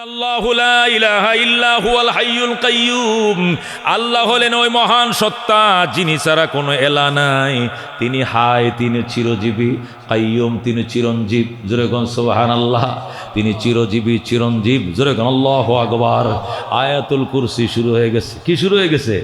আল্লাহু লা ইলাহা ইল্লা হুয়াল হাইয়ুল কাইয়্যুম। আল্লাহ হলেন ওই মহান সত্তা যিনি ছাড়া কোনো এলা নাই। তিনি হায়, তিনি চিরজীবী। কাইয়্যুম, তিনি চিরঞ্জীব। জোরে কোন সুবহানাল্লাহ। তিনি চিরজীবী, চিরঞ্জীব। জোরে কোন আল্লাহু আকবার। আয়াতুল কুরসি শুরু হয়ে গেছে। কি শুরু হয়ে গেছে?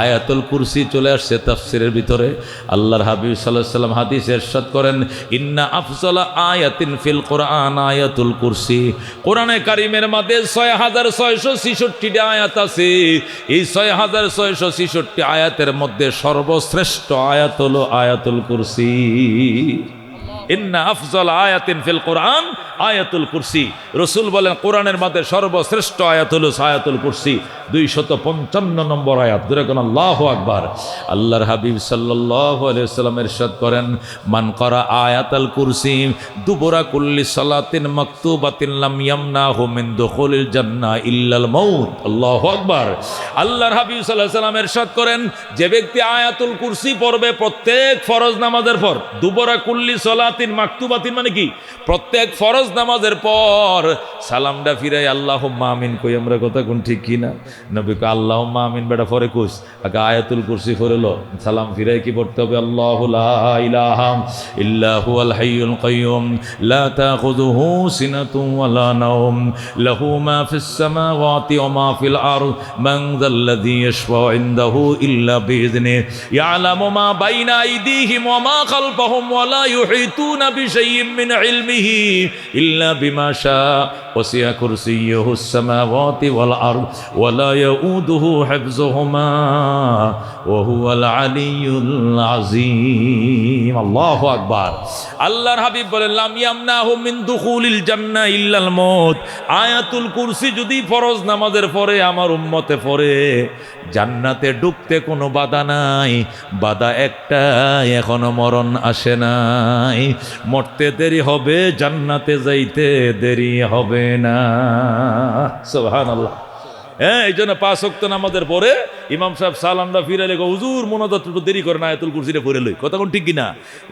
আয়াতুল কুরসি চলে আসছে তাফসীরের ভিতরে। আল্লাহর হাবিব সাল্লাল্লাহু আলাইহি ওয়াসাল্লাম হাদিসে ইরশাদ করেন, ইন্না আফজালা আয়াতিন ফিল কুরআন আয়াতুল কুরসি। কোরআনে কারীমের মধ্যে ৬৬৬৬টি আয়াত আছে। এই ৬৬৬৬ আয়াতের মধ্যে সর্বশ্রেষ্ঠ আয়াত হলো আয়াতুল কুরসি। ইন্না আফজাল আয়াতিন ফিল কুরআন আয়াতুল কুরসি। রাসূল বলেন কোরআনের মধ্যে সর্বশ্রেষ্ঠ আয়াত হলো আয়াতুল কুরসি। ২৫৫ নম্বর আয়াত। ধরে কোন আল্লাহু আকবার। আল্লাহর হাবিব সাল্লাল্লাহু আলাইহি ওয়াসাল্লাম ইরশাদ করেন, মান করা আয়াতুল কুরসি দুবুরা কুল্লি সালাতিন মাকতুবাতিন লাম ইয়ামনাহু মিন দুখুলিল জান্নাহ ইল্লাল মাউত। আল্লাহু আকবার। আল্লাহর হাবিব সাল্লাল্লাহু আলাইহি ওয়াসাল্লাম ইরশাদ করেন, যে ব্যক্তি আয়াতুল কুরসি পড়বে প্রত্যেক ফরজ নামাজের পর, দুবুরা কুল্লি সালাতিন মাকতুবাতিন মানে কি? প্রত্যেক ফরজ নামাজের পর সালামটা ফিরাই আল্লাহুম্মা আমিন কই আমরা, কথা কোন ঠিক কি না? নবী কয় আল্লাহুম্মা আমিন বেটা পরে কইস, আগে আয়াতুল কুরসি পড়লো, সালাম ফিরাই কি পড়তে হবে? আল্লাহু লা ইলাহা ইল্লা হুয়াল হাইয়ুল কাইয়্যুম লা তাখুযুহু সিনাতুন ওয়ালা নাওম লাহু মা ফিস সামাওয়াতি ওয়া মা ফিল আরদ মান যাল্লাযী ইয়াশফাউ ইনদাহু ইল্লা বিইذনিহি ইয়ালামু মা বাইনা আইদিহিম ওয়া মা খালফাহুম ওয়া লা ইউহিতুনা বিশাইইন মিন ইলমিহি ইল্লা বিমা শাআ ওয়াসি'a কুরসিয়্যুহুস সামাওয়াতি ওয়াল আরদ ওয়া লা ইয়াউদুহু হিফযুহুমা ওয়া হুয়াল আলিয়্যুল আযীম। আল্লাহু আকবার। আল্লাহর হাবিব বলেন, লাম ইয়ামনাহু মিন দুখুলিল জান্নাহ ইল্লাল মউত। আয়াতুল কুরসি যদি ফরজ নামাজের পরে আমার উম্মতে পড়ে, জান্নাতে ঢুকতে কোনো বাধা নাই। বাধা একটাই, এখনো মরণ আসে নাই। মরতে দেরি হবে, জান্নাতে যাইতে দেরি হবে না। সুবহানাল্লাহ। হ্যাঁ, এই জন্য ৫ ওয়াক্ত নামাজের পরে ইমাম সাহেব সালামটা ফিরাইলে হুজুর মোনাজাত একটু দেরি করেন, আয়াতুল কুরসিটা পড়ে লই। কথা কোন ঠিক কিনা?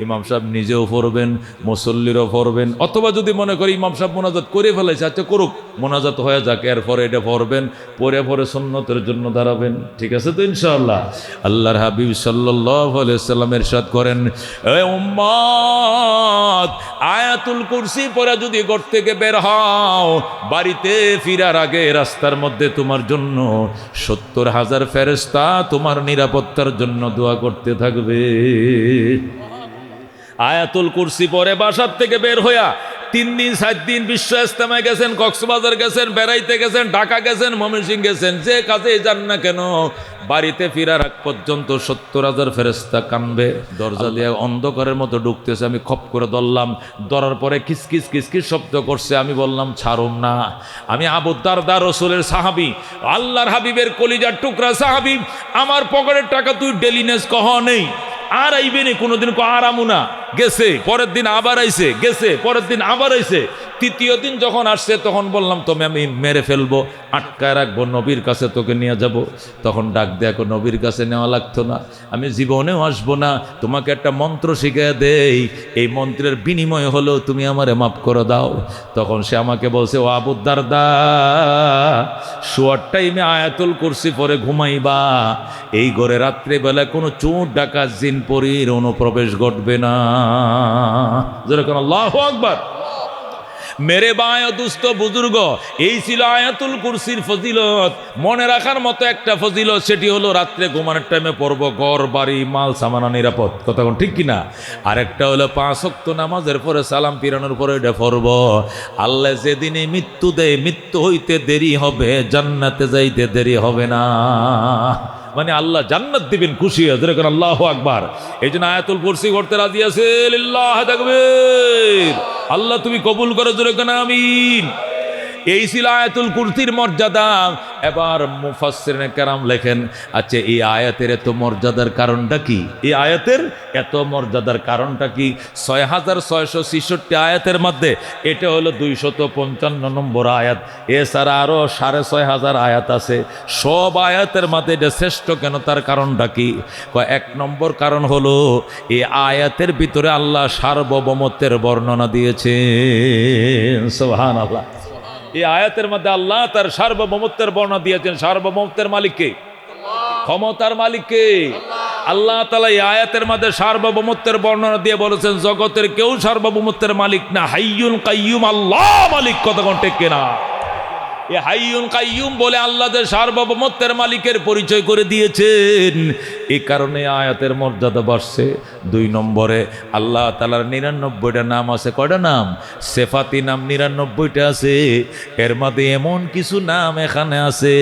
ইমাম সাহেব নিজেও পড়বেন, মুসল্লিরও পড়বেন। অথবা যদি মনে করি ইমাম সাহেব মোনাজাত করে ফেলাইছে, আচ্ছা করুক, মোনাজাত হয়ে যাক, এরপরে এটা পড়বেন, পরে সুন্নতের জন্য দাঁড়াবেন। ঠিক আছে তো ইনশাআল্লাহ? আল্লাহর হাবিব সাল্লাল্লাহু আলাইহি ওয়াসাল্লাম ইরশাদ করেন, এ উম্মত, আয়াতুল কুরসি পড়ে যদি ঘর থেকে বের হও, বাড়িতে ফিরার আগে রাস্তার মধ্যে তোমার জন্য ৭০,০০০ ফেরেশতা তোমার নিরাপত্তার জন্য দোয়া করতে থাকবে। আয়াতুল কুরসি পরে বাসার থেকে বের হইয়া ৩ দিন ৪ দিন বিশ্ব ইজতেমায় গেছেন, কক্সবাজার গেছেন, বেড়াইতে গেছেন, ঢাকা গেছেন, ময়মনসিংহ গেছেন, যে কাজে যান না কেন, বাড়িতে ফিরার আগ পর্যন্ত ৭০,০০০ ফেরেশতা কানবে। দরজা দিয়ে অন্ধকারের মতো ঢুকতেছে, আমি খপ করে ধরলাম। ধরার পরে কিসকিস কিসকিস শব্দ করছে। আমি বললাম ছাড়ুম না। আমি আবু দারদা, রাসূলের সাহাবী, আল্লাহর হাবিবের কলিজার টুকরা সাহাবী। আমার পকেটের টাকা তুই ডেলিনেস কহ নেই, আর আইবে নি কোনোদিন, আরামু না। গেছে, পরের দিন আবার আইছে, গেছে, পরের দিন আবার আইছে। ৩য় দিন যখন আসছে তখন বললাম তোকে আমি মেরে ফেলবো, আটকায় রাখবো, নবীর কাছে তোকে নিয়ে যাব। তখন ডাক দেখো, নবীর কাছে নেওয়া লাগতো না, আমি জীবনেও আসবো না। তোমাকে একটা মন্ত্র শিখিয়ে দেই, এই মন্ত্রের বিনিময় হলো তুমি আমারে মাফ করে দাও। তখন সে আমাকে বলছে, ও আবু দারদা, শোয়ার টাইমে আয়াতুল কুরসি পরে ঘুমাইবা। এই ঘরে রাত্রেবেলা কোনো চোর ডাকাত জিন পরীর অনুপ্রবেশ ঘটবে না। যেরকম আল্লাহু আকবার। মেরে বায় দুস্থ বুজুর্গ, এই ছিল আয়াতুল কুরসির ফজিলত। মনে রাখার মতো একটা ফজিলত, সেটি হলো রাত্রে ঘুমানোর টাইমে পড়ব, ঘর বাড়ি মাল সামানা নিরাপদ। কথা কোন ঠিক কিনা? আরেকটা হলো ৫ ওয়াক্ত নামাজের পরে সালাম ফিরানোর পরে এটা পড়ব, আল্লাহ যেদিনে মৃত্যু দেয়, মৃত্যু হইতে দেরি হবে, জান্নাতে যাইতে দেরি হবে না। মানে আল্লাহ জান্নাত দিবেন খুশি হয়ে। যেরকম আল্লাহু আকবার। এই জন্য আয়াতুল কুরসি করতে রাজি আছে। লিল্লাহি তাকবীর। আল্লাহ তুমি কবুল করো, যেরকম আমিন। এই ছিল আয়াতুল কুরসির মর্যাদা। এবার মুফাসসিরিনে কেরাম লেখেন, আচ্ছা এই আয়াতের এত মর্যাদার কারণটা কি? এই আয়াতের এত মর্যাদার কারণটা কি? ৬৬৬৬ আয়াতের মধ্যে এটা হলো ২৫৫ নম্বর আয়াত। এছাড়া আরও ৬৫০০ আয়াত আছে। সব আয়াতের মধ্যে এটা শ্রেষ্ঠ কেন, তার কারণটা কি? ১ নম্বর কারণ হলো এই আয়াতের ভিতরে আল্লাহ সার্বভৌমত্বের বর্ণনা দিয়েছেন। সুবহানাল্লাহ। এই আয়াতের মধ্যে আল্লাহ তার সার্বভৌমত্বের বর্ণনা দিয়েছেন। সার্বভৌমত্বের মালিককে, ক্ষমতার মালিককে আল্লাহ তাআলা এই আয়াতের মধ্যে সার্বভৌমত্বের বর্ণনা দিয়ে বলেছেন জগতের কেউ সার্বভৌমত্বের মালিক না, হাইয়ুন কাইয়ুম আল্লাহ মালিক। কতক্ষণ ঠিক কিনা? এই হাইয়ুন কাইয়ুম বলে আল্লাহ যে সার্বভৌমত্বের মালিকের পরিচয় করে দিয়েছেন, এই কারণে আয়াতের মর্যাদা বাড়ছে। 2 নম্বরে আল্লাহ তাআলার 99টা নাম আছে। কয়টা নাম? সেফাতি নাম 99টা আছে। এর মধ্যে এমন কিছু নাম এখানে আছে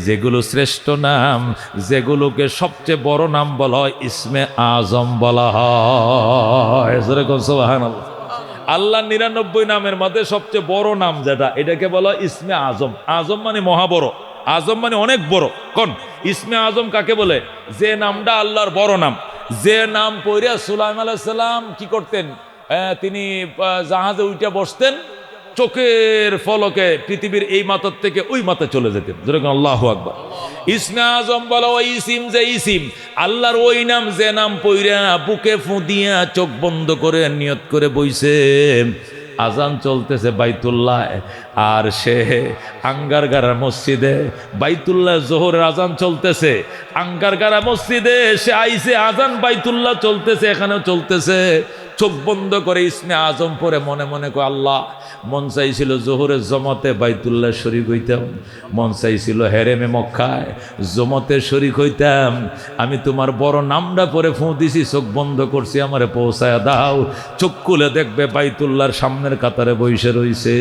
যেগুলো শ্রেষ্ঠ নাম, যেগুলোকে সবচেয়ে বড় নাম বলা হয় ইসমে আজম বলা হয়। সুবহানাল্লাহ। আল্লাহ 99 নামের মধ্যে সবচেয়ে বড় নাম যেটা, এটাকে বলা হয় ইসমে আজম। আজম মানে মহা বড়, আজম মানে অনেক বড়। কোন ইসমে আজম কাকে বলে? যে নামটা আল্লাহর বড় নাম। যে নাম পড়িয়া সুলাইমান আলাইহিস সালাম কি করতেন? তিনি জাহাজে উঠে বসতেন, চোখের ফলকে পৃথিবীর এই মাথার থেকে ওই মাথায় চলে যেতেন। যেরকম আল্লাহু আকবার। ইসমে আজম বলো ওই ইসিম, যে ইসিম আল্লাহর ওই নাম, যে নাম পইরা বুকে ফু দিয়া চোখ বন্ধ করে নিয়ত করে বইছে, আজান চলতেছে বাইতুল্লাহ, আর সে আঙ্গারগারা মসজিদে, বাইতুল্লাহ জোহরের আজান চলতেছে, আঙ্গারগারা মসজিদে সে আইছে, আজান বাইতুল্লাহ চলতেছে, এখানেও চলতেছে। চোখ বন্ধ করে ইসমে আজম পরে মনে মনে কয় আল্লাহ, মন চাইছিল জোহরের জমাতে বাইতুল্লাহ শরীক হইতাম, মন চাইছিল হেরেমে মক্কায় জমাতে শরীক হইতাম। আমি তোমার বড় নামটা পরে ফোঁ দিছি, চোখ বন্ধ করছি, আমারে পৌঁছায় দাও। চোখ খুলে দেখবে বাইতুল্লাহর সামনের কাতারে বসে রইছে।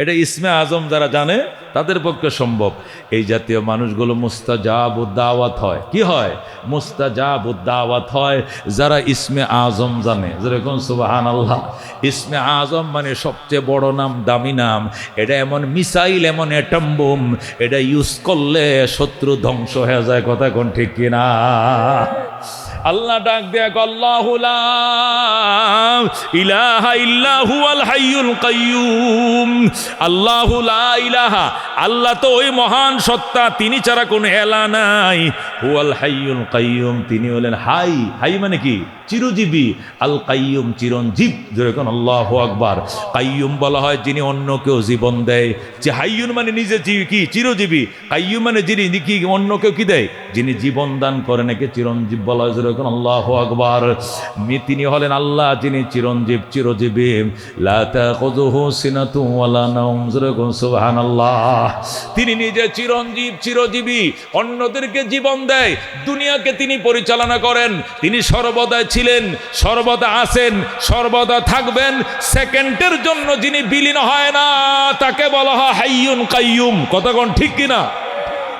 এটা ইসমে আজম যারা জানে তাদের পক্ষে সম্ভব। এই জাতীয় মানুষগুলো মুস্তাজাবুদ দাওয়াত হয়। কি হয়? মুস্তাজাবুদ দাওয়াত হয় যারা ইসমে আজম জানে। যেরকম সুবহানাল্লাহ। ইসমে আজম মানে সবচেয়ে বড় নাম, দামি নাম। এটা এমন মিসাইল, এমন অ্যাটম বোম, এটা ইউজ করলে শত্রু ধ্বংস হয়ে যায়। কথা কোন ঠিক কিনা? আল্লাহ ডাক দেয়া আল্লাহু লা ইলাহা ইল্লা হুয়াল হাইয়ুল কাইয়ুম। আল্লাহু লা ইলাহা, আল্লাহ তো ওই মহান সত্তা, তিনি ছাড়া কোনো এলা নাই। হুয়াল হাইয়ুল কাইয়ুম, তিনি হলেন হাই। হাই মানে কি? চিরজীবী। আল কাইয়ুম, চিরঞ্জীব। যেরকম আল্লাহু আকবার। কাইয়ুম বলা হয় যিনি অন্যকেও জীবন দেয়। যে হাইয়ুন মানে নিজে কি চিরজীবী, কাইয়ুম মানে যিনি কি অন্যকেও কি দেয়, যিনি জীবন দান করেন, একে চিরঞ্জীব বলা হয়। যেরকম আল্লাহু আকবার। তিনি হলেন আল্লাহ যিনি চিরঞ্জীব, চিরজীবী। লা তাখুযুহু সিনাতুন ওয়ালা নাওম। যেরকম সুবহানাল্লাহ। তিনি নিজে চিরঞ্জীব, চিরজীবী, অন্যদেরকে জীবন দেয়, দুনিয়াকে তিনি পরিচালনা করেন। তিনি সর্বদা ছিলেন, সর্বদা আছেন, সর্বদা থাকবেন। সেকেন্ডের জন্য যিনি বিলীন হয় না, তাকে বলা হয় হাইয়ুন কাইয়ুম। কতক্ষণ ঠিক কিনা?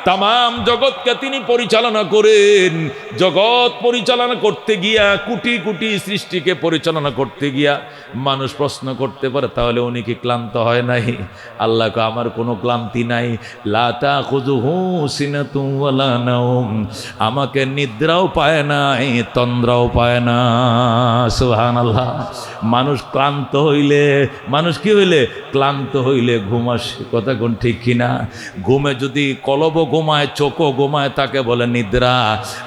তাম জগৎকে তিনি পরিচালনা করেন। জগৎ পরিচালনা করতে গিয়া, কোটি কোটি সৃষ্টিকে পরিচালনা করতে গিয়া মানুষ প্রশ্ন করতে পারে তাহলে উনি কি ক্লান্ত হয় নাই? আল্লাহকে আমার কোনো ক্লান্তি নাই। লা তাখুযুহু সিনাতুন ওয়ালা নাওম, আমাকে নিদ্রাও পায় নাই, তন্দ্রাও পায় না। সুবহানাল্লাহ। মানুষ ক্লান্ত হইলে, মানুষ কি হইলে? ক্লান্ত হইলে ঘুম আসে। কথা কোন ঠিক কিনা? ঘুমে যদি কলব ঘুমায়, চোখও ঘুমায়, তাকে বলে নিদ্রা।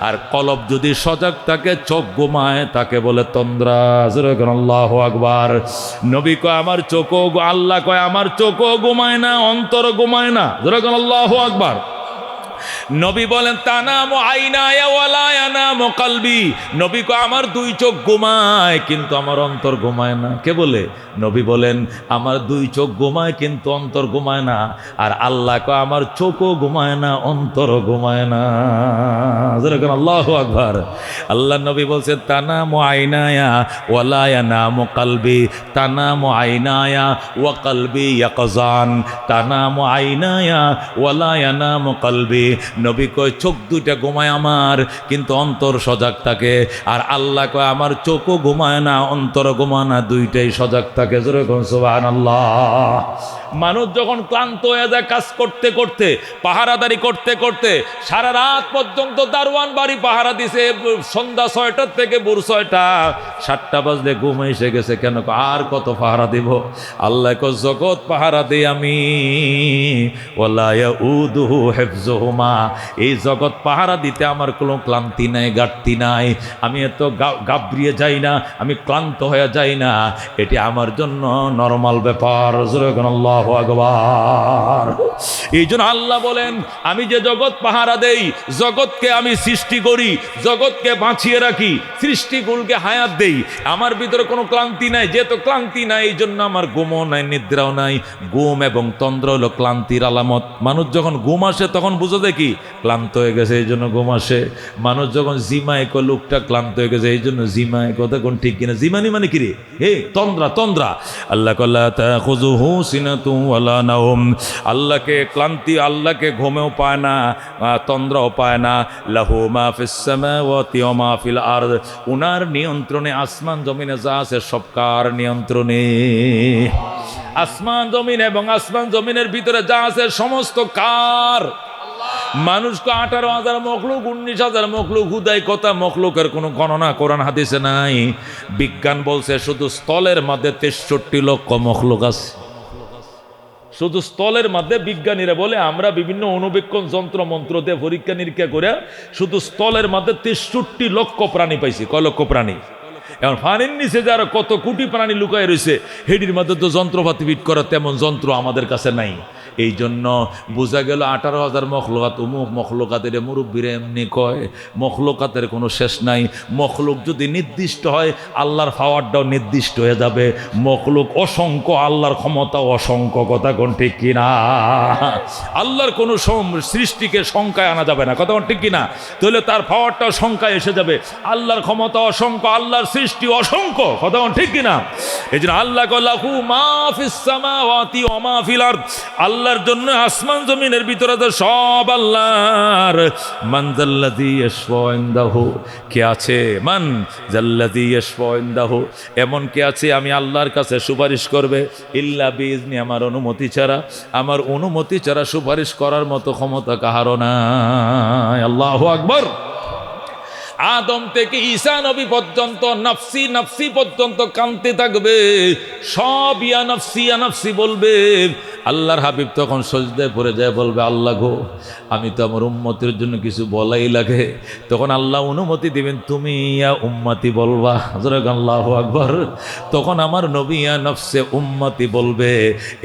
আর কলব যদি সজাগ থাকে, চোখ ঘুমায়, তাকে বলে তন্দ্রা। যেরকম আল্লাহু আকবার। নবী কয় আমার চোখও, আল্লাহ কয় আমার চোখও ঘুমায় না, অন্তর ঘুমায় না। যেরকম আল্লাহু আকবার। নবী বলেন তানামু আইনায়া ওয়ালা ইয়ানামু কলবি। নবী কয় আমার 2 চোখ ঘুমায় কিন্তু আমার অন্তর ঘুমায় না। কে বলে? নবী বলেন আমার 2 চোখ ঘুমায় কিন্তু অন্তর ঘুমায় না। আর আল্লাহ কয় আমার চোখও ঘুমায় না, অন্তরও ঘুমায় না। যেরকম আল্লাহু আকবার। আল্লাহ নবী বলছেন তানামু আইনায়া ওয়ালা ইয়ানামু কলবি। তানামু আইনায়া ওয়া কলবি ইয়াকজান। তানামু আইনায়া ওয়ালা ইয়ানামু কলবি। নবী কয় চোখ 2টা ঘুমায় আমার, কিন্তু অন্তর সজাগ থাকে। আর আল্লাহ কয় আমার চোখও ঘুমায় না, অন্তর ঘুমায় না, 2টাই সজাগ থাকে। যেরকম সুবহানাল্লাহ। মানুষ যখন ক্লান্ত হয়ে যায় কাজ করতে করতে, পাহারাদারি করতে করতে, সারা রাত পর্যন্ত দারোয়ান বাড়ি পাহারা দিছে, সন্ধ্যা 6টার থেকে ভোর 6টা, 7টা বাজলে ঘুম এসে গেছে, কেন আর কত পাহারা দিব? আল্লাহ কো জগৎ পাহারা দেই আমি, ওয়ালা ইয়াউদুহু হিফযুহুমা, এই জগৎ পাহারা দিতে আমার কোনো ক্লান্তি নাই, ঘাটতি নাই, আমি এত গাবড়িয়ে যাই না, আমি ক্লান্ত হয়ে যাই না, এটি আমার জন্য নরমাল ব্যাপার। আল্লাহু আকবার। এই জন্য আল্লাহ বলেন, আমি যে জগৎ পাহারা দেই, জগৎকে আমি সৃষ্টি করি, জগৎকে বাঁচিয়ে রাখি, সৃষ্টিগুলোকে হায়াত দেই, আমার ভিতরে কোনো ক্লান্তি নাই। যেহেতু ক্লান্তি নাই, এই জন্য আমার ঘুমও নাই, নিদ্রাও নাই। ঘুম এবং তন্দ্রা হলো ক্লান্তির আলামত। মানুষ যখন ঘুম আসে তখন বুঝো দেখি ক্লান্ত হয়ে গেছে, এই জন্য ঘুম আসে। মানুষ যখন জিমায় কো লোকটা ক্লান্ত হয়ে গেছে, এই জন্য জিমায়, কথা কোন ঠিক কিনা? জিমানি মানে কি রে? হে তন্দ্রা, তন্দ্রা। আল্লাহ কাল্লা তাখুযুহু সিনাতু ওয়ালা নাওম, আল্লাহকে ক্লান্তি, আল্লাহকে ঘুমেও পায় না, তন্দ্রাও পায় না। লাহু মা ফিস সামাওয়াতি ওয়া মা ফিল আরদ, উনার নিয়ন্ত্রণে আসমান জমিনে যা আছে সব কার নিয়ন্ত্রণে? আসমান জমিন এবং আসমান জমিনের ভিতরে যা আছে সমস্ত কার? মানুষকে 18,000 মখলুক, 19,000 মখলুক, হুদাই কথা, মখলুকের কোনো গণনা কোরআন হাদিসে নাই। বিজ্ঞান বলছে শুধু স্থলের মধ্যে 63 লক্ষ মখলুক আছে। শুধু স্থলের মধ্যে বিজ্ঞানীরা বলে, আমরা বিভিন্ন অনুবীক্ষণ যন্ত্র মন্ত্র দিয়ে পরীক্ষা নিরীক্ষা করে শুধু স্থলের মধ্যে 63 লক্ষ প্রাণী পাইছি। কয় লক্ষ প্রাণী? এখন পানির নিচে যারা কত কোটি প্রাণী লুকায় রয়েছে, হেডির মধ্যে তো যন্ত্রপাতি ফিট করা তেমন যন্ত্র আমাদের কাছে নাই। এই জন্য বোঝা গেল 18,000 মখলুকাত, অমুক মখলুকাতের মুরব্বীরা এমনি কয়, মখলুকাতের কোনো শেষ নাই। মখলুক যদি নির্দিষ্ট হয়, আল্লাহর পাওয়ারটাও নির্দিষ্ট হয়ে যাবে। মখলুক অসংখ্য, আল্লাহর ক্ষমতা অসংখ্য, কথা কোন ঠিক কিনা? আল্লাহর কোনো সৃষ্টিকে সংখ্যায় আনা যাবে না, কথা কোন ঠিক কিনা? তাহলে তার পাওয়ারটাও সংখ্যায় এসে যাবে। আল্লাহর ক্ষমতা অসংখ্য, আল্লাহর সৃষ্টি অসংখ্য, কথা কোন ঠিক কিনা? এই জন্য আল্লাহ লাহু মা ফিস সামাওয়াতি ওয়া মা ফিল আরদ, আল্লাহর জন্য আসমান জমিনের ভিতরে তো সব আল্লাহর। মান যাল্লাযী ইয়াশফাউ ইনদাহু, কে আছে? মান যাল্লাযী ইয়াশফাউ ইনদাহু, এমন কে আছে আমি আল্লাহর কাছে সুপারিশ করবে? ইল্লা বিইজনি, আমার অনুমতি ছাড়া। আমার অনুমতি ছাড়া সুপারিশ করার মতো ক্ষমতা কাহারও নাই। আল্লাহু আকবার। আদম থেকে ঈসা নবী পর্যন্ত নাফসি নাফসি পর্যন্ত কাঁদতে থাকবে, সব ইয়া নাফসি ইয়া নাফসি বলবে। আল্লাহর হাবিব তখন সজদায় পড়ে যায়, বলবে আল্লাহ গো, আমি তো আমার উম্মতের জন্য কিছু বলাই লাগে। তখন আল্লাহ অনুমতি দিবেন, তুমি ইয়া উম্মতি বলবা। আল্লাহু আকবার। তখন আমার নবী ইয়া নফসে উম্মতি বলবে।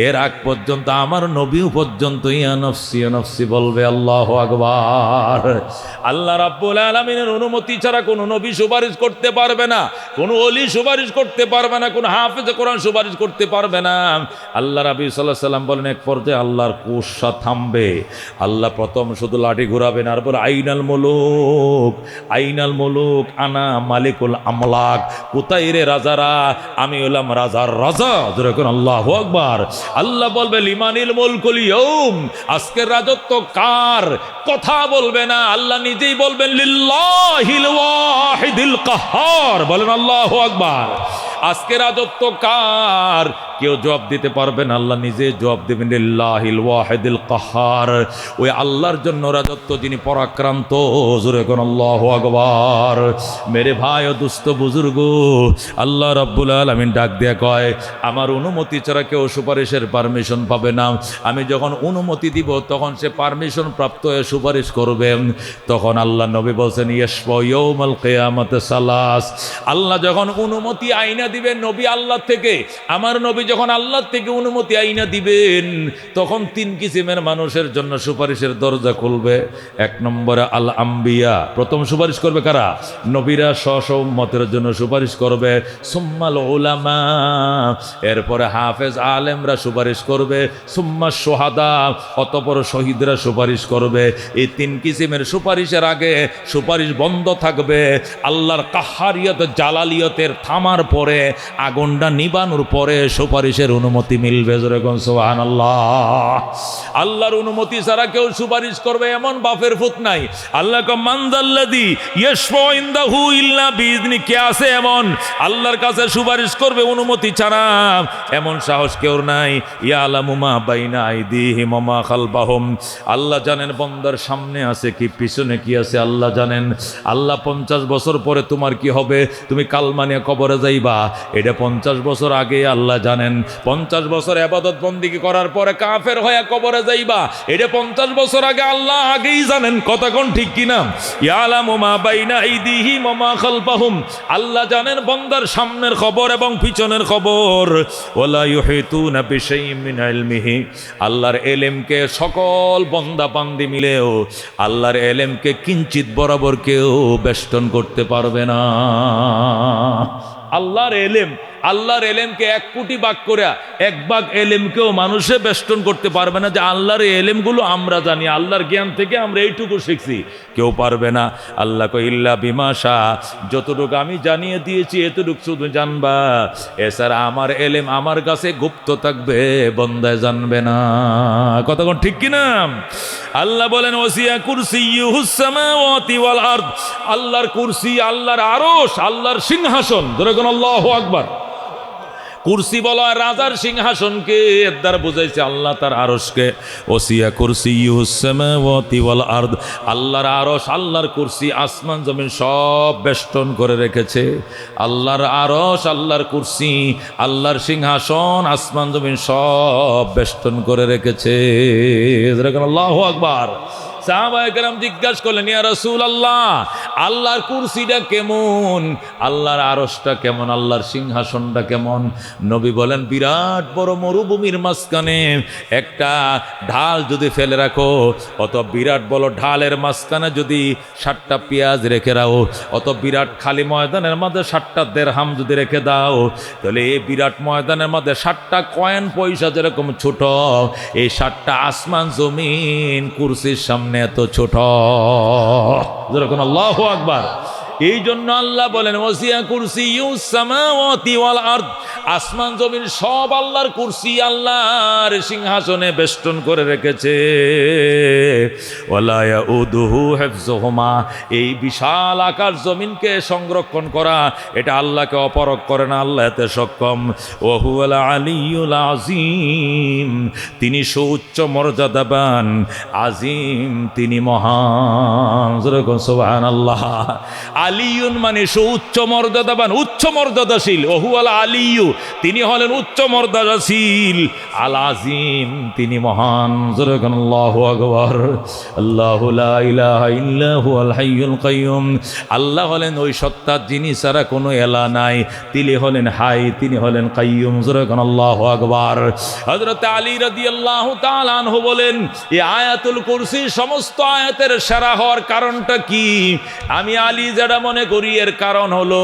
এর আগ পর্যন্ত আমার নবীও পর্যন্ত ইয়া নফসি বলবে। আল্লাহু আকবার। আল্লাহ রাব্বুল আলামিনের অনুমতি ছাড়া কোনো নবী সুপারিশ করতে পারবে না, কোনো ওলি সুপারিশ করতে পারবে না, কোনো হাফেজ কোরআন সুপারিশ করতে পারবে না। আল্লাহ রাব্বি সাল্লাল্লাহু আলাইহি সাল্লাম বলেন, এক পর্যায়ে আল্লাহর কুশা থামবে। আল্লাহ প্রথম শুধু লাঠি ঘুরাবেন আর বলে, আইনাল মুলুক, আইনাল মুলুক, আনা মালিকুল আমলাক, কোথায় রে রাজারা? আমি হলাম রাজার রাজা। যেরকম আল্লাহু আকবার। আল্লাহ বলবে, লিমানিল মুলকুল ইয়াউম, আজকের রাজত্ব কার? কথা বলবে না, আল্লাহ নিজেই বলবেন, লিল্লাহিল ওয়াহিদিল কাহ্হার। বলেন আল্লাহু আকবার। আজকে রাজত্ব কার? কেউ জবাব দিতে পারবেন? আল্লাহ নিজে জবাব দেবেন, লিল্লাহিল ওয়াহিদিল কাহ্হার। ওই আল্লাহর জন্য রাজত্ব, যিনি পরাক্রান্ত। জোরে কোন আল্লাহু আকবার। মেরে ভাই ও দুস্থ বুজুর্গ, আল্লাহ রাব্বুল আলামিন ডাক দিয়ে কয়, আমার অনুমতি ছাড়া কেউ সুপারিশের পারমিশন পাবে না। আমি যখন অনুমতি দিব তখন সে পারমিশন প্রাপ্ত হয়ে সুপারিশ করবেন। তখন আল্লাহ নবী বলছেন, ইয়াশফাউ ইয়াউমাল কিয়ামাতি সালাস। আল্লাহ যখন অনুমতি আইনা দিবেন নবী আল্লাহ থেকে, আমার নবী যখন আল্লাহ থেকে অনুমতি আইনা দিবেন, তখন 3 কিসিমের মানুষের জন্য সুপারিশের দরজা খুলবে। 1 নম্বরে আল আম্বিয়া, প্রথম সুপারিশ করবে কারা? নবীরা স্ব উম্মতের জন্য সুপারিশ করবে। সুম্মাল উলামা, এরপরে হাফেজ আলেমরা সুপারিশ করবে। সুম্মা শুহাদা, অতঃপর শহীদরা সুপারিশ করবে। এই 3 কিসিমের সুপারিশের আগে সুপারিশ বন্ধ থাকবে। আল্লাহর কাহ্হারিয়ত, জালালিয়তের থামার পরে, আগুনটা নিবানোর পরে সুপারিশ সুপারিশের অনুমতি মিলবে। যেরকম সুবহানাল্লাহ। আল্লাহর অনুমতি ছাড়া কেউ সুপারিশ করবে এমন বাপের ফুত নাই। আল্লাহ মানদাল্লাযী ইয়াশফাউ ইনদাহু ইল্লা বিইذনি, কে আছে এমন আল্লাহর কাছে সুপারিশ করবে অনুমতি ছাড়া? এমন সাহস কেউ নাই। ইয়ালামু মা বাইনা আইদিহিম ওয়া মা খালফাহুম, আল্লাহ জানেন বান্দার সামনে আছে কি পিছনে কি আছে আল্লাহ জানেন। আল্লাহ 50 বছর পরে তোমার কি হবে, তুমি কালমা নিয়ে কবরে যাইবা, এটা 50 বছর আগে আল্লাহ জানেন। 50 বছর ইবাদত বন্দেগী করার পরে কাফের হয়ে কবরে যাইবা, এটা 50 বছর আগে আল্লাহ আগেই জানেন। কথা কোন ঠিক কিনা? ইয়ালামু মা বাইনা আইদিহিম ওয়া মা খালফাহুম, আল্লাহ জানেন বান্দার সামনের খবর এবং পিছনের খবর। ওয়ালা ইউহিতুনা বিশাইইন মিন ইলমিহি, আল্লাহর এলেমকে সকল বান্দা বান্দি মিলেও আল্লাহর এলেমকে কিঞ্চিত বরাবর কেউ বেষ্টন করতে পারবে না। আল্লাহর এলেমকে 1 কোটি ভাগ করে 1 ভাগ এলেমকেও মানুষে বেষ্টন করতে পারবে না। যে আল্লাহর এলেমগুলো আমরা জানি, আল্লাহর জ্ঞান থেকে আমরা এইটুকু শিখছি, কেউ পারবে না। আল্লাহ কই ইল্লা বিমা শাআ, যতটুকু আমি জানিয়ে দিয়েছি এতটুকু শুধু জানবা, এছাড়া আমার এলেম আমার কাছে গুপ্ত থাকবে, বান্দায় জানবে না। কতক্ষণ ঠিক কিনা? আল্লাহ বলেন ওয়াসিয়া কুরসিয়্যুহুস সামাওয়াতি ওয়াল আরদ, আল্লাহর কুরসি, আল্লাহর আরশ, আল্লাহর সিংহাসন। যেরকম আল্লাহু আকবার। কুরসি বলা রাজার সিংহাসনকে, এর দ্বারা বুঝাইছে আল্লাহ তার আরশকে। ওসিয়া কুরসিয়্যুহুস সামাওয়াতি ওয়াল আরদ, আল্লাহর আরশ, আল্লাহর কুরসি আসমান জমিন সব বেষ্টন করে রেখেছে। আল্লাহর আরশ, আল্লাহর কুরসি, আল্লাহর সিংহাসন আসমান জমিন সব বেষ্টন করে রেখেছে। আল্লাহু আকবার। সাহাবায়ে কেরাম জিজ্ঞাসা করলেন, ইয়া রাসূলুল্লাহ, আল্লাহর কুরসিটা কেমন, আল্লাহর আরশটা কেমন, আল্লাহর সিংহাসনটা কেমন? নবী বলেন, বিরাট বড় মরুভূমির মাঝখানে একটা ঢাল যদি ফেলে রাখো, অত বিরাট বড় ঢালের মাঝখানে যদি 7টা পেঁয়াজ রেখে দাও, অত বিরাট খালি ময়দানের মধ্যে 7টা দিরহাম যদি রেখে দাও, তাহলে এই বিরাট ময়দানের মধ্যে 7টা কয়েন পয়সা যেরকম ছোট, এই 7টা আসমান জমিন কুরসির সামনে এত ছোট। যেরকম আল্লাহু আকবার। এই জন্য আল্লাহ বলেন ওয়াসিয়া কুরসিয়্যুস সামাওয়াতি ওয়াল আরদ, আসমান জমিন সব আল্লাহর কুরসি, আল্লাহর সিংহাসনে বেষ্টন করে রেখেছে। ওয়ালা ইয়াউদুহু হিফযুহুমা, এই বিশাল আকাশ জমিনকে সংরক্ষণ করা এটা আল্লাহকে অপরক করে না, আল্লাহ এতে সক্ষম। ওয়া হুয়াল আলিয়্যুল আযীম, তিনি সুউচ্চ মর্যাদাবান, আজিম তিনি মহান। সুবহানাল্লাহ। আলিয়ুন মানে সুউচ্চ মর্যাদাবান, উচ্চ মর্যাদাশীল। ওহুয়াল আলিয়ু, তিনি হলেন উচ্চ মর্যাদাশীল। আল আজিম, তিনি মহান। আল্লাহু আকবার। আল্লাহু লা ইলাহা ইল্লা হুয়াল হাইয়ুল কাইয়ুম, আল্লাহ হলেন ওই সত্তা যিনি ছাড়া কোনো এলা নাই, তিনি হলেন হাই, তিনি হলেন কাইয়ুম। আল্লাহু আকবার। হযরত আলী রাদিয়াল্লাহু তাআলা আনহু বলেন, এই আয়াতুল কুরসি সমস্ত আয়াতের সেরা হওয়ার কারণটা কি? আমি আলী যেটা মনে করি এর কারণ হলো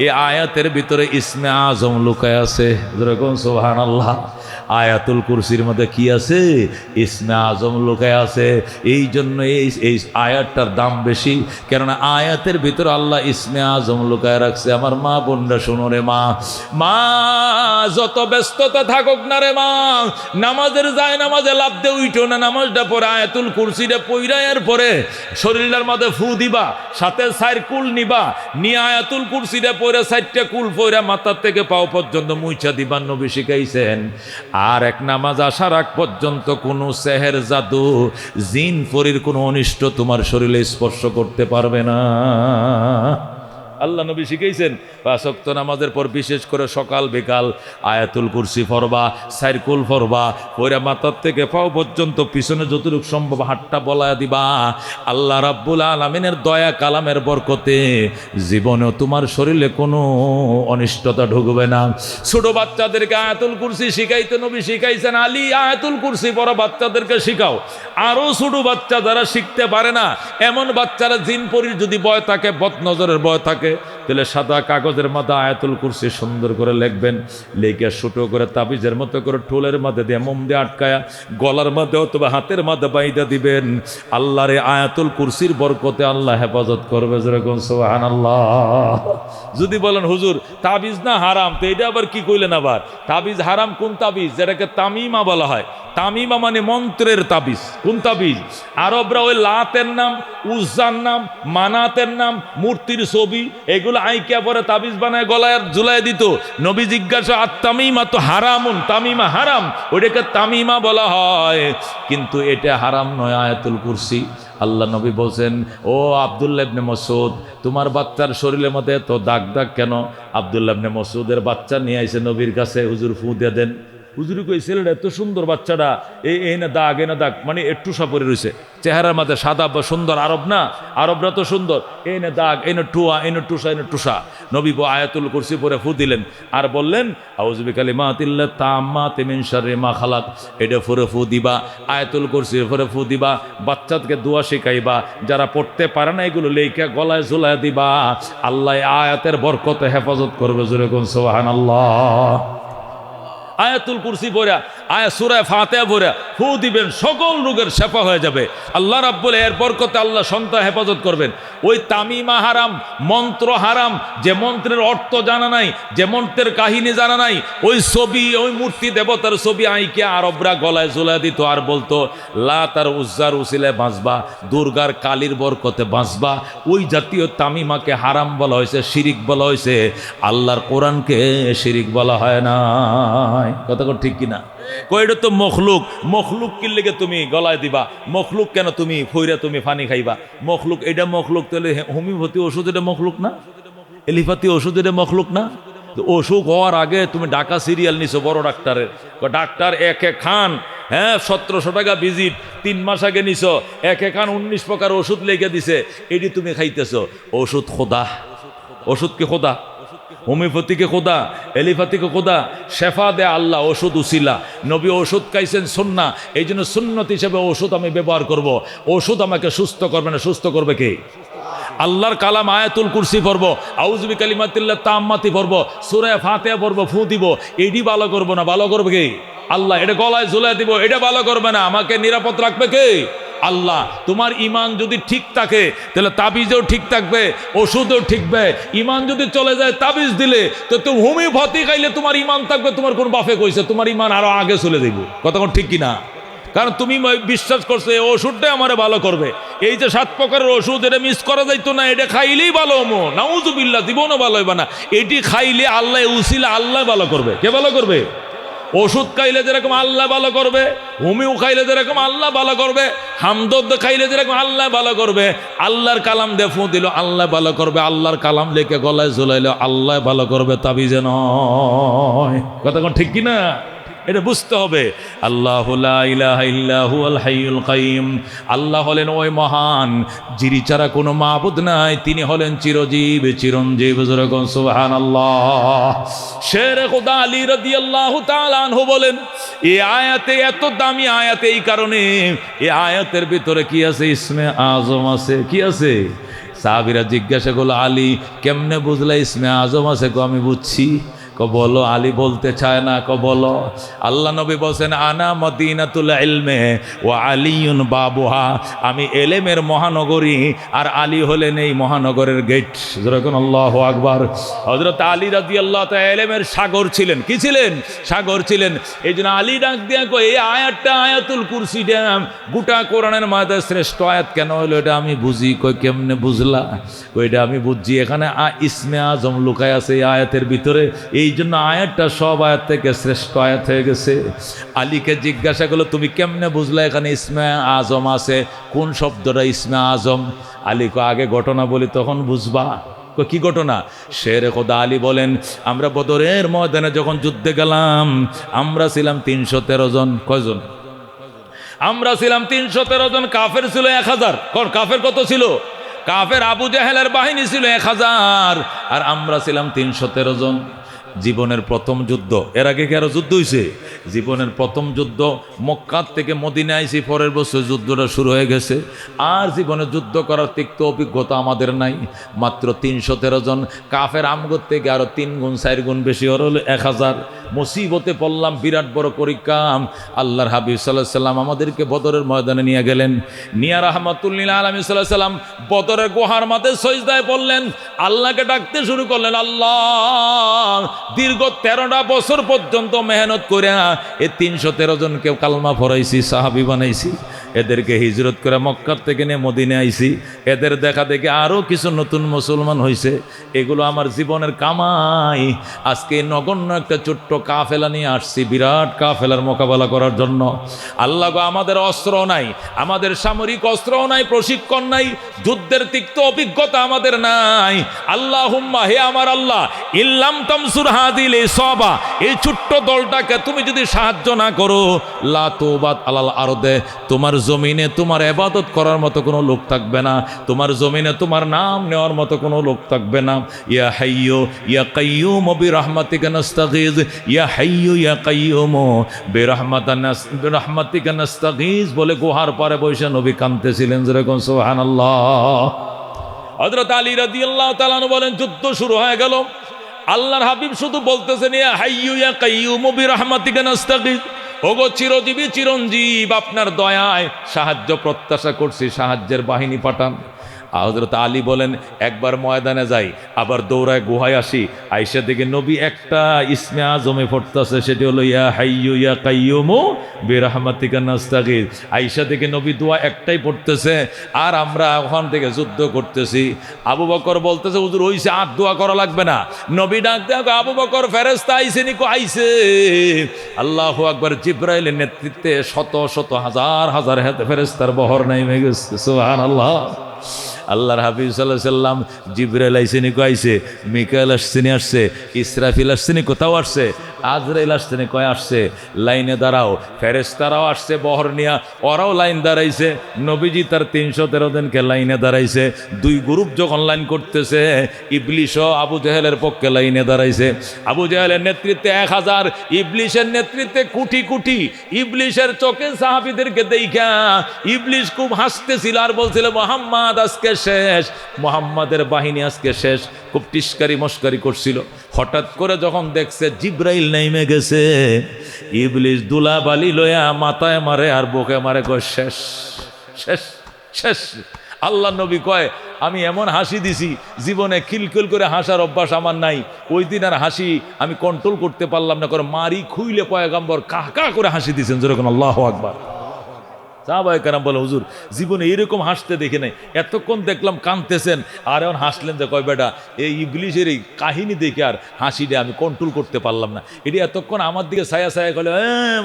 এই আয়াতের ভিতরে ইসমে আজম লুকায় আছে। যেরকম সুবহানাল্লাহ। আয়াতুল কুরসির মধ্যে কি আছে? ইসমে আজম লুকায় আছে। এই জন্য এই আয়াতটার দাম বেশি, কেননা আয়াতের ভিতরে আল্লাহ ইসমে আজম লুকায় রাখছে। আমার মা বোনরা শোনো রে মা, মা যত ব্যস্ততা থাকুক না রে মা, নামাজের যায় নামাজে লাভ দিয়ে উঠো না, নামাজটা পরে আয়াতুল কুরসিটা পইরা এর পরে শরীরের মধ্যে ফু দিবা, সাথে 4 কুল নিবা, নিয়ে আয়াতুল কুরসিটা পইরা 4টা কুল পইরা মাথার থেকে পাও পর্যন্ত মুইছা দিবা। নবী শিখাইছেন। আর এক নামাজ আসার আগ পর্যন্ত কোনো সেহের, জাদু, জিন পরীর কোনো অনিষ্ট তোমার শরীরে স্পর্শ করতে পারবে না। আল্লাহ নবী শিখাইছেন 5 ওয়াক্ত নামাজের পর বিশেষ করে সকাল বিকাল আয়াতুল কুরসি পড়বা, 4 কুল পড়বা, পড়া মাথার থেকে পাও পর্যন্ত পিছনে যতটুকু সম্ভব হাতটা বলায়া দিবা। আল্লাহ রাব্বুল আলামিনের দয়া কালামের বরকতে জীবনেও তোমার শরীরে কোনো অনিষ্টতা ঢুকবে না। ছোট বাচ্চাদেরকে আয়াতুল কুরসি শিখাইতে নবী শিখাইছেন, আলী আয়াতুল কুরসি পড়া বাচ্চাদেরকে শিখাও। আরও ছোট বাচ্চা যারা শিখতে পারে না, এমন বাচ্চারা জিন পরীর যদি ভয় থাকে, বদ নজরের ভয় থাকে, তাহলে সাদা কাগজের মধ্যে আয়াতুল কুরসি সুন্দর করে লিখবেন, লিখে ছোট করে তাবিজের মতো করে ঠোলের মধ্যে দিয়ে মোম দিয়ে আটকায়া গলার মধ্যে অথবা হাতের মধ্যে বাইদা দিবেন। আল্লাহরে আয়াতুল কুরসির বরকতে আল্লাহ হেফাজত করবে, যেরকম সুবহানাল্লাহ। যদি বলেন হুজুর তাবিজ না হারাম, তো এটা আবার কি কইলেন? আবার তাবিজ হারাম কোন তাবিজ? যেটাকে তামিমা বলা হয়। তামিমা মানে মন্ত্রের তাবিজ। কোন তাবিজ? আরবরা ওই লাতের নাম, উজ্জার নাম, মানাতের নাম, মূর্তির ছবি এগুলো আইকিয়া পরে তাবিজ বানায় গলায় ঝুলাই দিত। নবী জিজ্ঞাসা আর তামিমা তো হারামুন, তামিমা হারাম, ওইটাকে তামিমা বলা হয়, কিন্তু এটা হারাম নয় আয়াতুল কুরসি। আল্লাহ নবী বলছেন, ও আব্দুল্লাহ ইবনে মাসউদ, তোমার বাচ্চার শরীরের মধ্যে তো দাগ দাগ কেন? আব্দুল্লাহ ইবনে মাসউদের বাচ্চা নিয়ে আইছে নবীর কাছে, হুজুর ফু দিয়ে দেন। হুজুরি কই ছেলেটা এত সুন্দর, বাচ্চাটা এই না দাগ এ না দাগ, মানে একটু সাপরে রয়েছে চেহারার মধ্যে, সাদা বা সুন্দর, আরব না, আরবরা তো সুন্দর, এই না দাগ এই না টুয়া এই না টুসা এই না টুসা। নবী আয়াতুল কুরসি পরে ফু দিলেন আর বললেন আউযু বিকালিমাতিল্লাহ তাম্মাতি মিন শাররি মা খালাক। এটা পরে ফু দিবা, আয়াতুল কুরসির পরে ফু দিবা, বাচ্চাকে দোয়া শিখাইবা, যারা পড়তে পারে না এগুলো লেখা গলায় ঝুলায় দিবা, আল্লাহ আয়াতের বরকতে হেফাজত করবে, জোরে কোন সুবহানাল্লাহ। আয়াতুল কুরসি পড়া, সূরা ফাতিহা পড়া ফু দিবেন, সকল রোগের শেফা হয়ে যাবে। আল্লাহ রাব্বুল এর বরকতে আল্লাহ সন্তান হেফাজত করবেন। ওই তামিমা হারাম, মন্ত্র হারাম, যে মন্ত্রের অর্থ জানা নাই, যে মন্ত্রের কাহিনী জানা নাই, ওই ছবি, ওই মূর্তি দেবতার ছবি আইকে আরবরা গলায় ঝুলা দিত আর বলতো লাত আর উজ্জার উসিলায় বাঁচবা, দুর্গার কালীর বরকতে বাঁচবা। ওই জাতীয় তামিমাকে হারাম বলা হয়েছে, শিরিক বলা হয়েছে। আল্লাহর কোরআনকে শিরিক বলা হয় না। কথা ঠিক কিনা? কইটা তো মখলুক, মখলুক কি লেগে তুমি গলায় দিবা? মখলুক কেন তুমি ফইরা তুমি পানি খাইবা? মখলুক, এটা মখলুক, তাহলে হোমিওপ্যাথি ওষুধ এটা মখলুক না? এলিফাতি ওষুধ এটা মখলুক না? অসুখ হওয়ার আগে তুমি ঢাকা সিরিয়াল নিছো বড় ডাক্তারের, ডাক্তার একে খান, হ্যাঁ 1700 টাকা ভিজিট, 3 মাস আগে নিছো, একে খান 19 প্রকার ওষুধ লেগে দিছে, এটি তুমি খাইতেছো। ওষুধ খোদা, ওষুধ কি খোদা? হোমিওপ্যাথিকে খোদা, এলিফাতিকে খোদা, শেফা দেয় আল্লাহ, ওষুধ উসিলা। নবী ওষুধ খাইছেন সুন্নাহ, এই জন্য সুন্নত হিসেবে ওষুধ আমি ব্যবহার করব। ওষুধ আমাকে সুস্থ করবে না, সুস্থ করবে কে? আল্লাহর কালাম আয়াতুল কুরসি পড়বো, আউযু বিকালিমাতিল্লাহ তাম্মাতি পড়বো, সূরা ফাতিহা পড়বো, ফু দিব, এডি ভালো করবো না, ভালো করবে কে? আল্লাহ। এটা গলায় ঝুলাই দিব, এটা ভালো করবে না, আমাকে নিরাপদ রাখবে কে? আল্লাহ। তোমার ইমান যদি ঠিক থাকে তাহলে তাবিজও ঠিক থাকবে, ওষুধও ঠিকবে। ইমান যদি চলে যায় তাবিজ দিলে, তো তুমি হোমিওপ্যাথি খাইলে তোমার ইমান থাকবে, তোমার কোন বাফে কইছে তোমার ইমান আরো আগে চলে যাইব। কথা ঠিক কিনা? কারণ তুমি বিশ্বাস করছো এই ওষুধটাই আমারে ভালো করবে। এই যে 7 প্রকারের ওষুধ, এটা মিস করা যাইতো না, এটা খাইলেই ভালো হবো, নাউযুবিল্লাহ, জীবনও ভালো হইবে না। এটি খাইলে আল্লাহ উসিলা, আল্লাহ ভালো করবে। কে ভালো করবে? ওষুধ খাইলে যেরকম আল্লাহ ভালো করবে, হোমিও খাইলে যেরকম আল্লাহ ভালো করবে, হামদর্দ খাইলে যেরকম আল্লাহ ভালো করবে। আল্লাহর কালাম দিয়ে ফু দিল, আল্লাহ ভালো করবে। আল্লাহর কালাম লেখে গলায় ঝুলাইলো, আল্লাহ ভালো করবে, তাবিজে নয়। কথা ঠিক কিনা? এটা বুঝতে হবে। আল্লাহু লা ইলাহা ইল্লা হুয়াল হাইয়ুল কাইয়ুম। আল্লাহ হলেন ওই মহান, যিনি ছাড়া কোনো মাবুদ নাই, তিনি হলেন চিরজীব, চিরঞ্জীব। যেরকম সুবহানাল্লাহ। শেরে খোদা আলী রাদিয়াল্লাহু তাআলা আনহু বলেন, এই আয়াতে, এত দামি আয়াতে এই কারণে, এই আয়াতের ভিতরে কি আছে? ইসমে আজম আছে। কি আছে? সাহাবীরা জিজ্ঞাসা করলো, আলী কেমনে বুঝলা ইসমে আজম আছে? আমি বুঝছি। বলো। আলী বলতে চায় না, বলো। আল্লাহ নবী বলছেন, আনা মদিনাতুল ইলমে ওয়া আলিয়ুন বাবুহা। আমি এলেমের মহানগরী, আর আলী হলেন এই মহানগরের গেট। যেরকম আল্লাহু আকবার। হযরত আলী রাদিয়াল্লাহু তাআলা এলেমের সাগর ছিলেন। কি ছিলেন? সাগর ছিলেন। এই জন্য আলী ডাক দিয়া কই, এই আয়াতটা, আয়াতুল কুরসিটা গোটা কোরআনের মধ্যে শ্রেষ্ঠ আয়াত কেন হলো? এটা আমি বুঝি। কই কেমনে বুঝলা? ওইটা আমি বুঝছি, এখানে ইসমে আজম লুকায় আছে এই আয়াতের ভিতরে, এই জন্য আয়াতটা সব আয়াত থেকে শ্রেষ্ঠ আয়াত হয়ে গেছে। আলীকে জিজ্ঞাসা করলো, তুমি কেমনে বুঝলা এখানে ইসমে আজম আছে? কোন শব্দটা ইসমে আজম? আলীকে আগে ঘটনা বলি, তখন বুঝবা। কি ঘটনা? শেরে খোদা আলী বলেন, আমরা বদরের ময়দানে যখন যুদ্ধে গেলাম, আমরা ছিলাম 313 জন। কয়জন? আমরা ছিলাম 313 জন। কাফের ছিল 1000। কাফের কত ছিল? কাফের আবু জাহেলের বাহিনী ছিল 1000, আর আমরা ছিলাম 313 জন। জীবনের প্রথম যুদ্ধ। এর আগে কি আরো যুদ্ধ হয়েছে? জীবনের প্রথম যুদ্ধ মক্কা থেকে মদিনায় আইছি, পরের বছর যুদ্ধটা শুরু হয়ে গেছে। আর জীবনে যুদ্ধ করার তিক্ত অভিজ্ঞতা আমাদের নাই। মাত্র 313 জন, কাফের আমগর থেকে আরো 3 গুণ 4 গুণ বেশি, ওর হলো 1000। মুসিবতে পড়লাম, বিরাট বড় পরীক্ষা। আল্লাহর হাবিব সাল্লাল্লাহু আলাইহি সাল্লাম আমাদেরকে বদরের ময়দানে নিয়ে গেলেন। নিয়া রাহমাতুল্লিল আলামিন সাল্লাল্লাহু আলাইহি সাল্লাম বদরের গুহার মাঝে সিজদায় পড়লেন, আল্লাহকে ডাকতে শুরু করলেন। আল্লাহ, দীর্ঘ 13টা বছর পর্যন্ত মেহনত করে এই 313 জনকে কালমা পড়াইছি, সাহাবী বানাইছি, এদেরকে হিজরত করে মক্কা থেকে নিয়ে মদিনায় আইছি, এদের দেখা দেখে আরও কিছু নতুন মুসলমান হয়েছে। এগুলো আমার জীবনের কামাই। আজকে নগণ্য একটা ছোট্ট কাফেলা নিয়ে আসছি, বিরাট কাফেলার মোকাবেলা করার জন্য। আল্লাহ গো, আমাদের অস্ত্র নাই, আমাদের সামরিক অস্ত্রও নাই, প্রশিক্ষণ নাই, যুদ্ধের তিক্ত অভিজ্ঞতা আমাদের নাই। আল্লাহুম্মা, হে আমার আল্লাহ, ইল্লাম তামসুর হাদিল ইসাবা, এই ছোট্ট দলটাকে তুমি যদি সাহায্য না করো, লা তুবাত আলাল আরদে, তোমার জমিনে তোমার ইবাদত করার মতো কোনো লোক থাকবে না, তোমার জমিনে তোমার নাম নেওয়ার মতো কোনো লোক থাকবে না। ইয়া হাইয়্যু ইয়া কাইয়্যুম বিরহমাতিকা নাস্তাগীজ, ইয়া হাইয়্যু ইয়া কাইয়্যুম বিরহমাতিকা নাস্তাগীজ বলে গুহার পারে বসে নবী কাঁদতেছিলেন। যেরকম সুবহানাল্লাহ। হযরত আলী রাদিয়াল্লাহু তাআলা আনহু বলেন, যুদ্ধ শুরু হয়ে গেল, আল্লাহর হাবিব শুধু বলতেছেন, ইয়া হাইয়্যু ইয়া কাইয়্যুম বিরহমাতিকা নাস্তাগীজ, ওগো চিরজীবী চিরঞ্জীব, আপনার দয়ায় সাহায্য প্রত্যাশা করছি, সাহায্যের বাহিনী পাঠান। হযরত আলী বলেন, একবার ময়দানে যাই, আবার দৌড়ায় গুহায় আসি, আইসা দিকে নবী একটা ইসমে আজমে পড়তেছে, সেটি হলো ইয়া হাইয়্যু ইয়া কাইয়্যুম বিরহমাতিকা নাস্তাগীজ। আইসা দিকে নবী দোয়া একটাই পড়তেছে, আর আমরা ওখান থেকে যুদ্ধ করতেছি। আবু বকর বলতেছে, হুজুর হইছে, আর দোয়া করা লাগবে না। নবী ডাক দেয়, আবু বকর, ফেরেশতা আইছে নিকো? আইছে। আল্লাহু আকবার। জিবরাইলের নেতৃত্বে শত শত হাজার হাজার ফেরেশতার বহর নেমে গেছে। সুবহানাল্লাহ। আল্লাহর হাবিব সাল্লাল্লাহু আলাইহি সাল্লাম, জিবরাইল আইসেনি, কইছে মিকাইল আসছেনি, আসছে ইসরাফিল আসছেনি, কোথাও আসছে, আজরাইল আসছেনি, কয় আসছে। লাইনে দাঁড়াও। ফেরেশতারাও আসছে বহর নিয়া, ওরাও লাইন দাঁড়াইছে। নবীজি তার 313 জনকে লাইনে দাঁড়াইছে। 2 গ্রুপ যখন লাইন করতেছে, ইবলিশও আবু জেহেলের পক্ষে লাইনে দাঁড়াইছে। আবু জেহেলের নেতৃত্বে 1000, ইবলিশের নেতৃত্বে কোটি কোটি। ইবলিশের চোখে সাহাবীদেরকে দেইখা ইবলিশ খুব হাসতেছিল আর বলছিল, মুহাম্মদ আজকে শেষ, মুহাম্মাদের বাহিনী আজকে শেষ। খুব টিস্কারি মস্কারি করছিল। হঠাৎ করে যখন দেখছে জিবরাইল নেমে গেছে, ইবলিশ দুলাবালি লয়া মাথায় মারে আর বুকে মারে, কয় শেষ শেষ শেষ। আল্লাহ নবী কয়, আমি এমন হাসি দিছি, জীবনে খিলখিল করে হাসার অভ্যাস আমার নাই। ওই দিন আর হাসি আমি কন্ট্রোল করতে পারলাম না, করে মারি খুইলে পয়গাম্বর কাহ কাহ করে হাসি দিয়েছেন। যেরকম আল্লাহু আকবার। সাহাবায়ে কেরাম বলে, হুজুর জীবনে এরকম হাসতে দেখে নাই, এতক্ষণ দেখলাম কাঁদতেছেন, আর এখন হাসলেন যে? কয় বেটা, এই ইবলিশের এই কাহিনী দেখে আর হাসিটা আমি কন্ট্রোল করতে পারলাম না। এটি এতক্ষণ আমার দিকে ছায়া ছায়া করলে,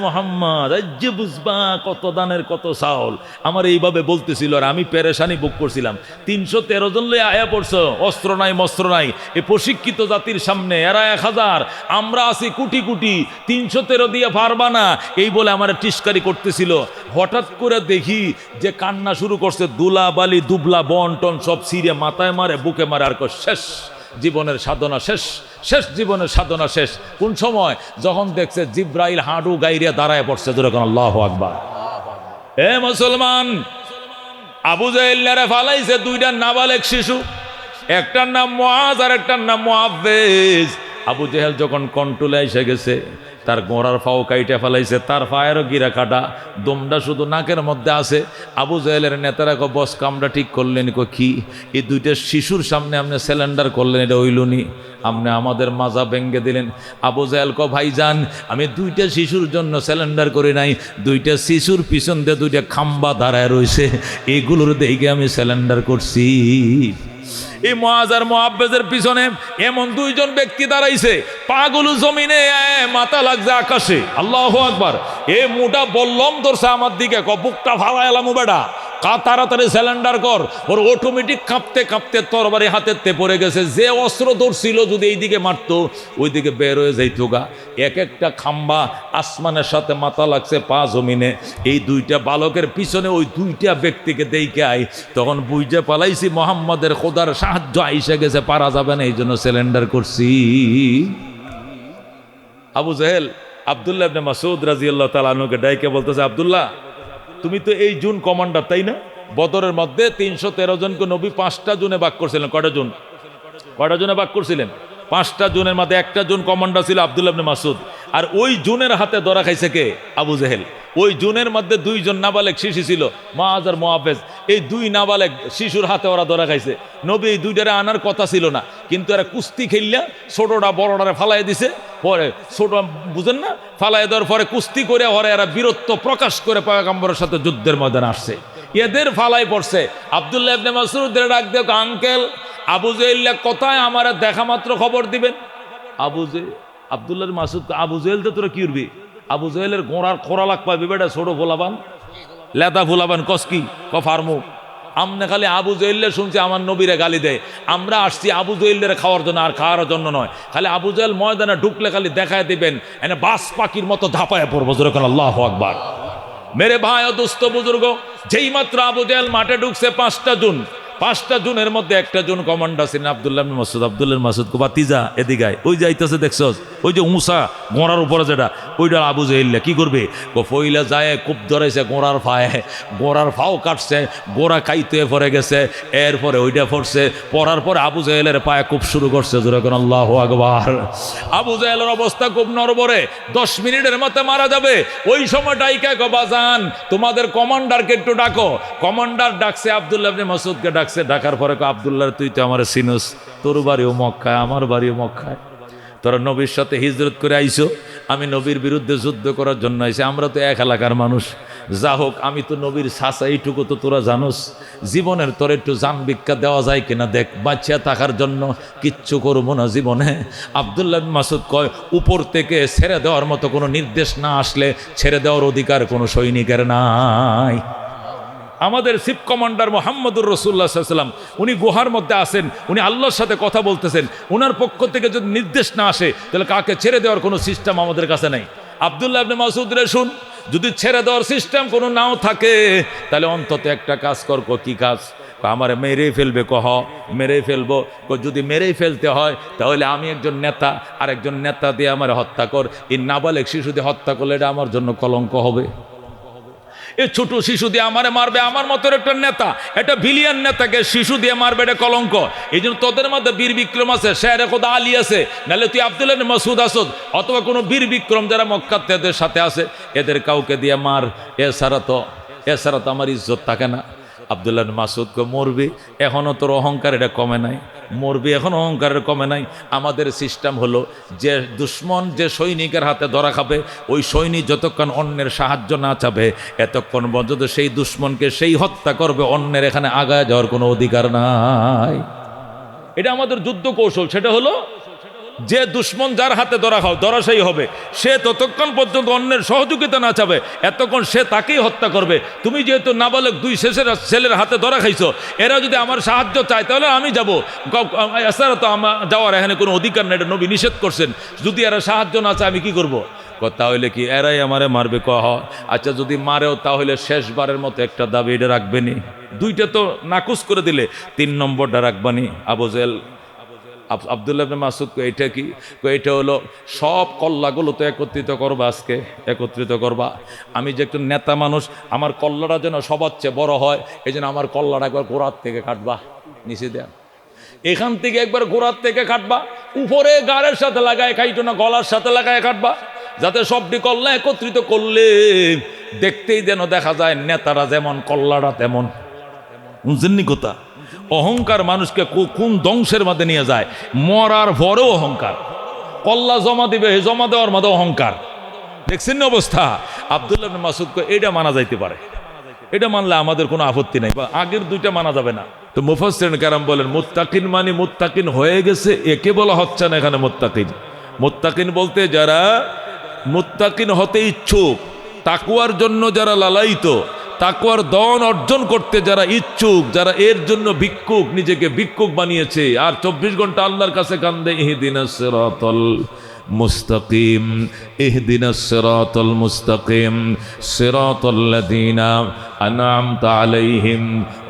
মোহাম্মদ আজ বুঝবা কত দানের কত চাউল, আমার এইভাবে বলতেছিল, আর আমি পেরেশানি বুক করছিলাম। 313 জন লয়ে আয়া পড়ছো, অস্ত্র নাই মস্ত্র নাই, এ প্রশিক্ষিত জাতির সামনে এরা 1000, আমরা আছি কোটি কোটি, 313 দিয়ে পারবা না, এই বলে আমার টিস্কারি করতেছিল। হঠাৎ করে দেখি যে কান্না শুরু করছে, দুলা বালি দুবলা বন টন সব ছিঁড়ে মাথায় মারে বুকে মারে, আর শেষ, জীবনের সাধনা শেষ, শেষ জীবনের সাধনা শেষ। কোন সময়? যখন দেখছে জিব্রাইল হাঁটু গাইরিয়া দাঁড়ায় পড়ছে। যেরকম আল্লাহু আকবার। এ মুসলমান, আবু জাহেল ফালাইছে 2টা নাবালেক শিশু, একটার নাম মুআজ আর একটার নাম মুআব্বিজ। আবু জেহেল যখন কন্ট্রোলে এসে গেছে, তার গোড়ার পাও কাইটে ফেলাইছে, তার পায়েরও গিরা কাটা, দমটা শুধু নাকের মধ্যে আছে। আবু জেহেলের নেতারা কো, বস কামটা ঠিক করলেন? কো কি? এই 2টা শিশুর সামনে আপনি সিলিন্ডার করলেন, এটা হইলনি, আপনি আমাদের মাজা ভেঙ্গে দিলেন। আবু জেহেল কো, ভাইজান আমি 2টা শিশুর জন্য সিলিন্ডার করি নাই, 2টা শিশুর পিছন দিয়ে 2টা খাম্বা দাঁড়ায় রয়েছে, এগুলোর দেখে আমি সিলিন্ডার করছি। এই মুআজ আর মুআব্বিজের পিছনে এমন 2 জন ব্যক্তি দাঁড়াইছে, পাগুলো জমিনে, মাথা লাগছে আকাশে। আল্লাহু আকবার। এ মুটা বললম ধরছে আমার দিকে, বুকটা ফালাইলাম, বেটা তাড়াতাড়ি সিলিন্ডার কর। ওর অটোমেটিক কাঁপতে কাঁপতে তরবারি হাতেতে পড়ে গেছে। যে অস্ত্র ধরছিল যদি এইদিকে মারতো, ওইদিকে বের হয়ে যাইতো গা। এক একটা খাম্বা আসমানের সাথে মাথা লাগছে, পা জমিনে। এই 2টা বালকের পিছনে ওই 2টা ব্যক্তিকে দেখে আই, তখন বুঝে পালাইছি মোহাম্মদের খোদার সাহায্য আইসা গেছে, পারা যাবে না, এই জন্য সিলিন্ডার করছি। আবু জেহেল আব্দুল্লাহ ইবনে মাসউদ রাদিয়াল্লাহু তাআলা আনহুকে ডাইকে বলতেছে, আব্দুল্লাহ তুমি তো এই জুন কমান্ডার তাই না? বদরের মধ্যে 313 জনকে নবী 5টা জুনে ভাগ করছিলেন। কয়টা জুনে ভাগ করছিলেন? 5টা জুনের মধ্যে একটা জুন কমান্ডার ছিল আব্দুল্লাহ ইবনে মাসউদ। আর ওই জুনের হাতে ধরা খাইছে কে? আবু জেহেল। ওই জুনের মধ্যে 2 জন নাবালেগ শিশু ছিল, মুআজ আর মুআফেজ। এই 2 নাবালেগ শিশুর হাতে ওরা ধরা খাইছে। নবী এই 2টারে আনার কথা ছিল না, কিন্তু এরা কুস্তি খেললা ছোটটা বড়টারে ফালাই দিছে। পরে ছোট বুঝেন না, ফালাই দেওয়ার পরে কুস্তি করে ওরা এরা বীরত্ব প্রকাশ করে পয়গম্বরের সাথে যুদ্ধের ময়দানে আসছে। এদের ফালাই পড়ছে। আব্দুল্লাহ ইবনে মাসউদের ডাক দেও, আঙ্কেল আবু জেহেল কোথায়? আমার দেখা মাত্র খবর দিবেন। আব্দুল্লাহ মাসউদ, আবু জেহেল তো তোরা কি উঠবি? আবু জেহেলের গোড়ার খোরা লাগ পাবি বেটা, ছোট ফোলাবান লেদা ফোলাবান কসকি ফার্মু। আমনে খালি আবু জেহেলের শুনছি আমার নবীরে গালি দেয়। আমরা আসছি আবু জেহেলের খাওয়ার জন্য, আর খাওয়ার জন্য নয়। খালি আবু জেহেল ময়দানে ঢুকলে খালি দেখায় দিবেন, এনে বাস পাখির মতো ধাপায় পড়বো। যেরকম আল্লাহু আকবার। মেরে ভাই ও দোস্ত বুজুর্গ, যেই মাত্র আবু জেহেল মাঠে ঢুকছে 5টা জুনের মধ্যে একটা জুন কমান্ডার ছিলেন আব্দুল্লাহ ইবনে মাসউদ। আব্দুল্লাহ মাসউদ কো বাতিজা এদিকে ওই যাইতেছে দেখছস, ওই যে উঁচা গোড়ার উপরে যেটা, ওইটা আবু জেহেল কি করবে? কো ফইলা যায় কূপ ধরেছে গোড়ার ফায়ে, গোড়ার ফাও কাটছে, গোড়া কাইতে পড়ে গেছে। এরপরে ওইটা পড়ছে, পড়ার পরে আবু জেহেলের পায়ে কূপ শুরু করছে। যেরকম আল্লাহু আকবার। আবু জেহেলের অবস্থা খুব নড়বড়ে, 10 মিনিটের মধ্যে মারা যাবে। ওই সময় ডাইকা কো বাজান তোমাদের কমান্ডারকে একটু ডাকো। কমান্ডার ডাকছে আব্দুল্লাহ ইবনে মাসউদকে ডাকার পরে আব্দুল্লাহ তুই তো আমার চিনস, তোর বাড়িও মক্কায়, আমার বাড়িও মক্কায়, তোরা নবীর সাথে হিজরত করে আইসো, আমি নবীর বিরুদ্ধে যুদ্ধ করার জন্য আইসি। আমরা তো এক এলাকার মানুষ, যা হোক আমি তো নবীর চাচা, এইটুকু তো তোরা জানোস। জীবনের তোর একটু জান ভিক্ষা দেওয়া যায় কিনা দেখ, বাঁচিয়া থাকার জন্য কিচ্ছু করবো না জীবনে। আব্দুল্লাহ ইবনে মাসউদ কয়, উপর থেকে ছেড়ে দেওয়ার মতো কোনো নির্দেশ না আসলে ছেড়ে দেওয়ার অধিকার কোনো সৈনিকের নাই। আমাদের চিফ কমান্ডার মুহাম্মদুর রাসূলুল্লাহ সাল্লাল্লাহু আলাইহি ওয়াসাল্লাম, উনি গুহার মধ্যে আছেন, উনি আল্লাহর সাথে কথা বলতেছেন। ওনার পক্ষ থেকে যদি নির্দেশ না আসে তাহলে কাকে ছেড়ে দেওয়ার কোনো সিস্টেম আমাদের কাছে নেই। আব্দুল্লাহ ইবনে মাসউদ রে শুন, যদি ছেড়ে দেওয়ার সিস্টেম কোনো নাও থাকে তাহলে অন্তত একটা কাজ কর। কি কাজ? আমারে মেরেই ফেলবে। কহ মেরেই ফেলবো। যদি মেরেই ফেলতে হয় তাহলে আমি একজন নেতা, আর একজন নেতা দিয়ে আমার হত্যা কর। এই নাবালেগ শিশু দিয়ে হত্যা করলে এটা আমার জন্য কলঙ্ক হবে। এই ছোট শিশু দিয়ে আমারে মারবে, আমার মতো একটা নেতা, একটা ভিলিয়ান নেতাকে শিশু দিয়ে মারবে, এটা কলঙ্ক। এই জন্য তোদের মধ্যে বীর বিক্রম আছে, শেরে খোদা আলী আছে, নাহলে তুই আব্দুল্লাহ ইবনে মাসউদ আসদ, অথবা কোনো বীর বিক্রম যারা মক্কাতেদের সাথে আছে, এদের কাউকে দিয়ে মার। এছাড়া তো আমার ইজ্জত থাকে না। আব্দুল্লাহ ইবনে মাসউদকে মরবি, এখনও তোর অহংকার এটা কমে নাই, মরবি এখন অহংকারের কমে নাই। আমাদের সিস্টেম হলো যে দুশ্মন যে সৈনিকের হাতে ধরা খাবে, ওই সৈনিক যতক্ষণ অন্যের সাহায্য না চাবে এতক্ষণ পর্যন্ত সেই দুশ্মনকে সেই হত্যা করবে, অন্যের এখানে আগায় যাওয়ার কোনো অধিকার নাই। এটা আমাদের যুদ্ধ কৌশল। সেটা হলো যে দুশ্মন যার হাতে ধরা সেই হবে, সে ততক্ষণ পর্যন্ত অন্যের সহযোগিতা না চাবে এতক্ষণ সে তাকেই হত্যা করবে। তুমি যেহেতু নাবালক 2 ছেলের হাতে ধরা খাইছো, এরা যদি আমার সাহায্য চায় তাহলে আমি যাব, এছাড়া তো আমার যাওয়ার এখানে কোনো অধিকার নেই, এটা নবী নিষেধ করছেন। যদি এরা সাহায্য না চায় আমি কি করব? তাহলে কি এরাই আমারে মারবে? কহ আচ্ছা, যদি মারেও তাহলে শেষবারের মতো একটা দাবি এটা রাখবেনি। 2টা তো নাকুচ করে দিলে 3 নম্বরটা রাখবানি। আবু জেহেল আব্দুল্লাহ ইবনে মাসউদ এটা কি? এটা হলো সব কল্লাগুলো তো একত্রিত করবা, আজকে একত্রিত করবা। আমি যে একটু নেতা মানুষ, আমার কল্লাটা যেন সবার চেয়ে বড় হয়, এই জন্য আমার কল্লাটা একবার গোড়ার থেকে কাটবা, নিচে দেয়া এখান থেকে একবার গোড়ার থেকে কাটবা, উপরে গাড়ের সাথে লাগায় কাইটো না, গলার সাথে লাগায় কাটবা, যাতে সবটি কল্লা একত্রিত করলে দেখতেই যেন দেখা যায় নেতারা যেমন কল্লাটা তেমন। বুঝছেননি কথা? অহংকার মানুষকে কোন ধ্বংসের মধ্যে নিয়ে যায়। মরার পরেও অহংকার, কল্লা জমা দিবে, জমা দেওয়ার মধ্যে অহংকার। দেখছেন না অবস্থা? আব্দুল্লাহ ইবনে মাসউদকে এটা মানা যাইতে পারে, এটা মানলে আমাদের কোনো আপত্তি নাই, বা আগের 2টা মানা যাবে না। তো মুফাসসিরিন কেরাম বলেন মুত্তাকিন মানে মুত্তাকিন হয়ে গেছে, একে বলা হচ্ছে না এখানে মুত্তাকিন। মুত্তাকিন বলতে যারা মুত্তাকিন হতে ইচ্ছুক, তাকওয়ার জন্য যারা লালায়িত, তাকওয়ার দন অর্জন করতে যারা ইচ্ছুক, যারা এর জন্য ভিক্ষুক, নিজেকে ভিক্ষুক বানিয়েছে আর 24 ঘন্টা আল্লাহর কাছে কান্দে, ইহদিনাস সিরাতাল মুস্তাকিম, ইহদিনাস সিরাতাল মুস্তাকিম, সিরাতাল্লাযীনা আনআমতা আলাইহিম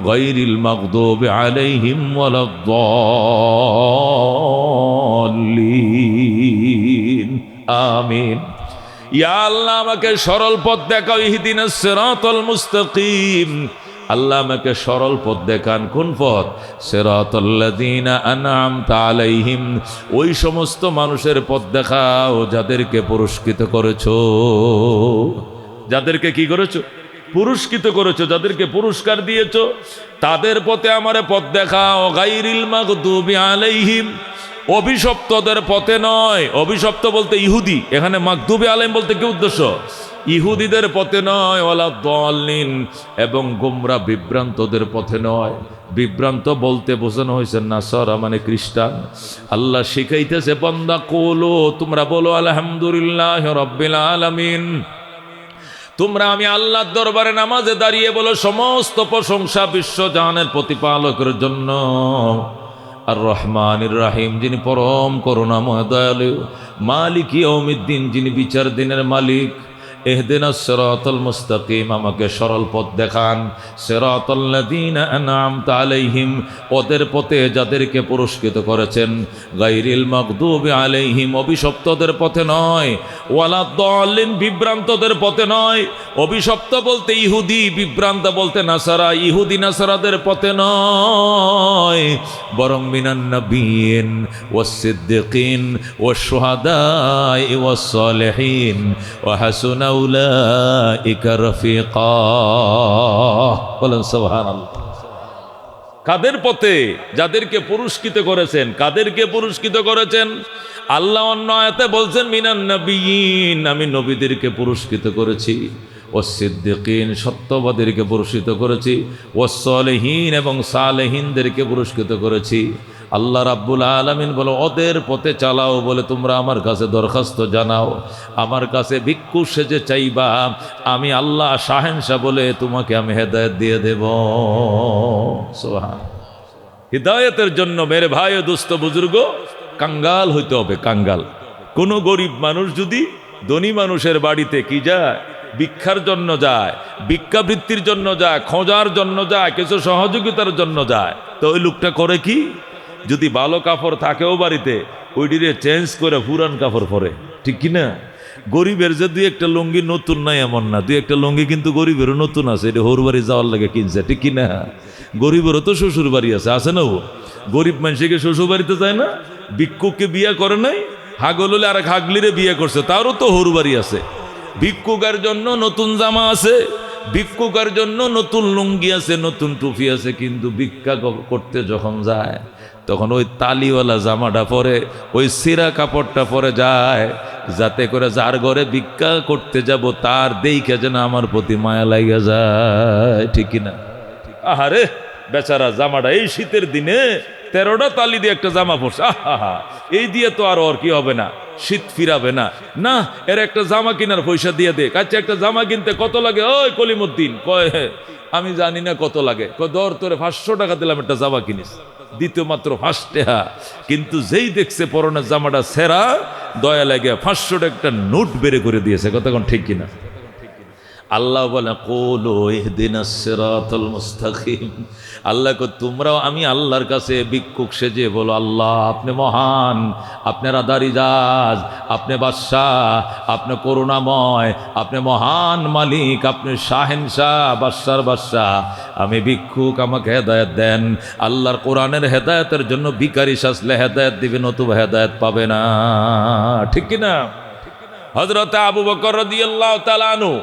গায়রিল মাগদুবি আলাইহিম ওয়ালাদ-দাল্লিন। আমিন। ইয়া আল্লাহ আমাকে সরল পথ দেখাও, ইহদিনাস সিরাতাল মুস্তাকিম, আল্লাহ আমাকে সরল পথ দেখান। কোন পথ? সিরাতাল্লাযীনা আনআমতা আলাইহিম, ওই সমস্ত মানুষের পথ দেখাও যাদেরকে পুরস্কৃত করেছো। যাদেরকে কি করেছো? পুরস্কৃত করেছো, যাদেরকে পুরস্কার দিয়েছো, তাদের পথে আমারে পথ দেখাও। গায়রিল মাগদুবি আলাইহিম, অভিশপ্তদের পথে নয়। অভিশপ্ত বলতে ইহুদি, এখানে মাগদুবি আলাইহিম বলতে কি উদ্দেশ্য? ইহুদিদের পথে নয়। ওয়ালা দাল্লিন, এবং গোমরা বিভ্রান্তদের পথে নয়। বিভ্রান্ত বলতে বোঝানো হয়েছে নাসারা মানে খ্রিস্টান। আল্লাহ শিখাইতেছে বান্দা কোলো, তোমরা বলো আলহামদুলিল্লাহ রাব্বিল আলামিন। তোমরা আমি আল্লাহর দরবারে নামাজে দাঁড়িয়ে বলো সমস্ত প্রশংসা বিশ্বজাহানের প্রতিপালকের জন্য, আর রহমানির রাহিম, যিনি পরম করুণাময় দয়ালু, মালিক ইয়াউমিদ্দিন, যিনি বিচার দিনের মালিক। ইহদিনাস সিরাতাল মুস্তাকিম, আমাকে সরল পথ দেখান। সিরাতাল্লাযীনা আনআমতা আলাইহিম, ওদের পথে যাদেরকে পুরস্কৃত করেছেন। গায়রিল মাগদুবি আলাইহিম, অভিশপ্তদের পথে নয়। ওয়ালা দাল্লিন, বিভ্রান্তদের পথে নয়। অভিশপ্ত বলতে ইহুদি, বিভ্রান্ত বলতে নাসারা। ইহুদি নাসারাদের পথে নয়, বরং মিনান নাবিয়িন ওয়াস সিদ্দিকিন ওয়াস শুহাদাই ওয়াস সালিহিন ওয়া হাসুনা উলাইকা রাফিকা। বলেন সুবহানাল্লাহ। কাদের পথে? যাদেরকে পুরস্কৃত করেছেন। কাদেরকে পুরস্কৃত করেছেন? আল্লাহ অন্য আয়াতে বলছেন মিনান নাবিয়িন, আমি নবীদেরকে পুরস্কৃত করেছি। ওয়াস সিদ্দিকিন, সত্যবাদীদেরকে পুরস্কৃত করেছি। ওয়াস সালিহিন, এবং সালেহিনদেরকে পুরস্কৃত করেছি। আল্লাহ রাব্বুল আলামিন বলো ওদের পথে চালাও, বলে তোমরা আমার কাছে দরখাস্ত জানাও, আমার কাছে ভিক্ষু সেজে চাইবা, আমি আল্লাহ শাহেনশাহ বলে তোমাকে আমি হেদায়েত দিয়ে দেব। সুবহান। হিদায়াতের জন্য মেরে ভাই ও দোস্ত বুজুর্গ, কাঙ্গাল হইতে হবে। কাঙ্গাল কোনো গরিব মানুষ যদি ধনী মানুষের বাড়িতে কি যায়, ভিক্ষার জন্য যায়, ভিক্ষাবৃত্তির জন্য যায়, খোঁজার জন্য যায়, কিছু সহযোগিতার জন্য যায়, তো ওই লোকটা করে কি? যদি ভালো কাপড় থাকেও বাড়িতে, ওইটিরে চেঞ্জ করে পুরান কাপড় পরে, ঠিক কিনা? গরিবের যে দুই একটা লুঙ্গি নতুন নাই এমন না, দুই একটা লুঙ্গি কিন্তু গরিবেরও নতুন আছে, এটা হোর বাড়ি যাওয়ার লাগে কিনছে, ঠিক কিনা? গরিবেরও তো শ্বশুর বাড়ি আছে, আছে না? ও গরিব মানুষকে শ্বশুর বাড়িতে যায় না? ভিক্ষুককে বিয়ে করে নাই, হাগল হলে আর এক হাগলিরে বিয়ে করছে, তারও তো হোর বাড়ি আছে। ভিক্ষুকের জন্য নতুন জামা আছে, ভিক্ষুকের জন্য নতুন লুঙ্গি আছে, নতুন টুপি আছে, কিন্তু ভিক্ষা করতে যখন যায় তখন ওই তালিওয়ালা জামাটা পরে, ওই সিরা কাপড়টা পরে যায়, যাতে করে যার ঘরে ভিক্ষা করতে যাব তার দেখে যেন আমার প্রতি মায়া লাগে যায়, ঠিক কিনা? আহারে বেচারা জামাটা এই শীতের দিনে 13টা তালি দিয়ে একটা জামা পরছে, আহা, এই দিয়ে তো আর ওর কি হবে না, শীত ফিরাবে না। না, এর একটা জামা কেনার পয়সা দিয়ে দে। আচ্ছা, একটা জামা কিনতে কত লাগে? ওই কলিমুদ্দিন কয়, আমি জানি না কত লাগে। কয় দর তোরে 500 টাকা দিলাম, একটা জামা কিনিস। দ্বিতীয় মাত্র 5 টাকা, কিন্তু যেই দেখছে পরনের জামাটা সেরা, দয়া লাগে 500 টাকা একটা নোট বের করে দিয়েছে। কতক্ষণ ঠিক কিনা? আল্লাহ বলে কুলু ইহদিনাস সিরাতাল মুস্তাকিম। আল্লাহ কো তোমরাও আমি আল্লাহর কাছে ভিক্ষুক সেজে বলো, আল্লাহ আপনি মহান, আপনি রাদারিজাজ, আপনি বাদশাহ, আপনি করুণাময়, আপনি মহান মালিক, আপনি শাহেনশাহ, বাদশার বাদশাহ। আমি ভিক্ষুক, আমাকে হেদায়েত দেন। আল্লাহর কোরআনের হেদায়েতের জন্য ভিখারি সাজলে হেদায়েত দিবেন, নতুবা হেদায়েত পাবে না, ঠিক কিনা? হযরত আবু বকর রাদিয়াল্লাহু তাআলা আনহু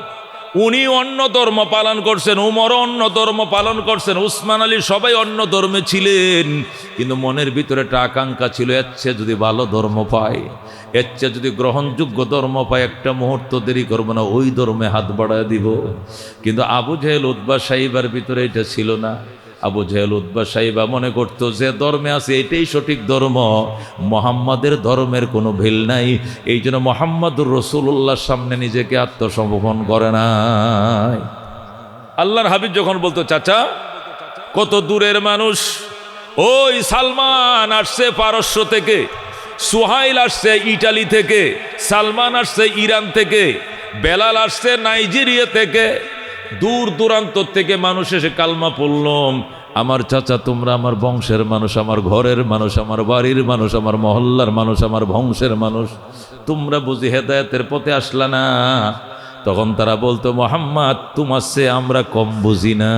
উনি অন্য ধর্ম পালন করছেন, উমর অন্য ধর্ম পালন করছেন, উসমান আলী, সবাই অন্য ধর্মে ছিলেন, কিন্তু মনের ভিতরে একটা আকাঙ্ক্ষা ছিল, এর চেয়ে যদি ভালো ধর্ম পাই, এর চেয়ে যদি গ্রহণযোগ্য ধর্ম পাই, একটা মুহূর্ত দেরি করবো না, ওই ধর্মে হাত বাড়ায় দিব। কিন্তু আবু জেহেল উতবা সাইবার ভিতরে এটা ছিল না। আবু জেহেল উতবা সাইবা মনে করতো যে ধর্মে আছে এটাই সঠিক ধর্ম, মোহাম্মদের ধর্মের কোনো ভেল নাই। এই জন্য মোহাম্মদুর রাসূলুল্লাহর সামনে নিজেকে আত্মসমর্পণ করে নাই। আল্লাহর হাবিব যখন বলতো, চাচা কত দূরের মানুষ, ওই সালমান আসছে পারস্য থেকে, সুহাইল আসছে ইটালি থেকে, সালমান আসছে ইরান থেকে, বেলাল আসছে নাইজেরিয়া থেকে, দূর দূরান্ত থেকে মানুষ এসে কালমা পড়ল। আমার চাচা তোমরা আমার বংশের মানুষ, আমার ঘরের মানুষ, আমার বাড়ির মানুষ, আমার মহল্লার মানুষ, আমার বংশের মানুষ, তোমরা বুঝি হেদায়েতের পথে আসলা না? তখন তারা বলতো, মোহাম্মদ তোমার চেয়ে আমরা কম বুঝি না,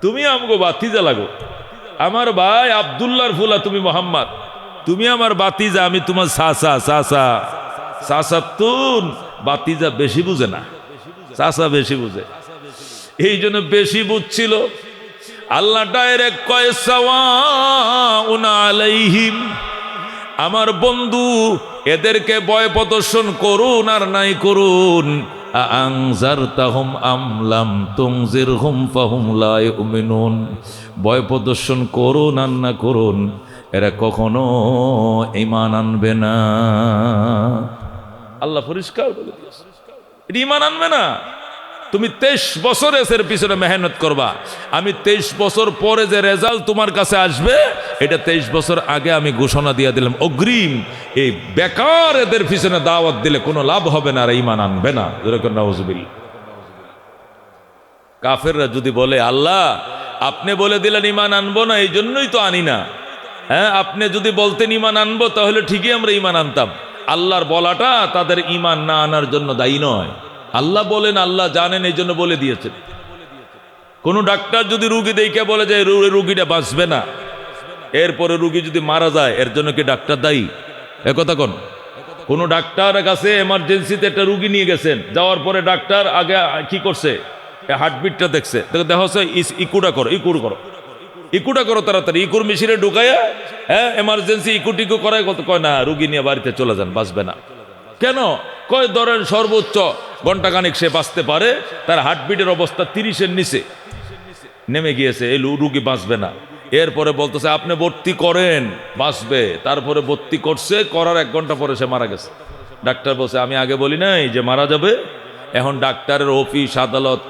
তুমি আমগো বাতিজা লাগো, আমার ভাই আব্দুল্লাহর ফুলা তুমি মোহাম্মদ, তুমি আমার বাতিজা, আমি তোমার চাচা। চাচা চাচাতুন বাতিজা বেশি বুঝে না, চাচা বেশি বুঝে, এই জন্য বেশি বুঝছিল। আল্লাহ ডাইরেক্ট কয় সাওয়াউন আলাইহিম, আমার বন্ধু এদেরকে ভয় প্রদর্শন করুন আর নাই করুন, আনজারতাহুম আম লাম তুনজিরহুম ফাহুম লা ইউমিনুন, ভয় প্রদর্শন করুন আর না করুন, এরা কখনো ঈমান আনবে না। আল্লাহ পরিষ্কার বলে দিয়েছে, এটা ঈমান আনবে না। তুমি 23 বছর এর পিছনে মেহনত করবা, আমি 23 বছর পরে যে রেজাল্ট তোমার কাছে আসবে, এটা 23 বছর আগে আমি ঘোষণা দিয়ে দিলাম অগ্রিম। এই বেকার এদের পিছনে দাওয়াত দিলে কোনো লাভ হবে না, আর ঈমান আনবে না। নাউজুবিল্লাহ। কাফেররা যদি বলে, আল্লাহ আপনি বলে দিলেন ঈমান আনবো না, এই জন্যই তো আনি না। হ্যাঁ, আপনি যদি বলতেন ঈমান আনবো তাহলে ঠিকই আমরা ঈমান আনতাম। আল্লাহর বলাটা তাদের ঈমান না আনার জন্য দায়ী নয়। আল্লাহ বলেন, আল্লাহ জানেন, এই জন্য বলে দিয়েছেন। কোন ডাক্তার যদি রুগী দেখে বলে যে রুগীটা বাঁচবে না, এরপরে রুগী যদি মারা যায়, এর জন্য কি ডাক্তার দায়ী? একথা কোন? কোন ডাক্তারের কাছে এমার্জেন্সিতে একটা রুগী নিয়ে গেছেন, যাওয়ার পরে ডাক্তার আগে কি করছে, হার্টবিটটা দেখছে, দেখা হচ্ছে ইকুটা করো, ইকুটা করো তাড়াতাড়ি, ইকুর মেশিনে ঢুকাইয়া, হ্যাঁ এমার্জেন্সি ইকু টিকু করায়, কয় না রুগী নিয়ে বাড়িতে চলে যান, বাঁচবে না। কেন? কয় ধরেন সর্বোচ্চ ঘন্টাখানিক সে বাঁচতে পারে, তার হার্টবিটের অবস্থা 30-এর নিচে নেমে গিয়েছে, এই রুগী বাঁচবে না। এরপরে বলতেছে আপনি ভর্তি করেন, বাঁচবে। তারপরে ভর্তি করছে, করার 1 ঘন্টা পরে সে মারা গেছে। ডাক্তার বলছে আমি আগে বলি নাই যে মারা যাবে? এখন ডাক্তারের অফিস আদালত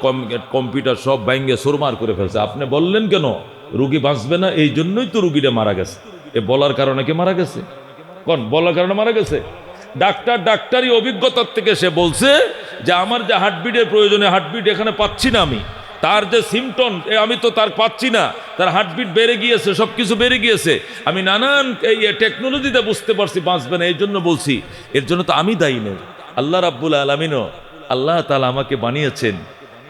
কম্পিউটার সব ভেঙে সুরমার করে ফেলছে। আপনি বললেন কেন রুগী বাঁচবে না? এই জন্যই তো রুগীটা মারা গেছে। এ বলার কারণে কি মারা গেছে? কোন বলার কারণে মারা গেছে? ডাক্তারি অভিজ্ঞতার থেকে সে বলছে যে আমার যে হার্টবিটের প্রয়োজনে হার্টবিট এখানে পাচ্ছি না, আমি তার যে সিমটম আমি তো তার পাচ্ছি না, তার হার্টবিট বেড়ে গিয়েছে, সবকিছু বেড়ে গিয়েছে, আমি নানান এই টেকনোলজিতে বুঝতে পারছি বাঁচবে না, এই জন্য বলছি। এর জন্য তো আমি দায়ী নই, আল্লাহ রাব্বুল আলামিনও। আল্লাহ তাআলা আমাকে বানিয়েছেন,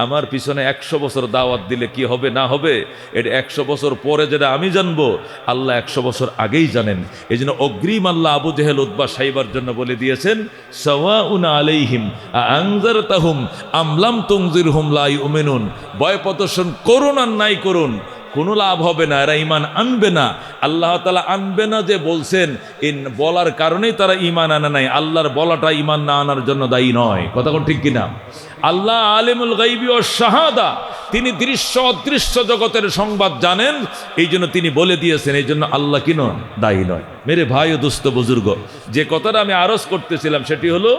আমার পিছনে 100 বছর দাওয়াত দিলে কি হবে না হবে, এটা 100 বছর পরে যেটা আমি জানবো, আল্লাহ 100 বছর আগেই জানেন। এই জন্য অগ্রিম আল্লাহ আবু জেহেল উতবা সাইবার জন্য বলে দিয়েছেন, সাওয়াউন আলাইহিম আনজারতাহুম আম লাম তুনজিরহুম লা ইউমিনুন, ভয় প্রদর্শন করুন আর নাই করুন, কোনো লাভ হবে না, এরা ঈমান আনবে না। আল্লাহ তাআলা আনবে না যে বলছেন, ইন বলার কারণেই তারা ঈমান আনে নাই। আল্লাহর বলাটা ঈমান না আনার জন্য দায়ী নয়। কথা কোন ঠিক কিনা? আল্লাহ আলিমুল গায়বি ওয়াশ শাহাদা, তিনি দৃশ্য অদৃশ্য জগতের সংবাদ জানেন, এই জন্য তিনি বলে দিয়েছেন, এই জন্য আল্লাহ কি নয়, দায়ী নয়। মেরে ভাই ও দোস্ত বুজুর্গ, যে কথাটা আমি আরজ করতেছিলাম সেটি হলো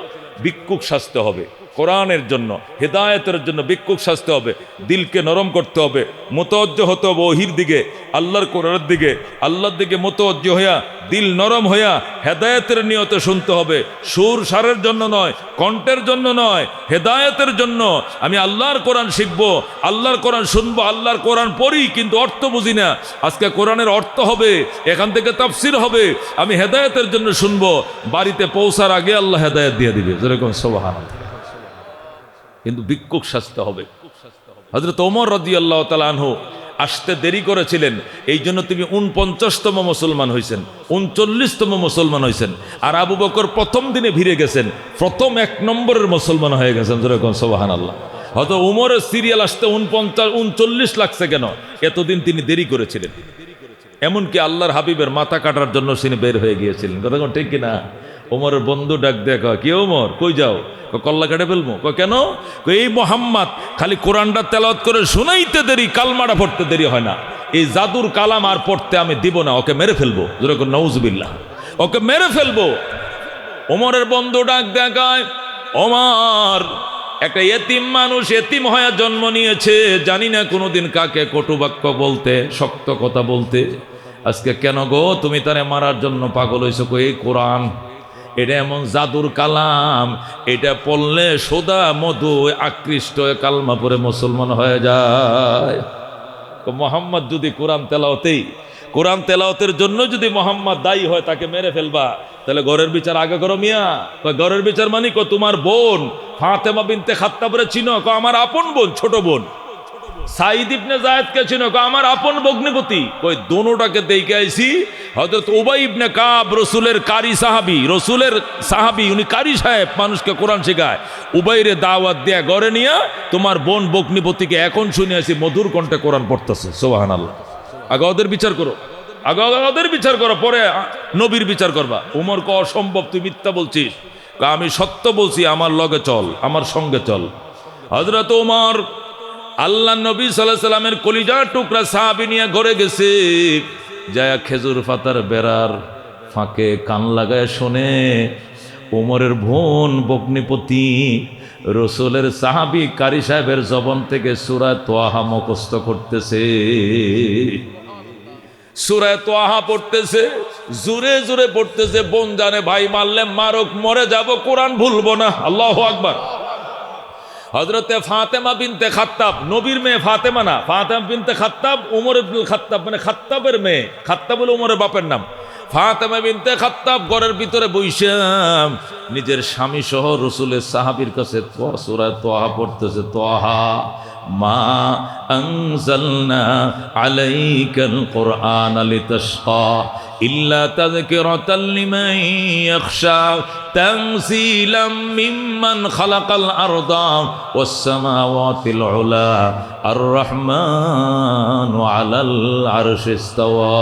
ভিক্ষুক সাজতে হবে কোরআনের জন্য, হেদায়েতের জন্য ভিক্ষুক সাজতে হবে, দিলকে নরম করতে হবে, মুতাওয়াজ্জহ হতে হবে ওহির দিকে, আল্লাহর কোরআনের দিকে, আল্লাহর দিকে মুতাওয়াজ্জহ হইয়া দিল নরম হইয়া হেদায়েতের নিয়তে শুনতে হবে। সুর সারের জন্য নয়, কণ্ঠের জন্য নয়, হেদায়েতের জন্য। আমি আল্লাহর কোরআন শিখবো, আল্লাহর কোরআন শুনবো, আল্লাহর কোরআন পড়ি কিন্তু অর্থ বুঝি না। আজকে কোরআনের অর্থ হবে, এখান থেকে তাফসির হবে, আমি হেদায়েতের জন্য শুনবো, বাড়িতে পৌঁছার আগে আল্লাহ হেদায়েত দিয়ে দিবে, যেরকম সুবহানাল্লাহ। কিন্তু ভিক্ষুক সাজতে হবে। হযরত ওমর রাদিয়াল্লাহু তাআলা আনহু আসতে দেরি করেছিলেন, এই জন্য তিনি 49তম মুসলমান হয়েছেন, 39তম মুসলমান হয়েছেন। আর আবু বকর প্রথম দিনে ভিড়ে গেছেন, প্রথম 1 নম্বরের মুসলমান হয়ে গেছেন, যেরকম সুবহানাল্লাহ। হয়তো উমরের সিরিয়াল আসতে 39 লাগছে কেন? এতদিন তিনি দেরি করেছিলেন। এমনকি আল্লাহর হাবিবের মাথা কাটার জন্য তিনি বের হয়ে গিয়েছিলেন। কথা ঠিক কিনা? ওমরের বন্ধু ডাক দেখা, কি ওমর কই যাও? কল্লা কেটে ফেলবো। কেন? এই মোহাম্মদ খালি কোরআনটা তেলাওয়াত করে শুনাইতে দেরি, কালমাটা পড়তে দেরি হয় না, এই জাদুর কালাম আর পড়তে আমি দিব না, ওকে মেরে ফেলবো। যেরকম নাউজুবিল্লাহ, ওকে মেরে ফেলবো। ওমরের বন্ধু ডাক দেখায়, ওমর একটা এতিম মানুষ, এতিম হয়ে জন্ম নিয়েছে, জানি না কোনোদিন কাকে কটু বাক্য বলতে, শক্ত কথা বলতে, আজকে কেন গো তুমি তারে মারার জন্য পাগল হয়েছো? এই কোরআন এটা এমন জাদুর কালাম, এটা পড়লে সোদা মধু আকৃষ্ট হয়ে কালমা পরে মুসলমান হয়ে যায়। মোহাম্মদ যদি কোরআন তেলাওয়াতের জন্য যদি মোহাম্মদ দায়ী হয় তাকে মেরে ফেলবা, তাহলে ঘরের বিচার আগে করো মিয়া। ঘরের বিচার মানে তোমার বোন ফাতেমা বিনতে খাত্তাবরে চিনো? আমার আপন বোন, ছোট বোন। সাইদ ইবনে যায়েদকে চিনো? আমার আপন ভগ্নিপতি। দোনোটাকে দেখে আইছি। হযরত উবাই ইবনে কাব রসুলের কারি সাহাবী, উনি কারি সাহেব, মানুষকে কোরআন শেখায়। উবাইরে দাওয়াত দেয়া ঘরে নিয়া তোমার বোন ভগ্নিপতিকে এখন শুনে আসি মধুর কণ্ঠে কোরআন পড়তেছে। সুবহানাল্লাহ। আগে ওদের বিচার করো, ওদের বিচার করো, পরে নবীর বিচার করবা। উমর ক অসম্ভব, তুই মিথ্যা বলছিস। আমি সত্য বলছি, আমার লগে চল, আমার সঙ্গে চল। হযরত ওমর আল্লাহ নবী সাল্লাল্লাহু আলাইহি সাল্লামের কলিজার টুকরা সাহাবী নিয়ে ঘরে গেছে। যায়া খেজুর পাতার বেড়ার ফাঁকে কান লাগায় শোনে ওমরের বোন ভগ্নিপতি রসুলের সাহাবী কারি সাহেবের জবান থেকে সূরা তোয়াহা মুখস্থ করতেছে। সূরা তোয়াহা পড়তেছে, জোরে জোরে পড়তেছে। বোন জানে ভাই মারলে মারক, মরে যাব, কোরআন ভুলবো না। আল্লাহু আকবার। হযরতে ফাতেমা বিনতে খাত্তাব, নবীর মেয়ে ফাতেমা না, ফাতেমা বিনতে খাত্তাব উমর ইবনুল খাত্তাব, মানে খাত্তাবের মেয়ে। খাত্তাব হলো উমরের বাপের নাম। ফাতেমা বিনতে খাত্তাব ঘরের ভিতরে বইসাম নিজের স্বামী সহ রসুলের সাহাবীর কাছে সূরা তোহা পড়তেছে। তোহা মা আনজালনা আলাইকাল কুরআনা লিতাশকা ইল্লা তাযকিরাতাল লিমান ইয়াখশা তানসীলাম মিম্মান খালাকাল আরদা ওয়াস সামাওয়াতিল উলা আর রহমানু আলাল আরশি ইস্তাওয়া।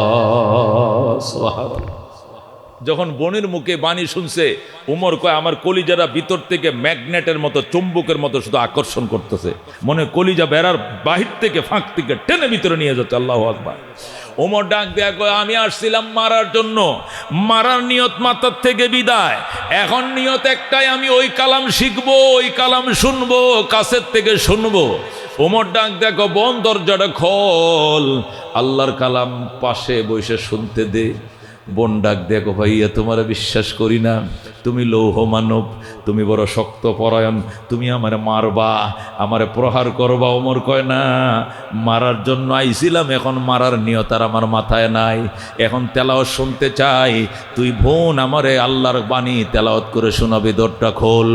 সুবহানাল্লাহ। যখন বোনের মুখে বাণী শুনছে, উমর কয় আমার কলিজারা ভিতর থেকে ম্যাগনেটের মতো, চুম্বকের মতো শুধু আকর্ষণ করতেছে। মনে কলিজা বেড়ার বাহির থেকে, ফাঁক থেকে টেনে ভিতরে নিয়ে যাচ্ছে। আল্লাহু আকবার। ওমর ডাক দেয়া কয় আমি আসছিলাম মারার জন্য, মারার নিয়ত মাথার থেকে বিদায়। এখন নিয়ত একটাই, আমি ওই কালাম শিখবো, ওই কালাম শুনবো, কাছের থেকে শুনবো। ওমর ডাক দেখো, বোন দরজাটা খোল, আল্লাহর কালাম পাশে বসে শুনতে দে। বোন ডাক দেখো, ভাইয়া তোমার বিশ্বাস করি না, তুমি লৌহ মানব, তুমি বড় শক্ত পরায়ণ, তুমি আমারে মারবা, আমারে প্রহার করবা। ওমর কয় না, মারার জন্য আইছিলাম, এখন মারার নিয়ত আর আমার মাথায় নাই। এখন তেলাওয়াত শুনতে চাই, তুই বোন আমারে আল্লাহর বাণী তেলাওয়াত করে শোনাবি, দরজা খোল।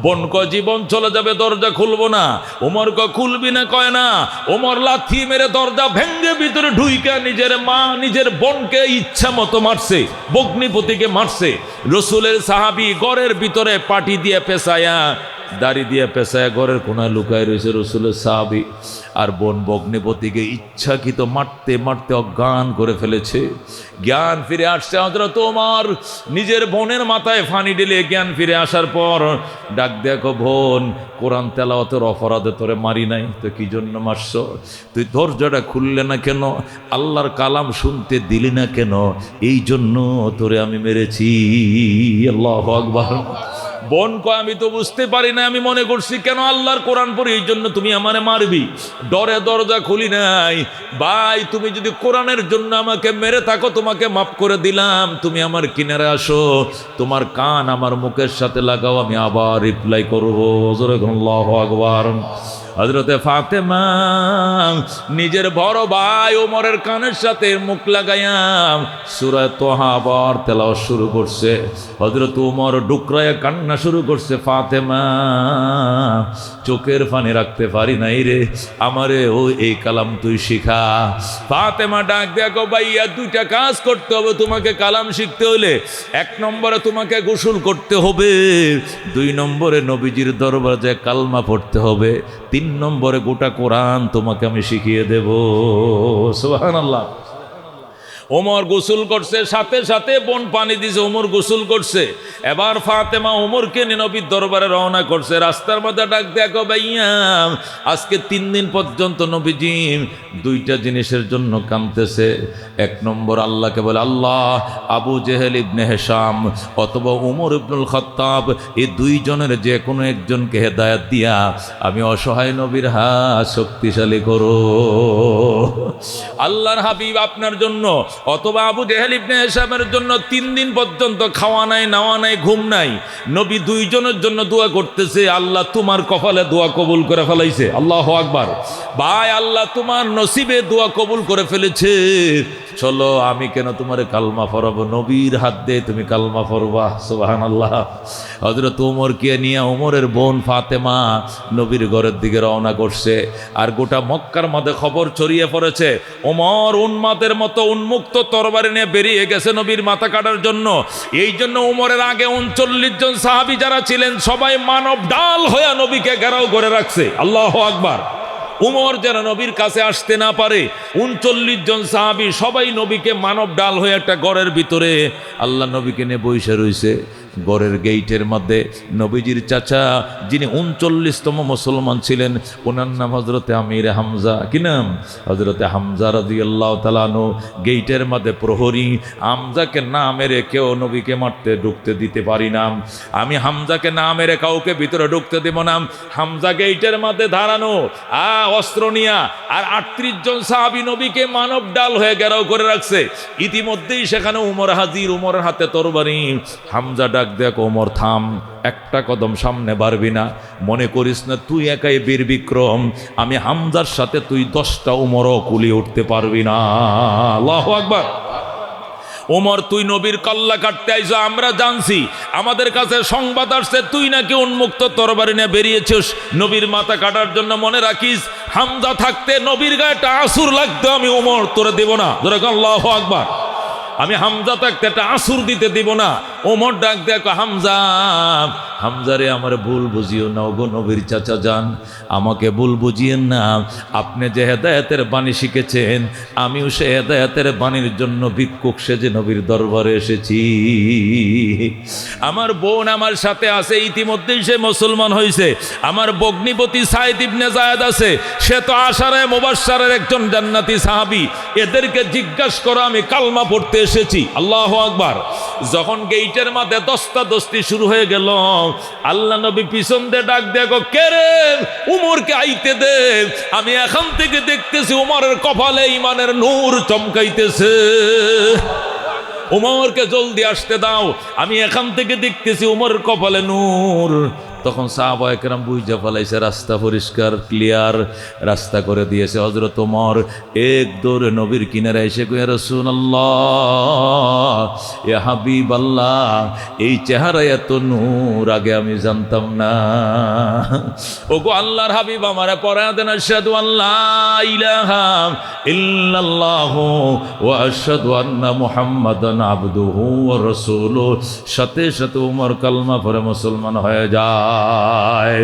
বোন কয় জীবন চলে যাবে, দরজা খুলবো না। ওমর কয় খুলবি না? কয় না। ওমর লাথি মেরে দরজা ভেঙ্গে ভিতরে ঢুইকা নিজের মা, নিজের বোনকে ইচ্ছা মতো মারছে, ভগ্নিপতিকে মারছে। রসুলের সাহাবী ঘরের ভিতরে পাটি দিয়ে পেঁচায়া, দাড়ি দিয়ে পেঁচায়া ঘরের কোনায় লুকায় রয়েছে রসুলের সাহাবী। আর বোন ভগ্নিপতিকে ইচ্ছাকৃত মারতে মারতে অজ্ঞান করে ফেলেছে। জ্ঞান ফিরে আসছে হযরত ওমর নিজের বোনের মাথায় ফানি ঢেলে। জ্ঞান ফিরে আসার পর ডাক দেখো, বোন কোরআন তেলাওয়াতের অপরাধে তোরে মারি নাই তো কি জন্য মারছ? তুই দরজাটা খুললে না কেন? আল্লাহর কালাম শুনতে দিলি না কেন? এই জন্য তোরে আমি মেরেছি। আল্লাহু আকবার। বোন কয় আমি তো বুঝতে পারি না, আমি মনে করছি কেন আল্লাহর কোরআন পড়ি, এই জন্য তুমি আমারে মারবি। ডরে দরজা খুলি নাই। ভাই তুমি যদি কোরআনের জন্য আমাকে মেরে থাকো, তোমাকে মাফ করে দিলাম, তুমি আমার কিনারে আসো, তোমার কান আমার মুখের সাথে লাগাও, আমি আবার রিপ্লাই করবো। জোরে আল্লাহু আকবার। হযরতে ফাতেমা নিজের বড় ভাই ওমরের কানের সাথে মুখ লাগাইয়া সূরা তোহা আবার তেলাওয়াত শুরু করছে। হযরত ওমর ডুকরায়া কান্না শুরু করছে। ফাতেমা চোখের পানি রাখতে পারি নাই রে, আমারে ও এই কালাম তুই শিখা। ফাতেমা ডাক দেখো, ভাইয়া দুইটা কাজ করতে হবে তোমাকে কালাম শিখতে হলে। এক নম্বরে তোমাকে গোসল করতে হবে, 2 নম্বরে নবীজির দরবারে যে কালমা পড়তে হবে, 3 নম্বরে গোটা কোরআন তোমাকে আমি শিখিয়ে দেব। সুবহানাল্লাহ। ওমর গোসল করছে, সাথে সাথে বোন পানি দিছে, ওমর গোসল করছে। এবার ফাতেমা ওমরকে নিয়ে নবীর দরবারে রওনা করছে। রাস্তার মধ্যে ডাক দেখো, ভাইয়া আজকে 3 দিন পর্যন্ত নবীজি 2টা জিনিসের জন্য কাঁদতেছে। 1 নম্বর আল্লাহকে বলে, আল্লাহ আবু জেহেল ইবনে হিশাম অথবা উমর ইবনুল খাত্তাব, এই 2 জনের যে কোনো একজনকে হেদায়েত দিয়া আমি অসহায় নবীর হাত শক্তিশালী করো। আল্লাহর হাবিব আপনার জন্য অথবা আবু জেহেল ইবনে হিশামের জন্য 3 দিন পর্যন্ত খাওয়া নাই, নাওয়া নাই, ঘুম নাই। নবী দুইজনের জন্য দোয়া করতেছে, আল্লাহ তোমার কপালে দোয়া কবুল করে ফেলাইছে। আল্লাহু আকবার। ভাই, আল্লাহ তোমার নসিবে দোয়া কবুল করে ফেলেছে, চলো আমি কেন তোমারে কালমা পড়াবো, নবীর হাত দিয়ে তুমি কালমা পড়বা। সুবহানাল্লাহ। হযরত ওমরকে নিয়ে ওমরের বোন ফাতেমা নবীর ঘরের দিকে রওনা করছে, আর গোটা মক্কার মধ্যে খবর ছড়িয়ে পড়েছে ওমর উন্মাদের মতো উন্মুক্ত তরবারি নিয়ে বেরিয়ে গেছে নবীর মাথা কাটার জন্য। এই জন্য ওমরের আগে 39 জন সাহাবী যারা ছিলেন সবাই মানব ডাল হয়ে নবীকে ঘেরাও করে রাখছে। আল্লাহু আকবার। উমর যেন নবীর কাছে আসতে না পারে, 39 জন সাহাবী সবাই নবীকে মানব ডাল হয়ে একটা ঘরের ভিতরে আল্লাহ নবীকে নিয়ে বসে রয়েছে। ঘরের গেইটের মধ্যে নবীজির চাচা, যিনি 39তম মুসলমান ছিলেন, ওনার নাম হযরতে আমির হামজা। কি নাম? হযরতে হামজা রাদিয়াল্লাহু তাআলা আনহু। গেইটের মধ্যে প্রহরী, হামজাকে না মেরে কেউ নবীকে মারতে ঢুকতে দিতে পারি না, আমি হামজাকে না মেরে কাউকে ভিতরে ঢুকতে দেব না। হামজা গেইটের মধ্যে দাঁড়ানো অস্ত্র নিয়া, আর 38 জন সাহাবী নবীকে মানব ডাল হয়ে ঘেরাও করে রাখছে। ইতিমধ্যেই সেখানে উমর হাজির, উমরের হাতে তরবারি। হামজা ডাক দেখ, ওমর থাম, একটা কদম সামনে বাড়বি না, মনে করিস না তুই একাই বীর বিক্রম, আমি হামজার সাথে তুই 10টা উমরও কুলিয়ে উঠতে পারবি না। আল্লাহু আকবার। ওমর, তুই নবীর কল্লা কাটতে আইছো, আমরা জানছি, আমাদের কাছে সংবাদ আসছে তুই নাকি উন্মুক্ত তরবারি নিয়ে বেরিয়েছিস নবীর মাথা কাটার জন্য। মনে রাখিস, হামজা থাকতে নবীর গায়ে একটা আসুর লাগতো, আমি ওমর তোরে দেব না। আল্লাহু আকবার। আমি হামজা থাকতে একটা আসুর দিতে দিব না। ওমর ডাক দেখ, হামজা, হামজারে আমার ভুল বুঝিও না, ওগো নবীর চাচা যান, আমাকে ভুল বুঝিয়েন না। আপনি যে হেদায়েতের বাণী শিখেছেন, আমিও সে হেদায়েতের বাণীর জন্য ভিক্ষুক সেজে নবীর দরবারে এসেছি। আমার বোন আমার সাথে আছে, ইতিমধ্যেই সে মুসলমান হয়েছে। আমার ভগ্নিপতি সাইদ ইবনে যায়েদ আছে, সে তো আশারায়ে মুবাশশারের একজন জান্নাতি সাহাবী। এদেরকে জিজ্ঞাসা করো, আমি কালমা পড়তে এসেছি। আল্লাহু আকবার। যখন গেইটের মধ্যে দস্তাদস্তি শুরু হয়ে গেল, আল্লাহ নবী পিছন দিয়ে ডাক দেখো, কে রে? উমরকে আইতে দে, আমি এখান থেকে দেখতেছি উমরের কপালে ইমানের নূর চমকাইতেছে। উমরকে জলদি আসতে দাও, আমি এখান থেকে দেখতেছি উমরের কপালে নূর। তখন সাহাবায়ে কেরাম বুঝা ফেলাইছে, রাস্তা পরিষ্কার, ক্লিয়ার, রাস্তা করে দিয়েছে। হযরত ওমর এক দৌড়ে নবীর কিনারে এসে কইয়া, রাসূলুল্লাহ, ইয়া হাবিবাল্লাহ, এই চেহারা এত নূর আগে আমি জানতাম না। ওগো আল্লাহর হাবিব, আমারে পড়ায়া দেন, আশহাদু আল্লা ইলাহা ইল্লাল্লাহু ওয়া আশহাদু আন্না মুহাম্মাদান আবদুহু ওয়া রাসূলুহু। সাথে সাথে ওমর কালমা পড়ে মুসলমান হয়ে যায়।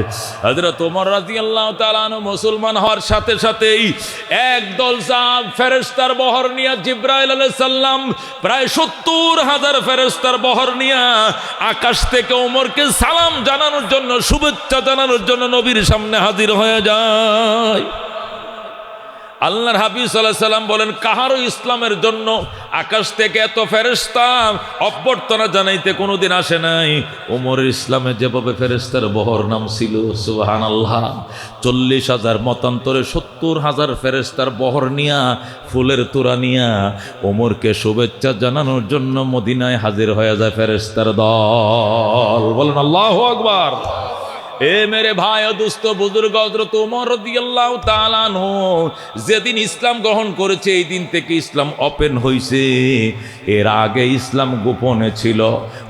হযরত ওমর রাদিয়াল্লাহু তাআলা আনহু মুসলমান হওয়ার সাথে সাথেই একদল ফেরেশতার বহর নিয়ে জিবরাইল আলাইহিস সালাম প্রায় 70,000 ফেরেশতার বহর নিয়ে আকাশ থেকে ওমরকে সালাম জানানোর জন্য, শুভেচ্ছা জানানোর জন্য নবীর সামনে হাজির হয়ে যায়। আল্লাহর হাবিব সাল্লাল্লাহু আলাইহি সাল্লাম বলেন, কাহারও ইসলামের জন্য আকাশ থেকে এত ফেরেশতা অভ্যর্থনা জানাইতে কোনোদিন আসে নাই। ওমরের ইসলামে যেভাবে ফেরেশতার বহর নাম ছিল, সুবহানাল্লাহ, 40,000 মতান্তরে 70,000 ফেরেশতার বহর নিয়া, ফুলের তোড়া নিয়া ওমরকে শুভেচ্ছা জানানোর জন্য মদিনায় হাজির হয়ে যায় ফেরেশতার দল। বলেন আল্লাহু আকবার। এ মেরে ভাই ও দোস্ত বুজুর্গ, হযরত ওমর রাদিয়াল্লাহু তাআলা আনহু যেদিন ইসলাম গ্রহণ করেছে, এই দিন থেকে ইসলাম ওপেন হয়েছে। এর আগে ইসলাম গোপনে ছিল।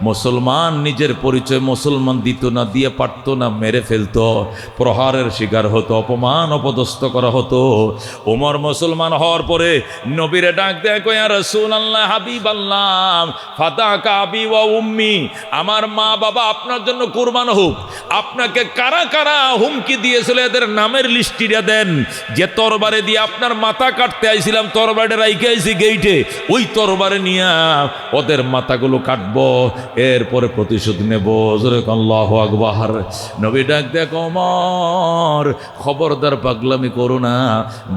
মুসলমান নিজের পরিচয় মুসলমান দিত না, দিয়ে পারত না, মেরে ফেলতো, প্রহারের শিকার হতো, অপমান অপদস্থ করা হতো। ওমর মুসলমান হওয়ার পরে নবীরে ডাক দেয়, কয়, ইয়া রাসূলুল্লাহ, হাবিবাল্লাহ, ফাদাকা আবি ওয়া উম্মি, আমার মা বাবা আপনার জন্য কুরবান হোক। আপনাকে কারা কারা হুমকি দিয়েছিল এদের নামের লিস্টিটা দেন। যে তরবারে দিয়ে আপনার মাথা কাটতে আইছিলাম, তরবারে রাইখে আইছি গেইটে, ওই তরবারে নিয়ে ওদের মাথাগুলো কাটবো, এরপরে প্রতিশোধ নেব। আল্লাহু আকবার। নবী ডাক দেখ, ওমর খবরদার পাগলামি করো না।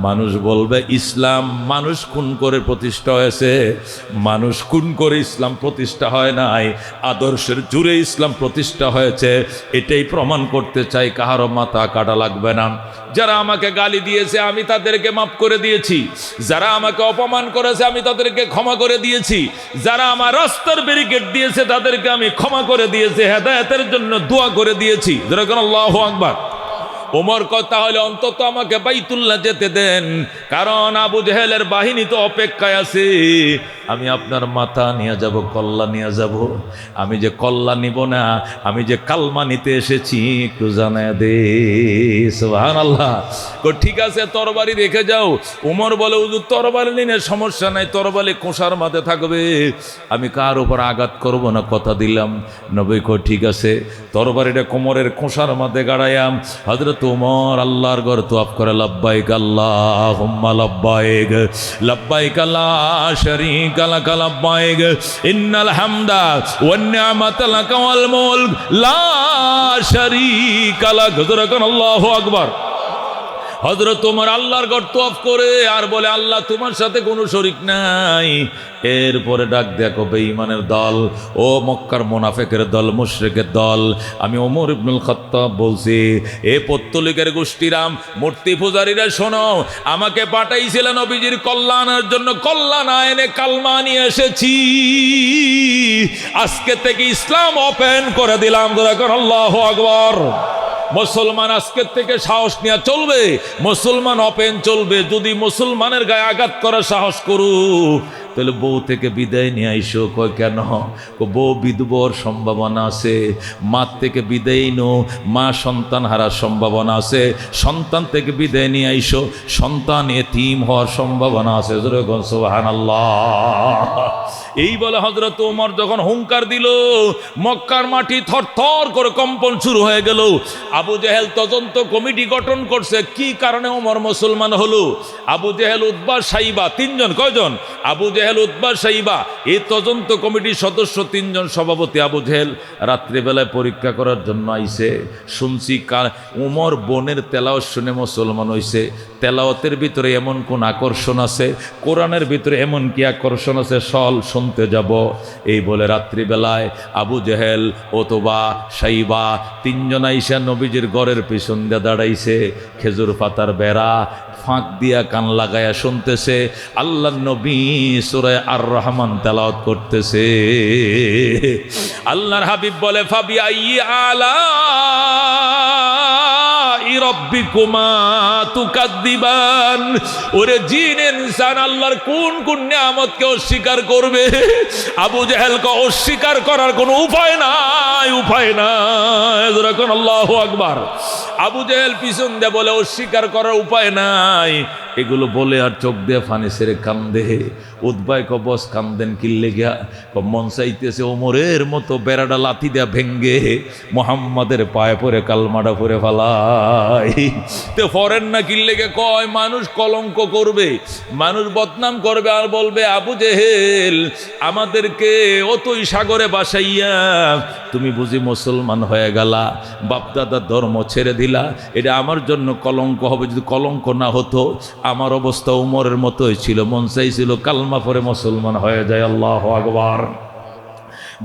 মানুষ বলবে ইসলাম মানুষ খুন করে প্রতিষ্ঠা হয়েছে, মানুষ খুন করে ইসলাম প্রতিষ্ঠা হয় নাই, আদর্শের জুড়ে ইসলাম প্রতিষ্ঠা হয়েছে। এটাই প্রমাণ করতে চাই, কাহারও মাথা কাটা লাগবে না। যারা আমাকে গালি দিয়েছে আমি তাদেরকে মাফ করে দিয়েছি, যারা আমাকে অপমান করেছে আমি তাদেরকে ক্ষমা করে দিয়েছি, যারা আমার রাস্তার ব্যারিকেড দিয়েছে তাদেরকে আমি ক্ষমা করে দিয়েছি, হেদায়েতের জন্য দোয়া করে দিয়েছি। যেরকম আল্লাহু আকবার। ওমর কথা হলে অন্তত আমাকে বাইতুল্লাহ যেতে দেন, কারণ আবু জেহেলের বাহিনী তো অপেক্ষায় আছে। আমি আপনার মাথা নিয়ে যাব, কল্লা নিয়ে যাব। আমি যে কল্লা নিব না, আমি যে কালমা নিতে এসেছি একটু জানায় দে। সুবহানাল্লাহ। ঠিক আছে, তরবারি রেখে যাও। ওমর বলে হুজুর তরবারি নিয়ে সমস্যা নাই, তরবারি কোষার মাঝে থাকবে, আমি কার উপর আঘাত করব না, কথা দিলাম। নবী কয় ঠিক আছে। তরবারিটা কোমরের কোষার মাঝে গাড়াইয়াম। হযরত ওমর আল্লাহর ঘর তোয়াফ করে লাব্বাইক আল্লাহুম্মা লাব্বাইক, লাব্বাইক লা শারীকা লাক লাব্বাইক, ইন্নাল হামদা ওয়ান নি'মাতা লাক ওয়াল মুলক লা শারীকা লাক। আল্লাহু আকবার। হযরত ওমর আল্লাহর ঘর তোয়াফ করে আর বলে আল্লাহ তোমার সাথে কোনো শরীক নাই। এরপরে ডাক দেখো বেঈমানের দল, ও মক্কার মুনাফিকের দল, মুশরিকের দল, আমি ওমর ইবনুল খাত্তাব বলছি, এ পত্তলিকের গোষ্ঠীরাম, মূর্তি পূজারীরা শোনো, আমাকে পাঠাইছিলেন নবীজির কল্যাণের জন্য, কল্যাণ এনে কালমা নিয়ে এসেছি। আজকে থেকে ইসলাম ওপেন করে দিলাম। আল্লাহু আকবার। মুসলমান আজকের থেকে সাহস নিয়ে চলবে, মুসলমান ওপেন চলবে। যদি মুসলমানের গায়ে আঘাত করার সাহস করু তাহলে বউ থেকে বিদায় নিয়ে আইসো। কয় কেন? বউ বিধবার সম্ভাবনা আছে, মা থেকে বিদায় নো, মা সন্তান হারার সম্ভাবনা আছে, সন্তান থেকে বিদায় নিয়ে আইসো, সন্তান এতিম হওয়ার সম্ভাবনা আছে। সুবহানাল্লাহ। এই বলে হযরত ওমর যখন হুঙ্কার দিল, মক্কার মাটি থরথর করে কম্পন শুরু হয়ে গেল। আবু জেহেল তদন্ত কমিটি গঠন করছে, কি কারণে ওমর মুসলমান হলো। আবু জেহেল, উতবা, সাইবা, তিনজন। কয়জন? আবু জেহেল, উতবা, সাইবা। এই তদন্ত কমিটির সদস্য তিনজন, সভাপতি আবু জেহেল। রাত্রিবেলায় পরীক্ষা করার জন্য আইছে। শুনছি ওমর বোনের তেলাওয়াত শুনে মুসলমান হইছে। তেলাওয়াতের ভিতরে এমন কোন আকর্ষণ আছে, কোরআনের ভিতরে এমন কি আকর্ষণ আছে, সল শুনতে যাব। এই বলে রাত্রিবেলায় আবু জেহেল, ওতবা, সাইবা তিনজন আইসা নবীজির ঘরের পিছন দিয়ে দাঁড়াইছে। খেজুর পাতার বেড়া ফাঁক দিয়া কান লাগায়া শুনতেছে। আল্লাহ নবী সূরা আর রহমান তেলাওয়াত করতেছে। আল্লাহর হাবিব বলে ফাবি আইয়ি আলা রব্বিকুমা তুকাদ্দিবান। ওরে জিন ইনসান, আল্লাহর কোন কোন নিয়ামতকে অস্বীকার করবে? আবু জেহেলকে অস্বীকার করার কোনো উপায় নাই, উপায় নাই। আল্লাহু আকবার। আবু জেহেল পিছন দিয়ে বলে অস্বীকার করার উপায় নাই। এগুলো বলে আর চোখ দিয়ে ফানি সেরে কান্দে। উদ্বায় কবস কান্দেন কিল্লে গিয়া, মন চাইতেছে ওমরের মতো বেড়াটা লাথি দেয়া ভেঙ্গে মোহাম্মদের পায়ে পরে কালমাটা পরে ফালাই। তো ফরেন না কিল্লে গে কয়, মানুষ কলঙ্ক করবে, মানুষ বদনাম করবে, আর বলবে আবু জেহেল আমাদেরকে অতই সাগরে বাসাইয়া তুমি বুঝি মুসলমান হয়ে গেলা, বাপদাদার ধর্ম ছেড়ে দিলা, এটা আমার জন্য কলঙ্ক হবে। যদি কলঙ্ক না হতো আমার অবস্থা উমরের মতোই ছিল, মন চাইছিল কালমা পরে মুসলমান হয়ে যায়। আল্লাহু আকবার।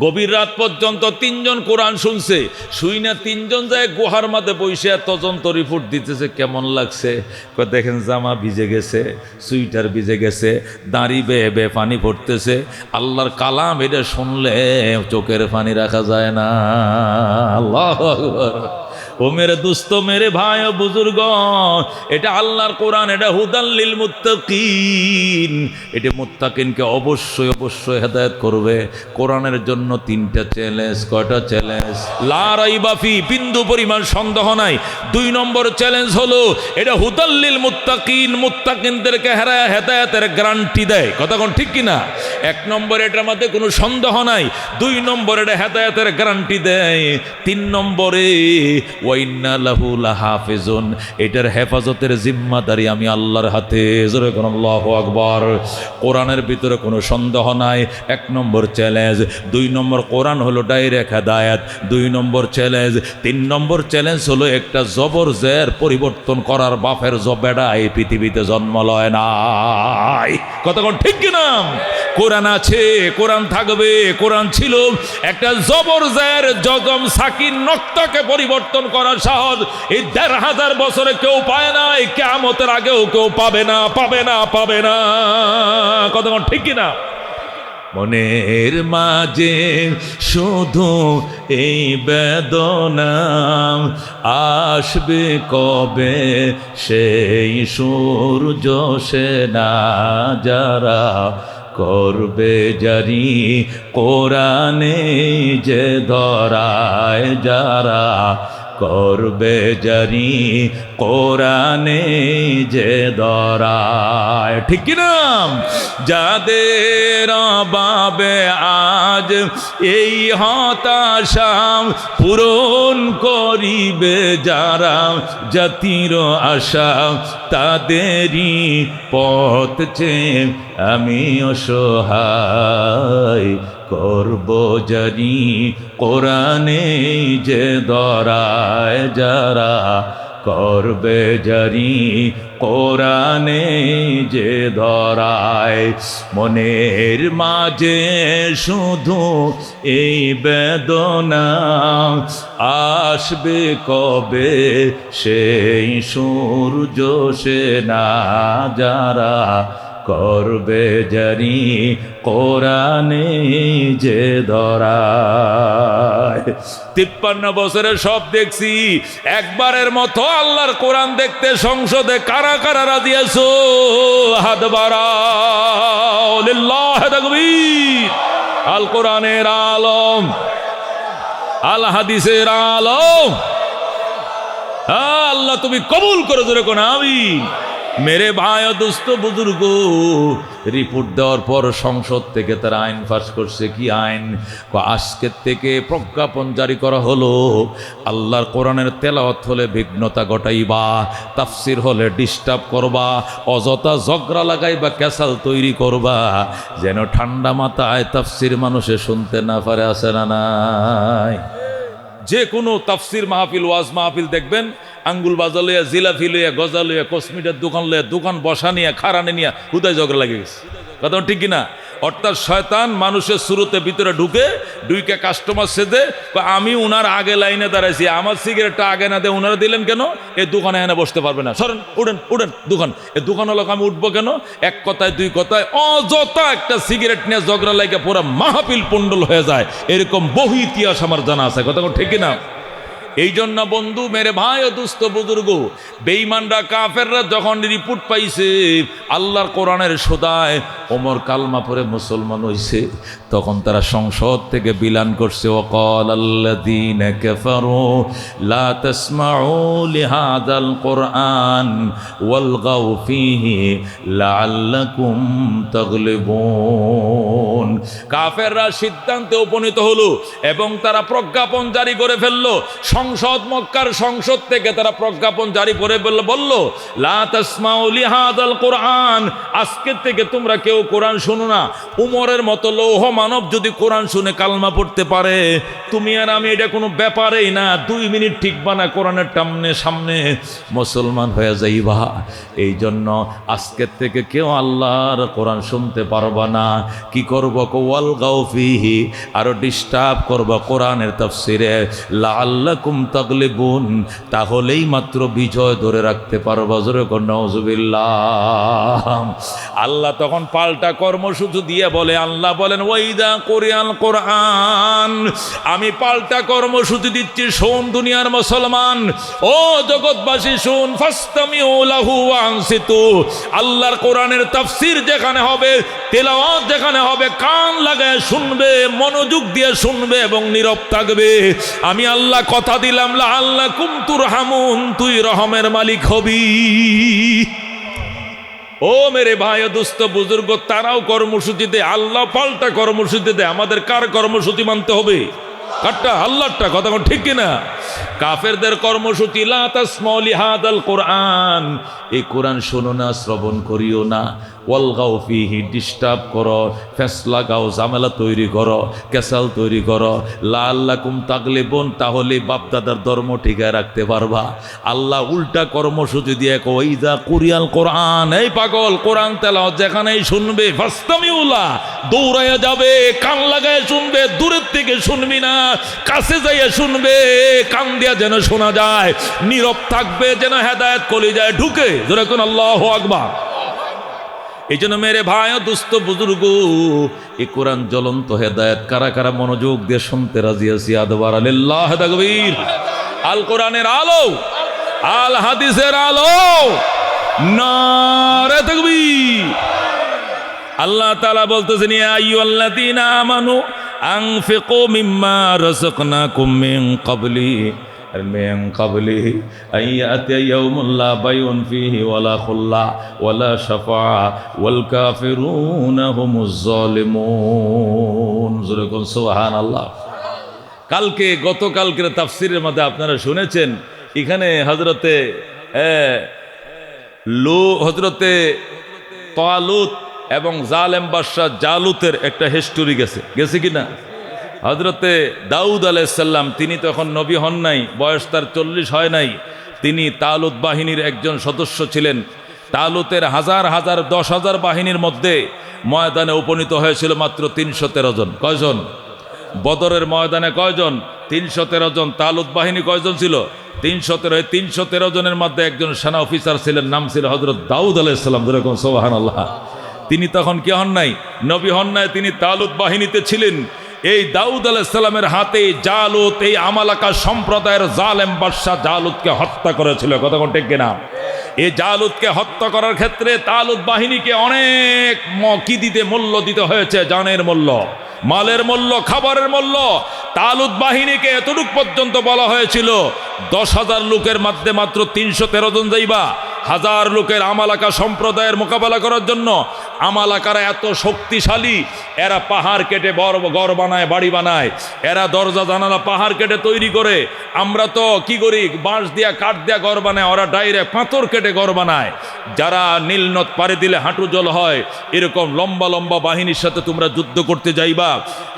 গভীর রাত পর্যন্ত তিনজন কোরআন শুনছে। শুই না তিনজন যায় গুহার মাঝে বসে তদন্ত রিপোর্ট দিতেছে। কেমন লাগছে? দেখেন জামা ভিজে গেছে, সুইটার ভিজে গেছে, দাঁড়ি বেয়ে বেয়ে পানি পড়তেছে। আল্লাহর কালাম এটা শুনলে চোখের পানি রাখা যায় না। আল্লাহু আকবার। ও মেরে দুস্ত, মেরে ভাই ও বুজুর্গ, এটা আল্লাহর কোরআন, এটা হুদাল লিল মুত্তাকিন। এটা মুত্তাকিনকে অবশ্যই অবশ্যই হেদায়েত করবে। কোরআনের জন্য তিনটা চ্যালেঞ্জ। কয়টা চ্যালেঞ্জ? লা রাইবা ফি, বিন্দু পরিমাণ সন্দেহ নাই। 2 নম্বর চ্যালেঞ্জ হলো এটা হুদাল লিল মুত্তাকিন, মুত্তাকিনদেরকে হেদায়েতের গ্যারান্টি দেয়। কথা কোন ঠিক কিনা? 1 নম্বর এটার মধ্যে কোনো সন্দেহ নাই। 2 নম্বর এটা হেদায়েতের গ্যারান্টি দেয়। 3 নম্বরে ওয়াইন্না লাহু লাহাফিজুন, এটার হেফাজতের জিম্মাদারি আমি আল্লাহর হাতে। জোরে বলুন আল্লাহু আকবার। কোরআনের ভিতরে কোনো সন্দেহ নাই। 1 নম্বর চ্যালেঞ্জ। 2 নম্বর কোরআন হলো ডাইরেক্ট হেদায়েত। 2 নম্বর চ্যালেঞ্জ। 3 নম্বর চ্যালেঞ্জ হলো একটা জবর জের পরিবর্তন করার বাপের জবেডা এই পৃথিবীতে জন্ম লয় নাই। কথা কোন ঠিক কিনা? কোরআন আছে, কোরআন থাকবে, কোরআন ছিল। একটা জবর জায়ের জজম সাকিন নক্তাকে পরিবর্তন করা সহজ। এই ১৫০০ বছরে কেউ পায় না, এই কিয়ামতের আগেও কেউ পাবে না, পাবে না, পাবে না। কথা ঠিক কিনা? মনের মাঝে শুধু এই বেদনা, আসবে কবে সেই সূর্য সেনা, যারা করবে জারি কোরআনে যে ধরায়, যারা করবে জারি কোরআনে যে ধরায়। ঠিক কিনা? যাদের বাবে আজ এই হতাশা পূরণ করিবে যারা জাতির আশা, তাদেরই পথ চেয়ে আমি অসহায়, করব জারি কোরআনে যে ধরায়, যারা করবে জারি কোরআনে যে ধরায়। মনের মাঝে শুধু এই বেদনা, আসবে কবে সেই সূর্য সেনা, যারা করবে জারি কোরআনে যে ধরায়। ৫৩ বছরে সব দেখছি, একবারের মতো আল্লাহর কোরআন দেখতে সংসদে কারা কারা রাজি আছো? হাত বাড়াও। লিল্লাহি তাকবীর। আল কোরআনের আলম, আল হাদিসের আলম, আল্লাহ তুমি কবুল করে ধরে কোন আমিন। মেরে ভাই ও দোস্ত বুজুর্গ, রিপোর্ট দেওয়ার পর সংসদ থেকে তারা আইন পাস করছে। কি আইন? আজকের থেকে প্রজ্ঞাপন জারি করা হলো, আল্লাহর কোরআনের তেলাওয়াত হলে বিঘ্নতা ঘটাইবা, তাফসির হলে ডিস্টার্ব করবা, অযথা ঝগড়া লাগাইবা, ক্যাসাল তৈরি করবা, যেন ঠান্ডা মাথায় তাফসির মানুষে শুনতে না পারে। আছে না নাই? যে কোনো তাফসির মাহফিল, ওয়াজ মাহফিল দেখবেন, আঙ্গুল বাজা লইয়া, জিলাফি লইয়া, গজা লইয়া, কসমিটার দোকান লইয়া, দোকান বসা নিয়ে, খারানি নিয়ে হুদায় ঝগড়া লাগে গেছে। কথা ঠিক কিনা? অর্থাৎ শয়তান মানুষের শুরুতে ভিতরে ঢুকে কাস্টমার সেজে, আমি উনার আগে লাইনে দাঁড়াইছি, আমার সিগারেটটা আগে না দিয়ে উনারা দিলেন কেন? এই দোকানে এনে বসতে পারবে না, সরেন, উঠেন উঠেন দোকান। এই দোকানওয়ালাকে আমি উঠবো কেন? এক কথায় দুই কথায় অযথা একটা সিগারেট নিয়ে ঝগড়া লাগে পুরো মাহফিল পন্ডল হয়ে যায়। এরকম বহু ইতিহাস আমার জানা আছে। কথা ঠিক কিনা? এই জন্য বন্ধু, মেরে ভাই ও দুস্থ বুজুর্গ, বেঈমানরা কাফেররা যখন রিপোর্ট পাইছে আল্লাহর কোরআনের শোধায় ওমর কালমা পড়ে মুসলমান হইছে, তখন তারা সংসদ থেকে বিলান করছে, ওয়াকাল আল্লাযীনা কাফারু লা তাসমাউ লিহাযাল কোরআন ওয়ালগাউ ফীহি লাআল্লাকুম তাগলিবুন। কাফেররা সিদ্ধান্তে উপনীত হলো এবং তারা প্রজ্ঞাপন জারি করে ফেললো। সংসদ, মক্কার সংসদ থেকে তারা প্রজ্ঞাপন জারি করে বলল, লা তাসমাউ লিহাযাল কোরআন, আজকের থেকে তোমরা কেউ কোরআন শোনো না। উমরের মতো লৌহ মানব যদি কোরআন শুনে কালমা পড়তে পারে, তুমি আর আমি এটা কোনো ব্যাপারেই না, 2 মিনিট ঠিকবা না, কোরআনের সামনে মুসলমান হয়ে যাইবা। এই জন্য আজকের থেকে কেউ আল্লাহর কোরআন শুনতে পারবা না। কি করবো? ওয়ালগাউ ফীহি, আরো ডিস্টার্ব করবা কোরআনের তাফসিরে, লাআল্লাকুম তাগলিবুন, তাহলেই মাত্র বিজয় ধরে রাখতে পারবা। জোরে কর নাউযুবিল্লাহ। আল্লাহ তখন পাল্টা কর্মসূচি দিয়ে বলে, আল্লাহ বলেন, ওয়াইদা কুরিয়াল কোরআন, আমি পাল্টা কর্মসূচি দিচ্ছি, শোন দুনিয়ার মুসলমান, ও জগৎবাসী শোন, ফাসতামিউ লাহু ওয়া আনসিতু, আল্লাহর কোরআনের তাফসীর যেখানে হবে, তেলাওয়াত যেখানে হবে, কান লাগায় শুনবে, মনোযোগ দিয়ে শুনবে এবং নীরব থাকবে। আমি আল্লাহ কথা দিলাম, লাআল্লাকুম তুরহামুন, তুই রহমের মালিক হবি। ও মেরে ভাই ও দুস্থ বুজুর্গ, তারাও কর্মসূচিতে, আল্লাহ পাল্টা কর্মসূচিতে, আমাদের কার কর্মসূচি মানতে হবে? কারটা? আল্লাহরটা। কথা ঠিক কিনা? কাফেরদের কর্মসূচি লা তাসমাউ লিহাদাল কোরআন, এই কোরআন শোনো না, শ্রবণ করিও না। ওয়ালগাও ফিহি, ডিস্টার্ব করো, ফেসলা গাও, ঝামেলা তৈরি করো, ক্যাসাল তৈরি করো। লাআল্লাকুম তাগলিবুন, তাহলে বাপদাদার ধর্ম টিকায় রাখতে পারবা। আল্লাহ উল্টা কর্মসূচি দিয়ে ওয়াইদা কুরিয়াল কোরআন, এই পাগল কোরআন তেলাওয়াত যেখানেই শুনবে ফাসতামিউলা, দৌড়াইয়া যাবে, কান লাগায় শুনবে, দূরের থেকে শুনবি না, কাছে যাইয়া শুনবে, কান দিয়া যেন শোনা যায়, নীরব থাকবে যেন হেদায়েত কলিজায় ঢুকে। যেরকম আল্লাহু আকবার। এই জন্য মেরে ভাই ও দুস্থ বুজুর্গ, এই কোরআন জ্বলন্ত হেদায়েত, কারা কারা মনোযোগ দিয়ে শুনতে রাজি আছি? আদবার আলিল্লাহ তাকবীর। আল কোরআনের আলো, আল হাদিসের আলো, নারে তাকবীর। আল্লাহ তাআলা বলতেছেন, ইয়া আইয়ুহাল্লাযীনা আমানু আনফিকু মিম্মা রাযাকনাকুম মিন ক্বাবলি আইয়াতিয়া ইয়াউমুন লা বাইউন ফীহি ওয়ালা খুল্লা ওয়ালা শাফাআ ওয়াল কাফিরুনা হুমুজ জালিমুন। সুবহানাল্লাহ। কালকে গতকালকের তাফসীরের মধ্যে আপনারা শুনেছেন, এখানে হযরতে তালুত এবং জালেম বাদশাহ জালুতের একটা হিস্টোরি গেছে কিনা? হযরতে দাউদ আলাইহিস সালাম, তিনি তখন নবী হন নাই, বয়স তার 40 হয় নাই। তিনি তালুত বাহিনীর একজন সদস্য ছিলেন। তালুতের হাজার 10,000 বাহিনীর মধ্যে ময়দানে উপনীত হয়েছিল মাত্র 313 জন। কয়জন? বদরের ময়দানে কয়জন? 313 জন। তালুত বাহিনী কয়জন ছিল? 313। 313 জনের মধ্যে একজন সেনা অফিসার ছিলেন, নাম ছিল হযরত দাউদ আলাইহিস সালাম। যেরকম সুবহানাল্লাহ। তিনি তখন কি হন নাই? নবী হন নাই, তিনি তালুত বাহিনীতে ছিলেন। এই দাউদ আলাইহিস সালামের হাতে জালুত, এই আমালাকা সম্প্রদায়ের জালেম বাদশা জালুতকে হত্যা করেছিল। কতক্ষণ ঠিক কিনা? এই জালুতকে হত্যা করার ক্ষেত্রে তালুত বাহিনীকে অনেক মূল্য দিতে হয়েছে, জানের মূল্য, মালের মূল্য, খাবারের মূল্য। তালুত বাহিনীকে এতটুক পর্যন্ত বলা হয়েছিল 10,000 লোকের মধ্যে মাত্র 313 জন যাইবা। 1000 লোকের আমালাকা সম্প্রদায়ের মোকাবেলা করার জন্য। আমালাকারা এত শক্তিশালী, এরা পাহাড় কেটে ঘর বানায়, বাড়ি বানায়, এরা দরজা জানালা পাহাড় কেটে তৈরি করে। আমরা তো কি করি, বাঁশ দিয়া কাঠ দিয়া ঘর বানায়, ওরা ডাইরেক্ট পাথর কেটে ঘর বানায়। যারা নীলনদ পাড়ি দিলে হাঁটু জল হয়, এরকম লম্বা লম্বা বাহিনীর সাথে তোমরা যুদ্ধ করতে যাইবা।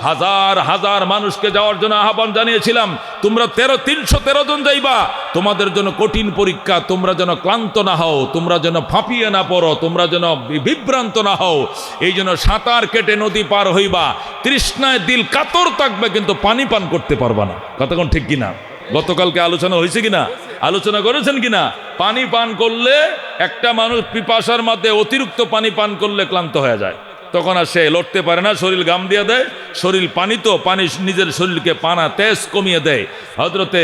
1000 মানুষকে যাওয়ার জন্য আহ্বান জানিয়েছিলাম, তোমরা 313 জন যাইবা। তোমাদের জন্য কঠিন পরীক্ষা, তোমরা যেন ক্লান্ত না হও, তোমরা যেন ফাঁপিয়ে না পড়ো, তোমরা যেন বিভ্রান্ত না হও। এই জন্য সাঁতার কেটে নদী পার হইবা, তৃষ্ণায় দিল কাতর থাকবে, কিন্তু পানি পান করতে পারবা না। কতক্ষণ ঠিক কিনা? গতকালকে আলোচনা হয়েছে কিনা? আলোচনা করেছেন কিনা? পানি পান করলে একটা মানুষ পিপাসার মধ্যে অতিরিক্ত পানি পান করলে ক্লান্ত হয়ে যায়, তখন আর সে লড়তে পারে না, শরীর গাম দিয়ে দেয়। শরীর পানি তো, পানি নিজের শরীরকে পানা তেজ কমিয়ে দেয়। হযরতে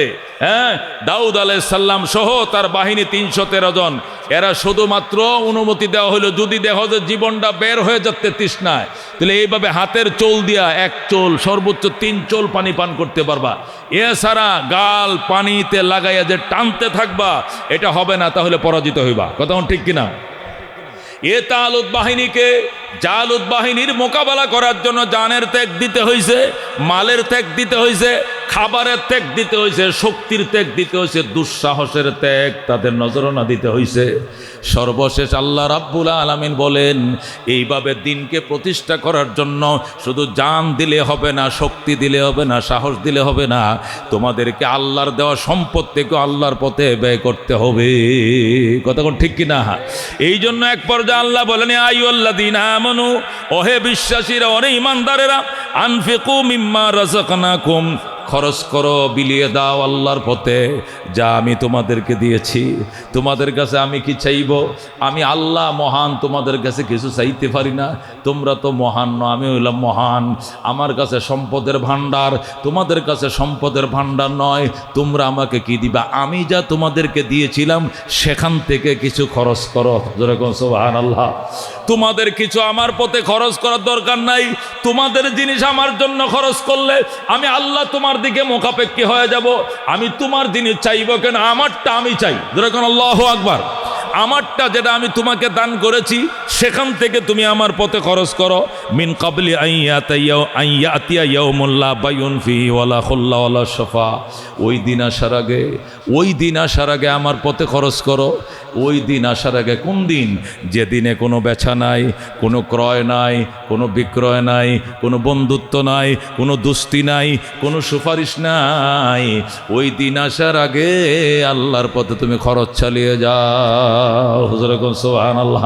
দাউদ আলাইহিস সালাম সহ তার বাহিনী 313 জন, এরা শুধুমাত্র অনুমতি দেওয়া হলো যদি দেখো যে জীবনটা বের হয়ে যাচ্ছে তৃষ্ণায়, তাহলে এইভাবে হাতের চোল দিয়া 1 চোল, সর্বোচ্চ 3 চোল পানি পান করতে পারবা। এছাড়া গাল পানিতে লাগাইয়া যে টানতে থাকবা, এটা হবে না, তাহলে পরাজিত হইবা। কথা ঠিক কিনা? এ তালুত বাহিনীকে, জালুত বাহিনীর মোকাবেলা করার জন্য জানের ত্যাগ দিতে হয়েছে, মালের ত্যাগ দিতে হয়েছে, খাবারের ত্যাগ দিতে হয়েছে, শক্তির ত্যাগ দিতে হয়েছে, দুঃসাহসের ত্যাগ তাদের নজরানা দিতে হয়েছে। সর্বশেষ আল্লাহ রাব্বুল আলামিন বলেন, এইভাবে দিনকে প্রতিষ্ঠা করার জন্য শুধু জান দিলে হবে না, শক্তি দিলে হবে না, সাহস দিলে হবে না, তোমাদেরকে আল্লাহর দেওয়া সম্পদ থেকে আল্লাহর পথে ব্যয় করতে হবে। কতক্ষণ ঠিক কিনা? এই জন্য এক পর্যায়ে আল্লাহ বলেন, আইয়ুহাল্লাযীনা আমানু, ওহে বিশ্বাসীরা, ওরে ঈমানদারেরা, আনফিকু মিম্মা রাযাকনাকুম, খরচ করো, বিলিয়ে দাও আল্লাহর পথে যা আমি তোমাদেরকে দিয়েছি। তোমাদের কাছে আমি কি চাইব? আমি আল্লাহ মহান, তোমাদের কাছে কিছু চাইতে পারি না। তোমরা তো মহান নও, আমি হইলাম মহান। আমার কাছে সম্পদের ভাণ্ডার, তোমাদের কাছে সম্পদের ভাণ্ডার নয়। তোমরা আমাকে কি দিবা? আমি যা তোমাদেরকে দিয়েছিলাম সেখান থেকে কিছু খরচ করো। যেরকম সুবহানাল্লাহ। তোমাদের কিছু আমার পথে খরচ করার দরকার নাই। তোমাদের জিনিস আমার জন্য খরচ করলে আমি আল্লাহ তোমার দিকে মুখাপেক্ষী হয়ে যাব। আমি তোমার জিনিস চাইব কেন? আমারটা আমি চাই। যেরকম আল্লাহু আকবার। আমারটা যেটা আমি তোমাকে দান করেছি সেখান থেকে তুমি আমার পথে খরচ করো। মিন কাবলি আইয়াতিয়া ইয়াউমুল্লা বাইউন ফিহি ওয়ালা খুল্লা ওয়ালা শাফা। ওই দিন আসার আগে আমার পথে খরচ করো। ওই দিন আসার আগে কোন দিন? যেদিনে কোনো বেচা নাই, কোনো ক্রয় নাই, কোনো বিক্রয় নাই, কোনো বন্ধুত্ব নাই, কোনো দুস্তি নাই, কোনো সুপারিশ নাই। ওই দিন আসার আগে আল্লাহর পথে তুমি খরচ চালিয়ে যাও। হুজুর সুবহানাল্লাহ।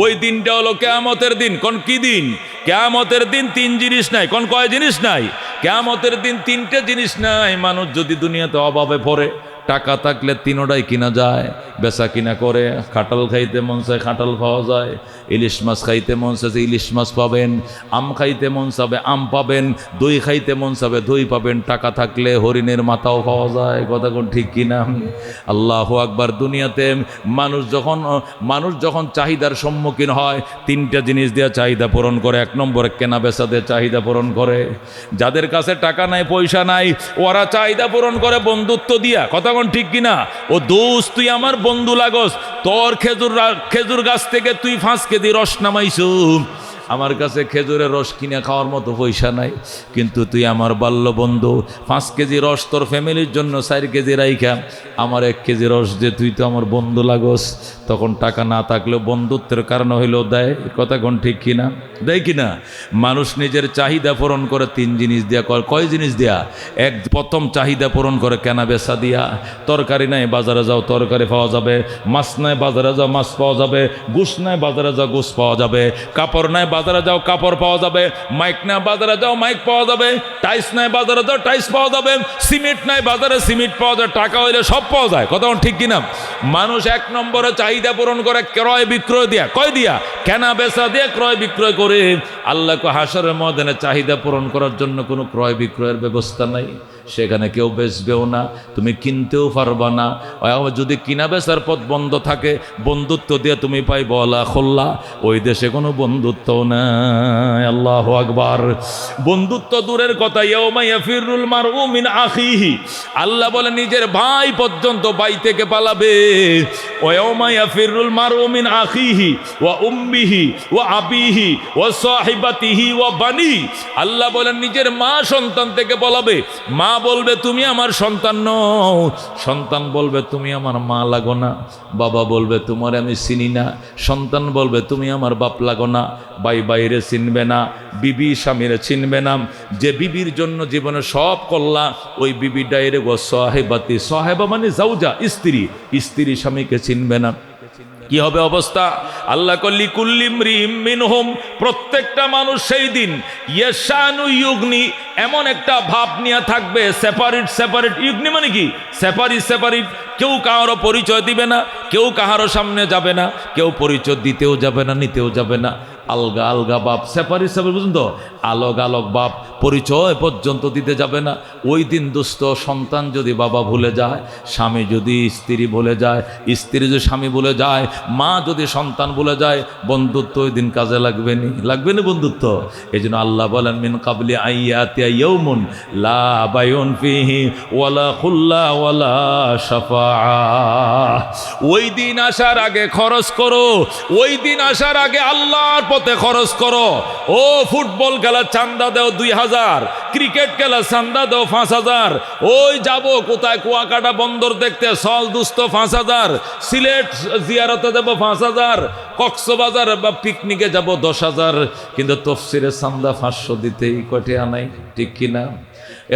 ওই দিনটা হলো কিয়ামতের দিন। কোন কি দিন? কিয়ামতের দিন তিন জিনিস নাই। কোন কয় জিনিস নাই? কিয়ামতের দিন তিনটে জিনিস নাই। মানুষ যদি দুনিয়াতে অভাবে পড়ে, টাকা থাকলে তিনোটাই কিনা যায়, বেচা কিনা করে। কাঁঠাল খাইতে মন চায় কাঁঠাল পাওয়া যায়, ইলিশ মাছ খাইতে মন চাইছে ইলিশ মাছ পাবেন, আম খাইতে মন চাবে আম পাবেন, দই খাইতে মন চাবে দই পাবেন। টাকা থাকলে হরিণের মাথাও পাওয়া যায়। কথা কোন ঠিক কিনা? আল্লাহু আকবার। দুনিয়াতে মানুষ যখন চাহিদার সম্মুখীন হয়, তিনটা জিনিস দিয়ে চাহিদা পূরণ করে। এক নম্বরে কেনা বেচা দিয়ে চাহিদা পূরণ করে। যাদের কাছে টাকা নাই, পয়সা নাই, ওরা চাহিদা পূরণ করে বন্ধুত্ব দিয়া। কথা কোন ঠিক কিনা? ও দোস্ত, তুই আমার বন্ধু লাগস, তোর খেজুর গাছ থেকে তুই 5 কেজি রস নামাইছু, আমার কাছে খেজুরের রস কিনে খাওয়ার মতো পয়সা নাই, কিন্তু তুই আমার বাল্য বন্ধু। 5 কেজি রস তোর ফ্যামিলির জন্য 4 কেজি রাইখা আমার 1 কেজি রস যে তুই তো আমার বন্ধু লাগস। তখন টাকা না থাকলেও বন্ধুত্বের কারণে হইলেও দেয়। কথা কোন ঠিক কিনা? দেয় কিনা? মানুষ নিজের চাহিদা পূরণ করে 3 জিনিস দিয়া। কয় জিনিস দিয়া? প্রথম চাহিদা পূরণ করে কেনা বেচা দিয়া। তরকারি নাই, বাজারে যাও তরকারি পাওয়া যাবে। মাছ নাই, বাজারে যাও মাছ পাওয়া যাবে। গোশ নাই, বাজারে যাও গোশ পাওয়া যাবে। কাপড় নাই, বাজারে যাও কাপড় পাওয়া যাবে। মাইক নাই, বাজারে যাও মাইক পাওয়া যাবে। টাইস নাই, বাজারে যাও টাইস পাওয়া যাবে। সিমেন্ট নাই, বাজারে সিমেন্ট পাওয়া যায়। টাকা হইলে সব পাওয়া যায়। কথা ঠিক কিনা? মানুষ 1 নম্বরে চাহিদা পূরণ করে ক্রয় বিক্রয় দিয়া। কয় দিয়া? কেনা বেচা দিয়ে ক্রয় বিক্রয় করে। আল্লাহকে হাসরের ময়দানে চাহিদা পূরণ করার জন্য কোনো ক্রয় বিক্রয়ের ব্যবস্থা নাই। সেখানে কেউ বেচবেও না, তুমি কিনতেও পারবা না। যদি কিনা বেচার পথ বন্ধ থাকে, বন্ধুত্ব দিয়ে তুমি পাই বলা খোল্লা, ওই দেশে কোনো বন্ধুত্ব নাই। আল্লাহু আকবার। বন্ধুত্ব দূরের কথা। ইয়াউমা ইয়াফিরুল মারউ মিন আখিহি। আল্লাহ বলে নিজের ভাই পর্যন্ত ভাই থেকে পালাবে। ওয়াউমা ইয়াফিরুল মারউ মিন আখিহি ওয়া উম্মিহি ওয়া আবিহি ওয়া সাহিবাতিহি ওয়া বানি। আল্লাহ বলেন নিজের মা সন্তান থেকে পালাবে। মা বলবে তুমি আমার সন্তান নও, সন্তান বলবে তুমি আমার মা লাগো না, বাবা বলবে তোমার আমি চিনি না, সন্তান বলবে তুমি আমার বাপ লাগো না, ভাই বাইরে চিনবে না, বিবি স্বামীরে চিনবে না। যে বিবির জন্য জীবনে সব করলা, ওই বিবি ডাইরেক্ট ও সাহেবাতি। সাহেবা মানে জাউজা, স্ত্রী। স্ত্রী স্বামীকে চিনবে না। কি হবে অবস্থা? আল্লাহ কল্লি কুল্লিম রিম মিনহুম, প্রত্যেকটা মানুষ সেই দিন ইয়াশানু ইউগনি, এমন একটা ভাব নিয়ে থাকবে। সেপারেট ইউগনি মানে কি? সেপারেট। কেউ কারো পরিচয় দিবে না, কেউ কাহারও সামনে যাবে না, কেউ পরিচয় দিতেও যাবে না, নিতেও যাবে না। আলগা আলগা বাপ। সেপারেট বুঝুন তো? আলগ বাপ, পরিচয় পর্যন্ত দিতে যাবে না। ওই দিন দুস্থ সন্তান যদি বাবা ভুলে যায়, স্বামী যদি স্ত্রী ভুলে যায়, স্ত্রী যদি স্বামী ভুলে যায়, মা যদি সন্তান ভুলে যায়, বন্ধুত্ব ওই দিন কাজে লাগবে না বন্ধুত্ব। এই জন্য আল্লাহ বলেন মিন কাবলি আইয়াতিয়া ইয়াউমুন লা বাইউন ফিহি ওয়ালা খুল্লা ওয়ালা শাফাআহ। ওই দিন আসার আগে খরচ করো। ওই দিন আসার আগে আল্লাহর পথে খরচ করো। ও ফুটবল খেলার চান্দা দাও 2000, ক্রিকেট খেলার চান্দা দাও 5000। ওই যাব কোথায়? কুয়াকাটা বন্দর দেখতে, সল দুস্থ 5000। সিলেট জিয়ারতে যাব 5000। কক্সবাজার বা পিকনিকে যাব 10000। কিন্তু তফসিরের চান্দা 500 দিতেই কটে আনাই। ঠিক কিনা?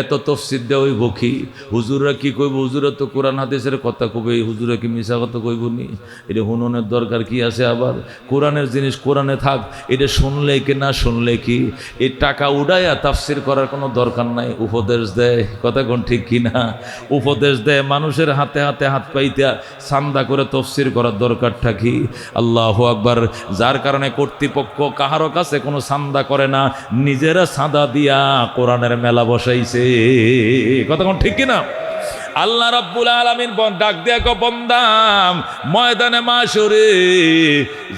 এত তফসির দেওয়া ওই বকি। হুজুররা কি কইব? হুজুরা তো কোরআন হাদিসের কথা কবে, হুজুরা কি মিশা কথা কইব নি? এটা হুননের দরকার কি আছে? আবার কোরআনের জিনিস কোরআনে থাক, এটা শুনলে কি না শুনলে কি? এই টাকা উড়াইয়া তাফসির করার কোনো দরকার নাই। উপদেশ দেয়। কথা কোন ঠিক কিনা? উপদেশ দেয়। মানুষের হাতে হাত পাইতা চান্দা করে তফসির করার দরকারটা কি? আল্লাহু আকবার। যার কারণে কর্তৃপক্ষ কাহারও কাছে কোনো চান্দা করে না, নিজেরা চাঁদা দিয়া কোরআনের মেলা বসাইছে। কথা কোন ঠিক কিনা? আল্লাহ রাব্বুল আলামিন ডাক দিয়া কো বান্দা ময়দানে মাশরে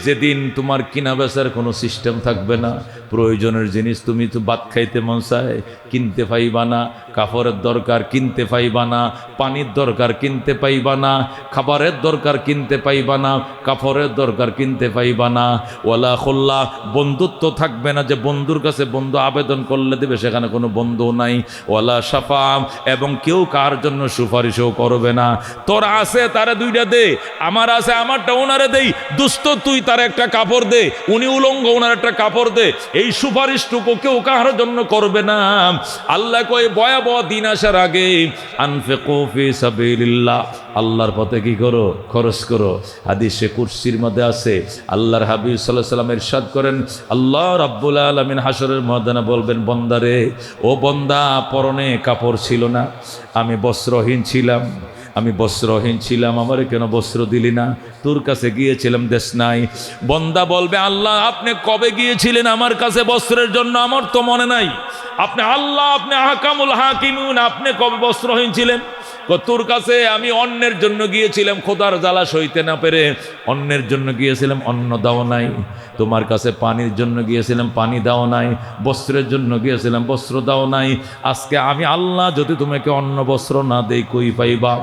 যেদিন তোমার কিনা বেচার কোনো সিস্টেম থাকবে না, প্রয়োজনের জিনিস তুমি তো ভাত খাইতে মন চায় কিনতে পাইবা না, কাপড়ের দরকার কিনতে পাইবা না, পানির দরকার কিনতে পাইবা না, খাবারের দরকার কিনতে পাইবা না, কাপড়ের দরকার কিনতে পাইবা না, ওয়ালা খুল্লা বন্ধুত্ব থাকবে না যে বন্ধুর কাছে বন্ধু আবেদন করলে দেবে, সেখানে কোনো বন্ধু নাই, ওয়ালা সাফা এবং কেউ কার জন্য সুপারিশও করবে না। তোর আছে তারা দুইটা দে, আমার আছে আমারটা ওনারে দেই, দুস্থ তুই তার একটা কাপড় দে, উনি উলঙ্গ ওনার একটা কাপড় দে, এই সুপারিশটুকু কেউ কাহার জন্য করবে না। আল্লাহ কয় ভয়াবহ দিন আসার আগে আনফিকু ফি সাবিলিল্লাহ, আল্লাহর পথে কি করো, খরচ করো। হাদিসে কুরসির মধ্যে আছে, আল্লাহর হাবিব সাল্লাল্লাহু আলাইহি ওয়াসাল্লাম ইরশাদ করেন, আল্লাহ রাব্বুল আলামিন হাশরের ময়দানে বলবেন, বন্দারে ও বন্দা, পরনে কাপড় ছিল না, আমি বস্ত্রহীন ছিলাম, আমি বস্ত্রহীন ছিলাম, আমারে কেন বস্ত্র দিলি না, তোর কাছে গিয়েছিলাম দেশ নাই। বন্দা বলবে, আল্লাহ আপনি কবে গিয়েছিলেন আমার কাছে বস্ত্রের জন্য, আমার তো মনে নাই। আপনি আল্লাহ, আপনি আহকামুল হাকিমুন, আপনি কবে বস্ত্রহীন ছিলেন? তোর কাছে আমি অন্যের জন্য গিয়েছিলাম, খোদার জ্বালা সইতে না পেরে অন্যের জন্য গিয়েছিলাম, অন্ন দাও নাই। তোমার কাছে পানির জন্য গিয়েছিলাম, পানি দাও নাই। বস্ত্রের জন্য গিয়েছিলাম, বস্ত্র দাও নাই। আজকে আমি আল্লাহ যদি তোমাকে অন্ন বস্ত্র না দেই কই পাইবা?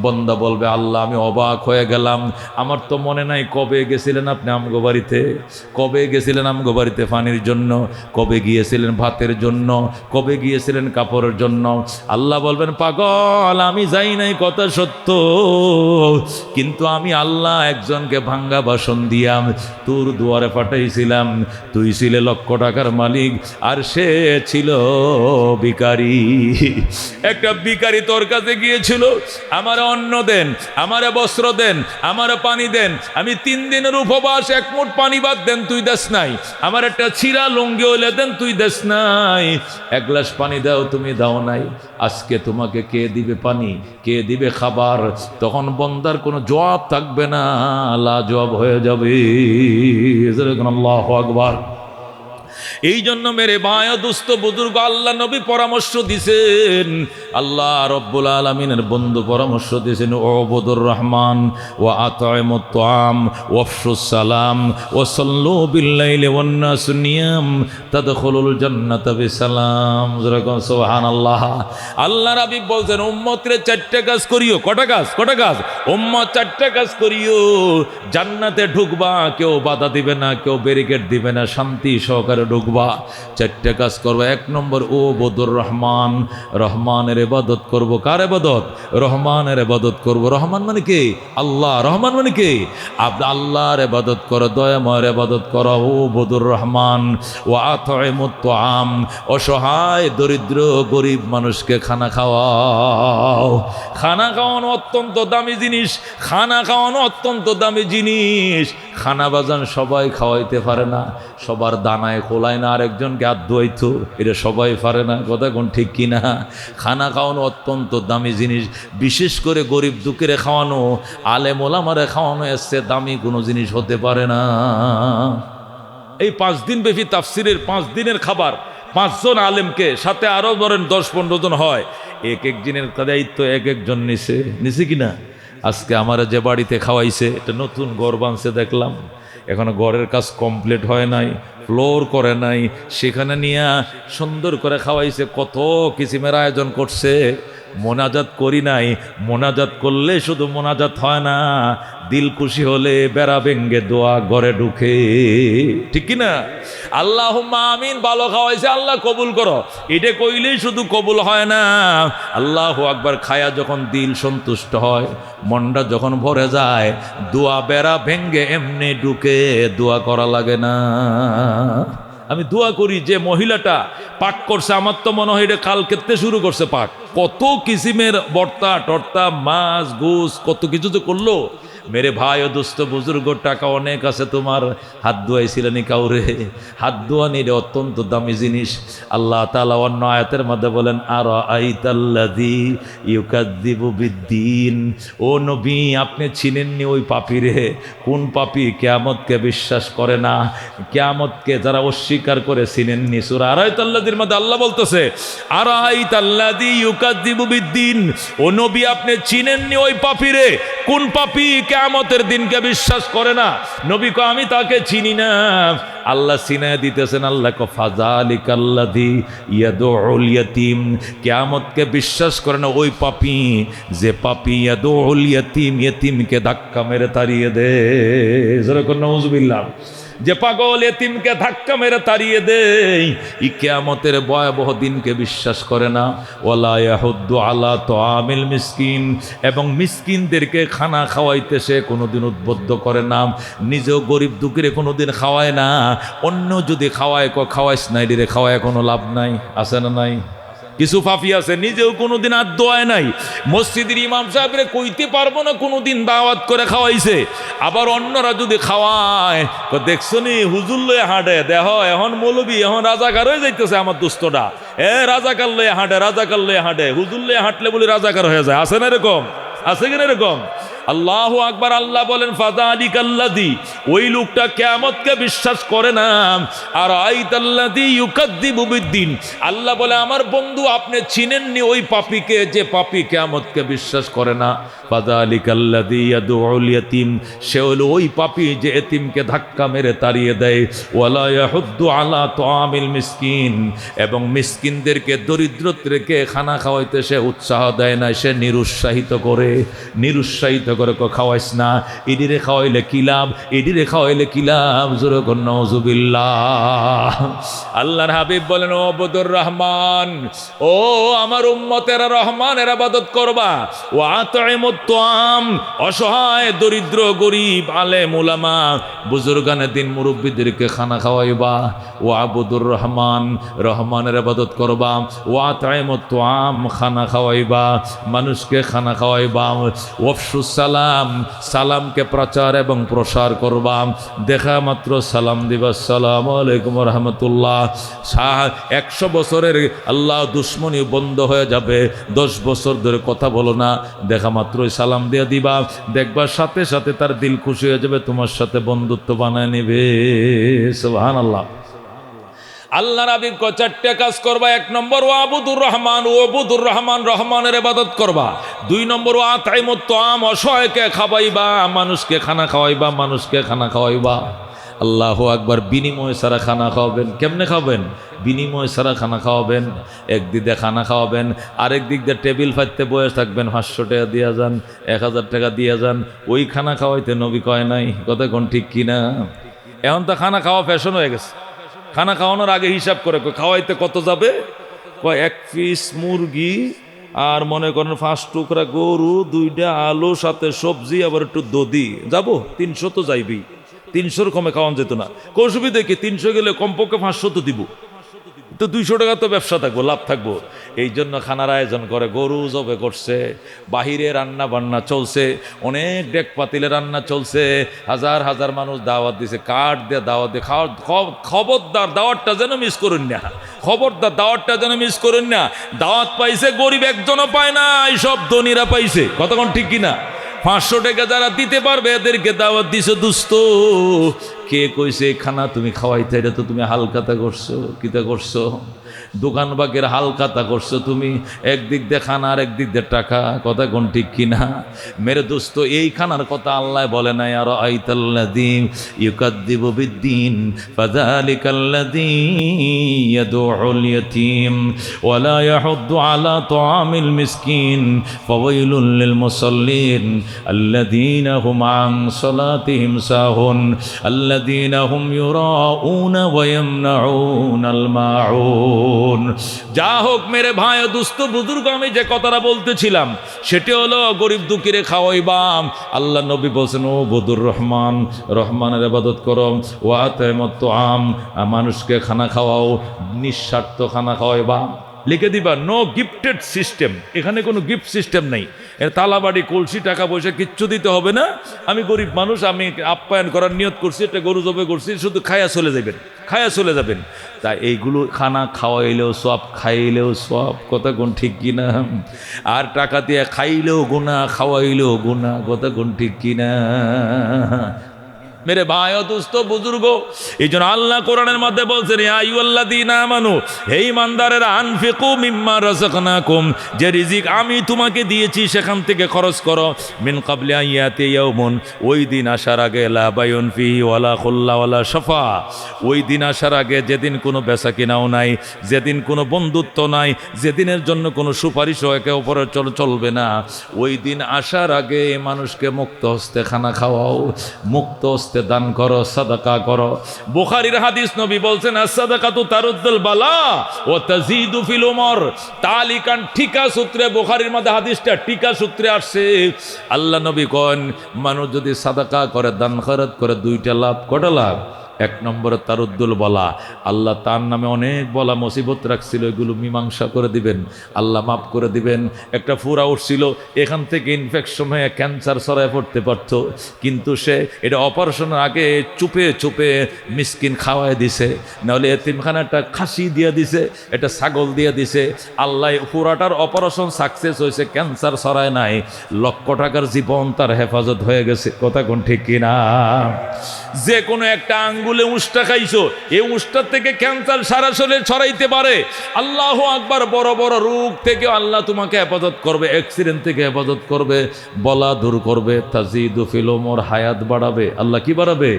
বন্দা বলবে, আল্লাহ আমি অবাক হয়ে গেলাম, আমার তো মনে নাই কবে গেছিলেন আপনি আমগো বাড়িতে, কবে গেছিলেন আমগো বাড়িতে পানির জন্য, কবে গিয়েছিলেন ভাতের জন্য, কবে গিয়েছিলেন কাপড়ের জন্য। আল্লাহ বলবেন, পাগল আমি যাই নাই কথা সত্য, কিন্তু আমি আল্লাহ একজনকে ভাঙ্গা বাসন দিয়াম তোর দুয়ারে পাঠাইছিলাম, তুই ছিলে লক্ষ টাকার মালিক আর সে ছিল ভিখারি। একটা ভিখারি তোর কাছে গিয়েছিল, আমার অন্ন দেন, আমারে বস্ত্র দেন, আমারে পানি দেন, আমি 3 দিনের উপবাস, 1 মুঠ পানি বাদ দেন, তুই দেশ নাই। আমার একটা ছিঁড়া লুঙ্গি হইলে দেন, তুই দেশ নাই। 1 গ্লাস পানি দাও, তুমি দাও নাই। আজকে তোমাকে কে দিবে পানি, কে দিবে খাবার? তখন বন্দার কোনো জবাব থাকবে না, লাজবাব হয়ে যাবে। আল্লাহু আকবার। এই জন্য মেরে ভাই দুস্থ বুজুর্গ, আল্লাহ নবী পরামর্শ দিছেন, আল্লাহ রব্বুল আলামিনের বন্ধু পরামর্শ দিয়েছেন, উবুদুর রহমান ওয়া আত'ইমুত তুআম ওয়াফশুস সালাম ওয়া সাল্লু বিল-লাইলি ওয়ান-নাস নিয়াম তাদখুলুল জান্নাতা বিসালাম। সুবহানাল্লাহ। আল্লাহ রাব্বি বলছেন, উম্মতরে 4টা কাজ করিও। কটা কাজ? কটা কাজ? উম্মত 4টা কাজ করিও, জান্নাতে ঢুকবা, কেউ বাধা দিবে না, কেউ ব্যারিকেড দিবে না, শান্তি সহকারে ঢুকবা। 4টা কাজ করবো। 1 নম্বর উবুদুর রহমান, রহমানের ইবাদত করব। কার ইবাদত? রহমানের ইবাদত করব। রহমান মানে কে? আল্লাহ। রহমান মানে কে? আল্লাহর ইবাদত করো, দয়াময়ের ইবাদত করো। উবুদুর রহমান ওয়া আত'ইমুত তুআম, অসহায় দরিদ্র গরিব মানুষকে খানা খাওয়াও। খানা খাওয়ানো অত্যন্ত দামি জিনিস, খানা খাওয়ানো অত্যন্ত দামি জিনিস। খানা বাজান সবাই খাওয়াইতে পারে না, সবার দানায় খোলায় না আরেকজনকে হাত ধোয়াইতো, এটা সবাই পারে না। কথা কোন ঠিক কিনা? খানা খাওয়ানো অত্যন্ত দামি জিনিস, বিশেষ করে গরিব দুঃখীরে খাওয়ানো, আলেম ওলামারে খাওয়ানো এসছে দামি কোনো জিনিস হতে পারে না। এই 5 দিন ব্যাপী তাফসিরের 5 দিনের খাবার 5 জন আলেমকে, সাথে আরও ধরেন 10-15 জন হয়, এক দিনের দায়িত্ব এক একজন নিছে কিনা? আজকে আমার যে বাড়িতে খাওয়াইছে, এটা নতুন ঘর বানছে দেখলাম, এখনো ঘরের কাজ কমপ্লিট হয় নাই, ফ্লোর করে নাই, সেখানে নিয়ে সুন্দর করে খাওয়াইছে, কত কিসিমের আয়োজন করছে। মোনাজাত করি নাই, মোনাজাত করলে শুধু মোনাজাত হয় না, দিল খুশি হলে বেড়া ভেঙ্গে দোয়া ঘরে ঢুকে, ঠিক কিনা? আল্লাহুম্মা আমিন, ভালো খাওয়াইছে, আল্লাহ কবুল করো, এটা কইলেই শুধু কবুল হয় না, আল্লাহু আকবার খায়া যখন দিল সন্তুষ্ট হয়, মনটা যখন ভরে যায়, দোয়া বেড়া ভেঙ্গে এমনি ঢুকে, দোয়া করা লাগে না। আমি দোয়া করি, যে মহিলাটা পাক করছে, আমার তো মনে হয় এটা কাল কেটে শুরু করছে পাক, কত কিসিমের বর্তা টর্তা মাছ গোস কত কিছু তো করলো, মেরে ভাই ও দোস্ত বুজুর্গ, টাকা অনেক আছে তোমার, হাত ধোয়াইছিলেন কাউরে? হাত ধোয়ানি অত্যন্ত দামি জিনিস। আল্লাহ তাআলা অন্য আয়াতের মধ্যে বলেন, আর আইতাল্লাযী ইউকাযযিবু বিদ্দীন, ও নবী আপনি চিনেননি ওই পাপীরে? কোন পাপী? কিয়ামতকে বিশ্বাস করে না, কিয়ামতকে যারা অস্বীকার করে, চিনেননি? সূরা আরাইতাল্লাযীর মধ্যে আল্লাহ বলতেছে, আরাইতাল্লাযী ইউকাযযিবু বিদ্দীন, ও নবী আপনি চিনেননি ওই পাপীরে? কোন পাপী কিয়ামতের দিনকে বিশ্বাস করে না? নবী কয় আমি তাকে চিনি না। আল্লাহ চিনায় দিতেছেন, আল্লাহ কয় ফাযালিকাল্লাযী ইয়াদউল ইয়াতীম, কিয়ামতকে বিশ্বাস করে না ওই পাপী যে পাপী ইয়াদউল ইয়াতীম, ইয়েতিমকে ধাক্কা মেরে তাড়িয়ে দেয়। যেরকম নাউযুবিল্লাহ, যে পাগল এতিমকে ধাক্কা মেরে তাড়িয়ে দেয়, ই কিয়ামতের ভয়াবহ দিনকে বিশ্বাস করে না। ওয়ালা ইয়াহুদ্দু আলা তুআমিল মিসকিন, এবং মিসকিনদেরকে খানা খাওয়াইতে সে কোনোদিন উদ্বুদ্ধ করে না। নিজেও গরিব দুঃখীরে কোনোদিন খাওয়ায় না, অন্য যদি খাওয়ায় খাওয়াইস নাই রে, খাওয়ায় কোনো লাভ নাই। আছে না নাই? কিছু পাপী আছে নিজেও কোনোদিন আর দোয়ায় নাই, মসজিদের ইমাম সাহেবরে কইতে পারবো না কোনোদিন দাওয়াত করে খাওয়াইছে, আবার অন্যরা যদি খাওয়ায় দেখছো নি হুজুর লয়ে হাঁটে, দেহ এখন মৌলবী এখন রাজাকার হয়ে যাইতেছে আমার দুস্থটা, রাজাকার লয়ে হাঁটে, রাজাকার লয়ে হাঁটে, হুজুর লয়ে হাঁটলে বলে রাজাকার হয়ে যায়। আছে না এরকম? আছে কিনা এরকম? আল্লাহু আকবার। আল্লাহ বলেন ফাযালিকাল্লাযী, ওই লোকটা কিয়ামতকে বিশ্বাস করে না। আর আইতাল্লাযী ইউকাযযিবু বিদ্দীন, আল্লাহ বলে আমার বন্ধু আপনি চিনেননি ওই পাপীকে যে পাপী কিয়ামতকে বিশ্বাস করে না। ফাযালিকাল্লাযী ইয়াদউল ইয়াতীম, সে হলো ওই পাপী যে এতিমকে ধাক্কা মেরে তাড়িয়ে দেয়। ওয়ালা ইয়াহুদ্দু আলা তুআমিল মিসকিন, এবং মিসকিনদেরকে দরিদ্রদেরকে খানা খাওয়াইতে সে উৎসাহ দেয় না, সে নিরুৎসাহিত করে, নিরুৎসাহিত করে খাওয়াইস না, এডিরে খাওয়াইলে কি লাভ, এডিরে খাওয়াইলে কি লাভ। জোরে কর নাউযুবিল্লাহ। আল্লাহর হাবিব বলেন, ও আবুদুর রহমান, ও আমার উম্মতেরা রহমানের ইবাদত করবা। ও আতইমুত তুআম, অসহায় দরিদ্র গরিব আলেম উলামা বুজুর্গানে দিন মুরব্বীদেরকে খানা খাওয়াইবা। ও আবুদুর রহমান, রহমানের ইবাদত করবা। ও আতইমুত তুআম, খানা খাওয়াইবা, মানুষকে খানা খাওয়াইবা। ওয়াফশুস সালাম, সালামকে প্রচার এবং প্রসার করবা। দেখা মাত্র সালাম দিবা, আসসালামু আলাইকুম ওয়া রাহমাতুল্লাহ। 100 বছরের আল্লাহ দুশ্মনী বন্ধ হয়ে যাবে। 10 বছর ধরে কথা বলো না, দেখা মাত্রই সালাম দিয়ে দিবা, দেখবা সাথে সাথে তার দিল খুশি হয়ে যাবে, তোমার সাথে বন্ধুত্ব বানায় নেবে। সুবহানাল্লাহ। আল্লাহর হাবিব কয় 4টা কাজ করবা। 1 নম্বর ও আবুদুর রহমান, ও আবুদুর রহমান, রহমানের ইবাদত করবা। 2 নম্বর ও আতইমুত তুআম, অসহায়কে খাওয়াইবা, মানুষকে খানা খাওয়াইবা, মানুষকে খানা খাওয়াইবা। আল্লাহু আকবার। বিনিময় ছাড়া খানা খাওয়াবেন, কেমনে খাবেন? বিনিময় ছাড়া খানা খাওয়াবেন। একদিক দিয়ে খানা খাওয়াবেন, আরেক দিক দিয়ে টেবিল ফাইতে বসে থাকবেন, 500 টাকা দিয়া যান, 1000 টাকা দিয়া যান। ওই খানা খাওয়াইতে নবী কয় নাই, কথা কোন ঠিক কিনা? এখন তো খানা খাওয়া ফ্যাশন হয়ে গেছে। খানা খাওয়ানোর আগে হিসাব করে খাওয়াইতে কত যাবে, কয় 1 পিস মুরগি, আর মনে করেন 5 টুকরা গরু, 2টা আলু, সাথে সবজি, আবার একটু দধি, যাবো 300 তো যাইবি। 300-র কমে খাওয়ানো যেত না। অসুবিধা কি? 300 গেলে কমপক্ষে 500 তো দিব, তো 200 টাকা তো ব্যবসা থাকবো, লাভ থাকবো। এই জন্য খানার আয়োজন করে, গরু জবে করছে, বাহিরে রান্না বান্না চলছে, অনেক ডেক পাতিলে রান্না চলছে, হাজার হাজার মানুষ দাওয়াত দিছে, কার্ড দিয়ে দাওয়াত দিয়ে খাওয়া। খবরদার দাওয়াতটা যেন মিস করুন না, খবরদার দাওয়াতটা যেন মিস করুন না। দাওয়াত পাইছে গরিব একজনও পায় না, সব ধনীরা পাইছে। কতক্ষণ ঠিক কিনা? 500 টাকা যারা দিতে পারবে এদেরকে দাওয়াত দিছে। দুস্থ কে কইছে খানা তুমি খাওয়াইতে? এটা তো তুমি হালকাতা করছো, কিতা করছো? দোকান বাগের হালকাতা করছো তুমি। একদিক দিয়ে খানা, আর একদিক দিয়ে টাকা। কথা কোন ঠিক কিনা? মেরে দোস্ত, এই খানার কথা আল্লাহ বলে নাই আর আইতাল্লাযী ইউকাযযিবু বিদ্দীন ফাযালিকাল্লাযী ইয়াদউল ইয়াতীম ওয়া লা ইয়াহুদ্দু আলা তুআমিল মিসকিন ফাওয়াইলুল লিল মুসাল্লিন আল্লাযীনা হুম আন সালাতিহিম সাহুন আল্লাযীনা হুম ইউরাউনা ওয়া ইয়ামনাউনাল মাউন। যা হোক মেরে ভাই ও দুস্থ বুজুর্গ, আমি যে কথাটা বলতেছিলাম সেটি হলো গরিব দুঃখীরে খাওয়াইবাম। আল্লাহ নবী বলছেন, ও আবুদুর রহমান, রহমানের ইবাদত করো। ওয়া আতইমুত তুআম, মানুষকে খানা খাওয়াও, নিঃস্বার্থ খানা খাওয়াইবা। লিখে দিবা নো গিফটেড সিস্টেম, এখানে কোনো গিফট সিস্টেম নেই। এর তালাবাড়ি কলসি টাকা পয়সা কিচ্ছু দিতে হবে না। আমি গরিব মানুষ, আমি আপ্যায়ন করার নিয়ত করছি, একটা গরু জবে করছি, শুধু খায়া চলে যাবেন, খায়া চলে যাবেন। তা এইগুলো খানা খাওয়াইলেও সব, খাইলেও সব, কথা কোন ঠিক কিনা? আর টাকা দিয়ে খাইলেও গুনাহ, খাওয়াইলেও গুনাহ, কথা কোন ঠিক কিনা? মেরে ভাই ও দোস্ত বুজুর্গ, এই জন্য আল্লাহ কোরআনের মধ্যে বলছেন ইয়া আইয়ুহাল্লাযীনা আমানু, হে ঈমানদারেরা, আনফিকু মিম্মা রাযাকনাকুম, যে রিজিক আমি তোমাকে দিয়েছি সেখান থেকে খরচ করো। মিন ক্বাবলি আন ইয়াতি ইয়াউমুন, ওই দিন আসার আগে, লা বায়ুন ফিহি ওয়ালা খুল্লা ওয়ালা শাফা, ওই দিন আসার আগে যেদিন কোনো বেচা কিনাও নাই, যেদিন কোনো বন্ধুত্ব নাই, যেদিনের জন্য কোনো সুপারিশও একে অপরের চলবে না, ওই দিন আসার আগে মানুষকে মুক্ত হস্তে খানা খাওয়াও, মুক্ত হস্তে দান করো, সাদাকা করো। বুখারীর হাদিস, নবী বলছেন as-সাদাকাতু তারুদ্দুল বালা ওয়া তাজিদু ফিল উমর। তালিকান টিকা সূত্রে, বুখারীর মধ্যে হাদিসটা টিকা সূত্রে আসছে। আল্লাহ নবী কোন, মানুষ যদি সাদাকা করে, দান খয়রাত করে, দুইটা লাভ। কটা লাভ? এক নম্বরে তারুদ্দুল বলা, আল্লাহ তার নামে অনেক বলা মুসিবত রাখছিল, এগুলো মীমাংসা করে দিবেন, আল্লাহ মাফ করে দিবেন। একটা ফুরা উঠছিল, এখান থেকে ইনফেকশন হয়ে ক্যান্সার ছড়ায় পড়তে পারত, কিন্তু সে এটা অপারেশনের আগে চুপে চুপে মিসকিন খাওয়ায় দিছে, নাহলে এতিমখানাটা খাসি দিয়ে দিছে, এটা ছাগল দিয়ে দিছে। আল্লাহ ফুরাটার অপারেশন সাকসেস হয়েছে, ক্যান্সার ছড়ায় নাই, লক্ষ টাকার জীবন তার হেফাজত হয়ে গেছে। কথা কোন ঠিক কিনা? যে কোনো একটা আঙ্গুলে উষ্টা খাইছো, এই উষ্টার থেকে ক্যান্সার সারা শরীরে ছড়াইতে পারে। আল্লাহু আকবার। বড় বড় রোগ থেকে আল্লাহ তোমাকে হেফাজত করবে, অ্যাক্সিডেন্ট থেকে হেফাজত করবে, বলা দূর করবে, তাজিদু ফিল উমর, হায়াত বাড়াবে। আল্লাহ কি বাড়াবে?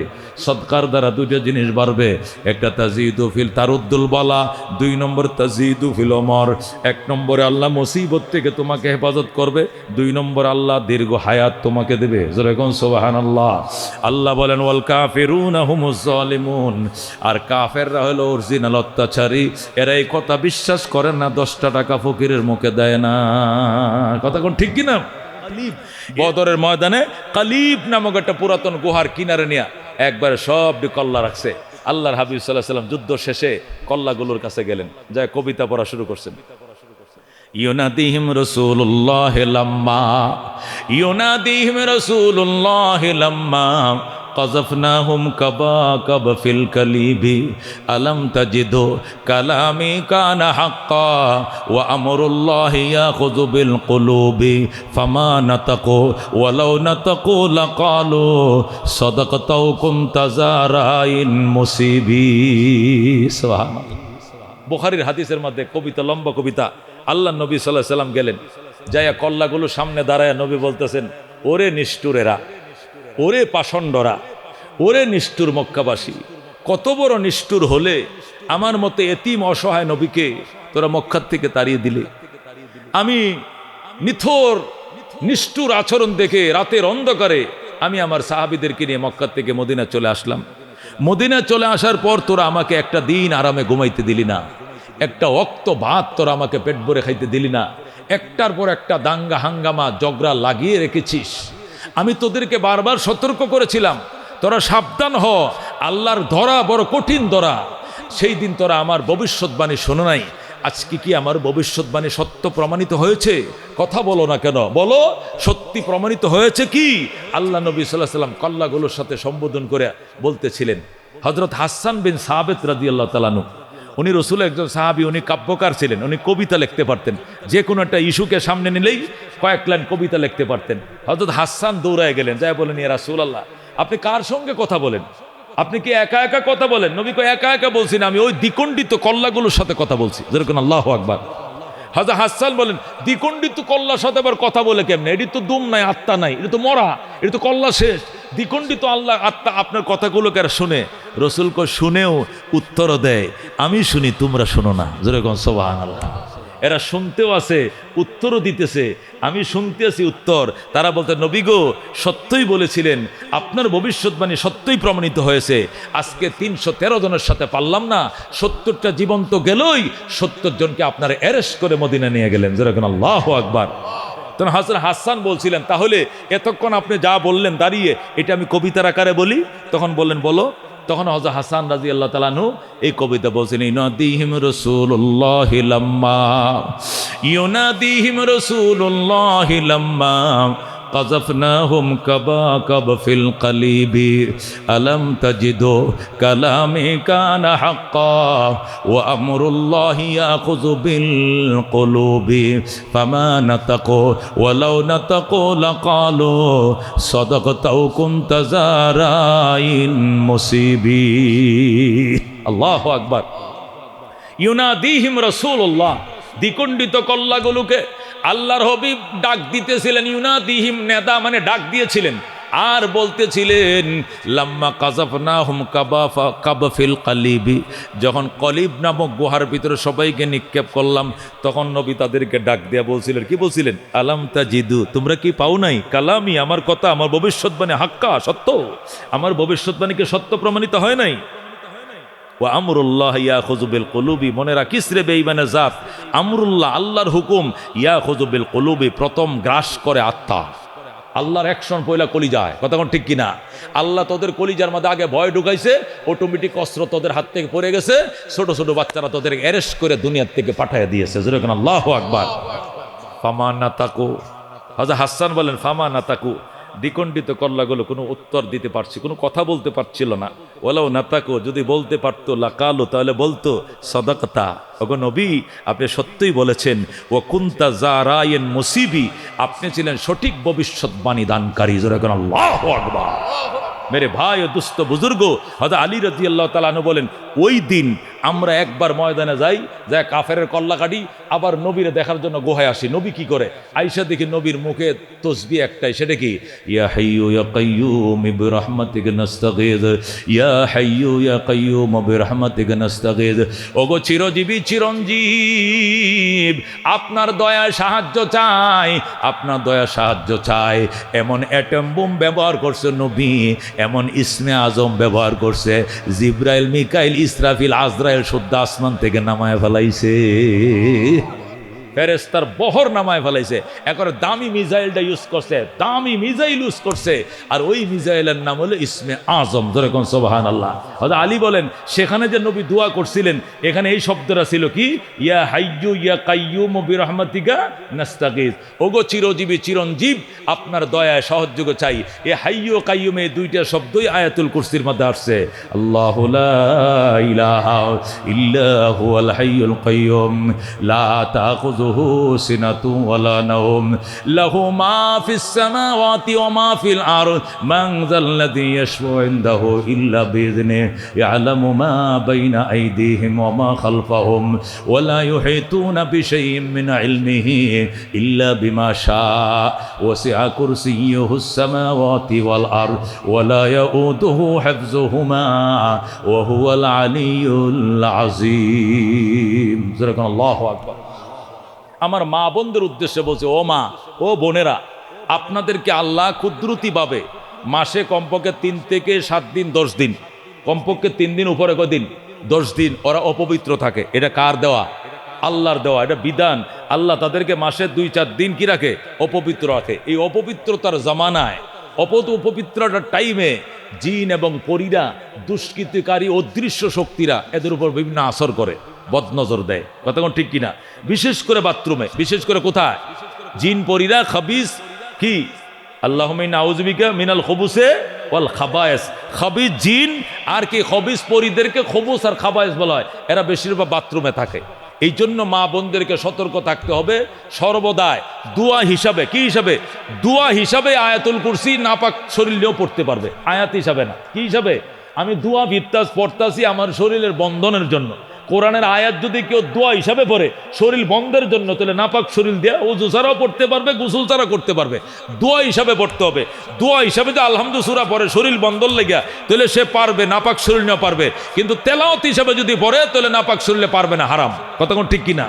সদকার দ্বারা দুটো জিনিস বাড়বে, একটা তাজিদু ফিল তারুদ্দুল বলা, দুই নম্বর তাজিদু ফিল উমর। এক নম্বরে আল্লাহ মুসিবত থেকে তোমাকে হেফাজত করবে, দুই নম্বর আল্লাহ দীর্ঘ হায়াত তোমাকে দেবে। যেরকম সুবহানাল্লাহ। আল্লাহ বলেন ওয়াল কাফিরুনা হুমুজ জালিমুন, আর কাফেররা হলো অরিজিনাল অত্যাচারী। এরা এই কথা বিশ্বাস করে না, 10টা টাকা ফকিরের মুখে দেয় না। কথা কোন ঠিক কিনা? বদরের ময়দানে কালিব নামক একটা পুরাতন গুহার কিনারে নিয়ে একবারে সব কল্লা রাখছে। আল্লাহর হাবিব সাল্লাল্লাহু আলাইহি ওয়াসাল্লাম যুদ্ধ শেষে কল্লাগুলোর কাছে গেলেন, যায় কবিতা পড়া শুরু করছেন। ইউনাদিহিম রাসূলুল্লাহ লাম্মা, ইউনাদিহিম রাসূলুল্লাহ লাম্মা قذفناهم كباكب في الكليب ألم تجدوا كلامي كان حقا وأمر الله يأخذ بالقلوب فما نطقوا ولو نطقوا لقالوا صدقت وكنت زارعين مصيبي. سبحان الله. বুখারীর হাদিসের মধ্যে কবিতা, লম্বা কবিতা। আল্লাহ নবী সাল্লাল্লাহু আলাইহি ওয়াসাল্লাম গেলেন, যাইয়া কল্লাগুলো সামনে দাঁড়ায় নবী বলতেছেন, ওরে নিষ্ঠুরেরা, ওরে পাষণ্ডরা, ওরে নিষ্ঠুর মক্কাবাসী, কত বড় নিষ্ঠুর হলে আমার মতে এতিম অসহায় নবীকে তোরা মক্কার থেকে তাড়িয়ে দিলে। আমি নিথর নিষ্ঠুর আচরণ দেখে রাতের অন্ধকারে আমি আমার সাহাবীদেরকে নিয়ে মক্কার থেকে মদিনা চলে আসলাম। মদিনা চলে আসার পর তোরা আমাকে একটা দিন আরামে ঘুমাইতে দিলি না, একটা ওয়াক্ত ভাত তোরা আমাকে পেট ভরে খাইতে দিলি না, একটার পর একটা দাঙ্গা হাঙ্গামা জগড়া লাগিয়ে রেখেছিস। আমি তোদেরকে বারবার সতর্ক করেছিলাম, তোরা সাবধান হ, আল্লাহর ধরা বড় কঠিন ধরা। সেই দিন তোরা আমার ভবিষ্যৎবাণী শোনো নাই, আজকে কি আমার ভবিষ্যৎবাণী সত্য প্রমাণিত হয়েছে? কথা বলো না কেন, বলো সত্যি প্রমাণিত হয়েছে কি? আল্লাহ নবী সাল্লাল্লাহু আলাইহি ওয়াসাল্লাম কল্লাগুলোর সাথে সম্বোধন করে বলতেছিলেন। হযরত হাসান বিন সাবিত রাদিয়াল্লাহু তাআলা আনহু, উনি রাসূলের একজন সাহাবী, উনি কাব্যকার ছিলেন, উনি কবিতা লিখতে পারতেন। যে কোনো একটা ইস্যুকে সামনে নিলেই কয়েক লাইন কবিতা লিখতে পারতেন। হযরত হাসান দৌড়ায় গেলেন, যাই বলেন, ইয়া রাসূলুল্লাহ, আপনি কার সঙ্গে কথা বলেন? আপনি কি একা একা কথা বলেন? নবী কয়, একা একা বলছি না, আমি ওই দ্বিখণ্ডিত কল্লাগুলোর সাথে কথা বলছি। যেরকম আল্লাহু আকবার। হযরত হাসান বলেন, দ্বিখণ্ডিত কল্লার সাথে আবার কথা বলে কেমনে? এটি তো দুম নাই, আত্মা নাই, এটা তো মরা, এটা তো কল্লা শেষ। দ্বিখণ্ডিত আল্লাহ আত্মা আপনার কথাগুলোকে আর শুনে? রাসূল কয়, শুনেও উত্তরও দেয়, আমি শুনি তোমরা শোনো না। যেরকম সুবহানাল্লাহ। এরা শুনতেও আছে, উত্তরও দিতেছে, আমি শুনতে আছি উত্তর। তারা বলতে, নবী গো, সত্যই বলেছিলেন, আপনার ভবিষ্যৎবাণী সত্যই প্রমাণিত হয়েছে। আজকে 313 জনের সাথে পারলাম না, 70টা জীবন তো গেলই, 70 জনকে আপনারা অ্যারেস্ট করে মদিনা নিয়ে গেলেন। যেরকম আল্লাহু আকবার। তখন হযরত হাসান বলছিলেন, তাহলে এতক্ষণ আপনি যা বললেন দাঁড়িয়ে, এটা আমি কবিতার আকারে বলি? তখন বললেন, বলো। তখন হযরত হাসান রাদিয়াল্লাহু তাআলা আনহু এই কবিতা বলছেন, ইউনাদিহিম রাসূলুল্লাহি লাম্মা ইউনাদিহিম রাসূলুল্লাহি লাম্মা قذفناهم كباكب في القليب ألم تجدوا كلامي كان حقا وأمر الله يأخذ بالقلوب فما نطقوا ولو نطقوا لقالوا صدقت أو كنت زارعين مصيبي الله أكبر ইউনাদিহিম রাসূলুল্লাহ, দ্বিখণ্ডিত কল্লাগুলোকে আল্লাহর হাবিব ডাক দিতেছিলেন। ইউনাদিহিম নেদা মানে ডাক দিয়েছিলেন, আর বলতেছিলেন লাম্মা কাযাফনাহুম কাবাফিল কালিবি, যখন কলিব নামক গুহার ভিতরে সবাইকে নিক্ষেপ করলাম, তখন নবী তাদেরকে ডাক দিয়া বলছিলেন, কি বলছিলেন? আলাম তাজিদু, তোমরা কি পাও নাই কালামি, আমার কথা, আমার ভবিষ্যৎবাণী হাক্কা, সত্য, আমার ভবিষ্যৎবাণীকে সত্য প্রমাণিত হয় নাই? ওয়া আমরুল্লাহ ইয়াখুযু বিল কুলুবি, মনে রাখিস রে বেঈমানের জাত, আমরুল্লাহ আল্লাহর হুকুম, ইয়াখুযু বিল কুলুবি প্রথম গ্রাস করে আত্মা। আল্লাহর অ্যাকশন পয়লা কলিজায়, কথা কোন ঠিক কিনা? আল্লাহ তোদের কলিজার মধ্যে আগে ভয় ঢুকাইছে, অটোমেটিক অস্ত্র তোদের হাত থেকে পড়ে গেছে, ছোট ছোট বাচ্চারা তোদের অ্যারেস্ট করে দুনিয়ার থেকে পাঠিয়ে দিয়েছে। যেরকম আল্লাহু আকবার। ফামা নাতাকু, হযরত হাসান বলেন ফামা নাতাকু, দ্বিখণ্ডিত কল্লাগুলো কোনো উত্তর দিতে পারছি, কোনো কথা বলতে পারছিল না। ওলাও নাতাকু, যদি বলতে পারতো লাকালু, তাহলে বলতো সাদাকাতা, ওগো নবী আপনি সত্যই বলেছেন, ও কুনতা জারাইন মুসিবি, আপনি ছিলেন সঠিক ভবিষ্যৎবাণী দানকারী। যেরকম আল্লাহু আকবার। মেরে ভাই ও দুস্থ বুজুর্গ, হযরত আলী রাদিয়াল্লাহু তাআলা আনহু বলেন, ওই দিন আমরা একবার ময়দানে যাই, যা কাফেরের কল্লা কাটি, আবার নবীরে দেখার জন্য গুহায় আসি। নবী কি করে? আয়েশা দেখি নবীর মুখে তসবিহ একটাই, সেটা কি? ইয়া হাইয়ু ইয়া কাইয়ুম বিরহমাতিকা নাস্তাগীথ, ইয়া হাইয়ু ইয়া কাইয়ুম বিরহমাতিকা নাস্তাগীথ, ওগো চিরজীবী চিরঞ্জীব, আপনার দয়া সাহায্য চাই, আপনার দয়া সাহায্য চাই। এমন অ্যাটম বোম ব্যবহার করছে নবী, এমন ইসমে আজম ব্যবহার করছে, জিব্রাইল মিকাইল ইসরাফিল আজরাইল শুদ্ধ আসমান থেকে নামায় ফেলাইছে, ফেরেশতার বহর নামায় ফেলাইছে। একবার দামি মিসাইলটা ইউজ করছে, দামি মিসাইল ইউজ করছে, আর ওই মিসাইলের নাম হলো ইসমে আজম। যেরকম সুবহানাল্লাহ। হযরত আলী বলেন, সেখানে যে নবী দোয়া করছিলেন, এখানে এই শব্দটা ছিল কি? ইয়া হাইয়ু ইয়া কাইয়ুম বিরহমাতিকা নাস্তাগীথ, ওগো চিরজীবী চিরঞ্জীব, আপনার দয়ায় সহযোগ চাই। এ হাইয়ু কাইয়ুম, এই দুইটা শব্দই আয়াতুল কুরসির মধ্যে আসছে। আল্লাহু লা ইলাহা ইল্লা হুয়াল হাইয়ুল কাইয়ুম লা তাখুযু সিনাতু ওয়ালা নাওম লাহু মা ফিস সামাওয়াতি ওয়া মা ফিল আরদ মান যাল্লাযী ইয়াশফাউ ইনদাহু ইল্লা বিইذনিহি ইয়ালামু মা বাইনা আইদিহিম ওয়া মা খালফাহুম ওয়া লা ইউহিতুনা বিশাইইন মিন ইলমিহি ইল্লা বিমা শাআ ওয়াসিআ কুরসিয়্যুহুস সামাওয়াতি ওয়াল আরদ ওয়া লা ইয়াউদুহু হিফযুহুমা ওয়া হুয়াল আলিয়্যুল আযীম। আল্লাহু আকবার। আমার মা বোনদের উদ্দেশ্যে বলছে, ও মা, ও বোনেরা, আপনাদেরকে আল্লাহ কুদরতিভাবে মাসে কমপক্ষে 3 থেকে 7 দিন 10 দিন, কমপক্ষে 3 দিন, উপরে কদিন? 10 দিন ওরা অপবিত্র থাকে। এটা কার দেওয়া? আল্লাহর দেওয়া, এটা বিধান। আল্লাহ তাদেরকে মাসে 2-4 দিন কি রাখে? অপবিত্র রাখে। এই অপবিত্রতার জামানায়, অপবিত্রতার টাইমে জিন এবং পরীরা, দুষ্কৃতিকারী অদৃশ্য শক্তিরা এদের উপর বিভিন্ন আসর করে, বদনজর দেয়, কথা কোন ঠিক কিনা? বিশেষ করে বাথরুমে, বিশেষ করে কোথায়? জিন পরীরা খাবিস কি, আল্লাহুম্মা ইন্না আউযু বিকা মিনাল খুবুসে ওয়াল খাবায়েস, খাবিস জিন আর কি খবিস পরীদেরকে খবুস আর খাবায়েস বলা হয়। এরা বেশিরভাগ বাথরুমে থাকে। এই জন্য মা বোনদেরকে সতর্ক থাকতে হবে সর্বদাই। দোয়া হিসাবে, কি হিসাবে? দোয়া হিসাবে আয়াতুল কুরসি নাপাক শরীর নিয়েও পড়তে পারবে, আয়াত হিসাবে না। কি হিসাবে? আমি দোয়া পড়তাছি আমার শরীরের বন্ধনের জন্য। কোরআনের আয়াত যদি কেউ দোয়া হিসাবে পড়ে শরীর বন্ধের জন্য, তাহলে নাপাক শরীর দিয়ে ওযু ছাড়াও পড়তে পারবে, গোসল ছাড়া করতে পারবে। দোয়া হিসাবে পড়তে হবে। দোয়া হিসাবে যদি আলহামদুলিল্লাহ সূরা পড়ে শরীর বন্ধন লেগে, তাহলে সে পারবে, নাপাক শরীর নিয়ে পারবে। কিন্তু তেলাওয়াত হিসাবে যদি পড়ে, তাহলে নাপাক শরীরে পারবে না, হারাম। কতক্ষণ ঠিক কিনা?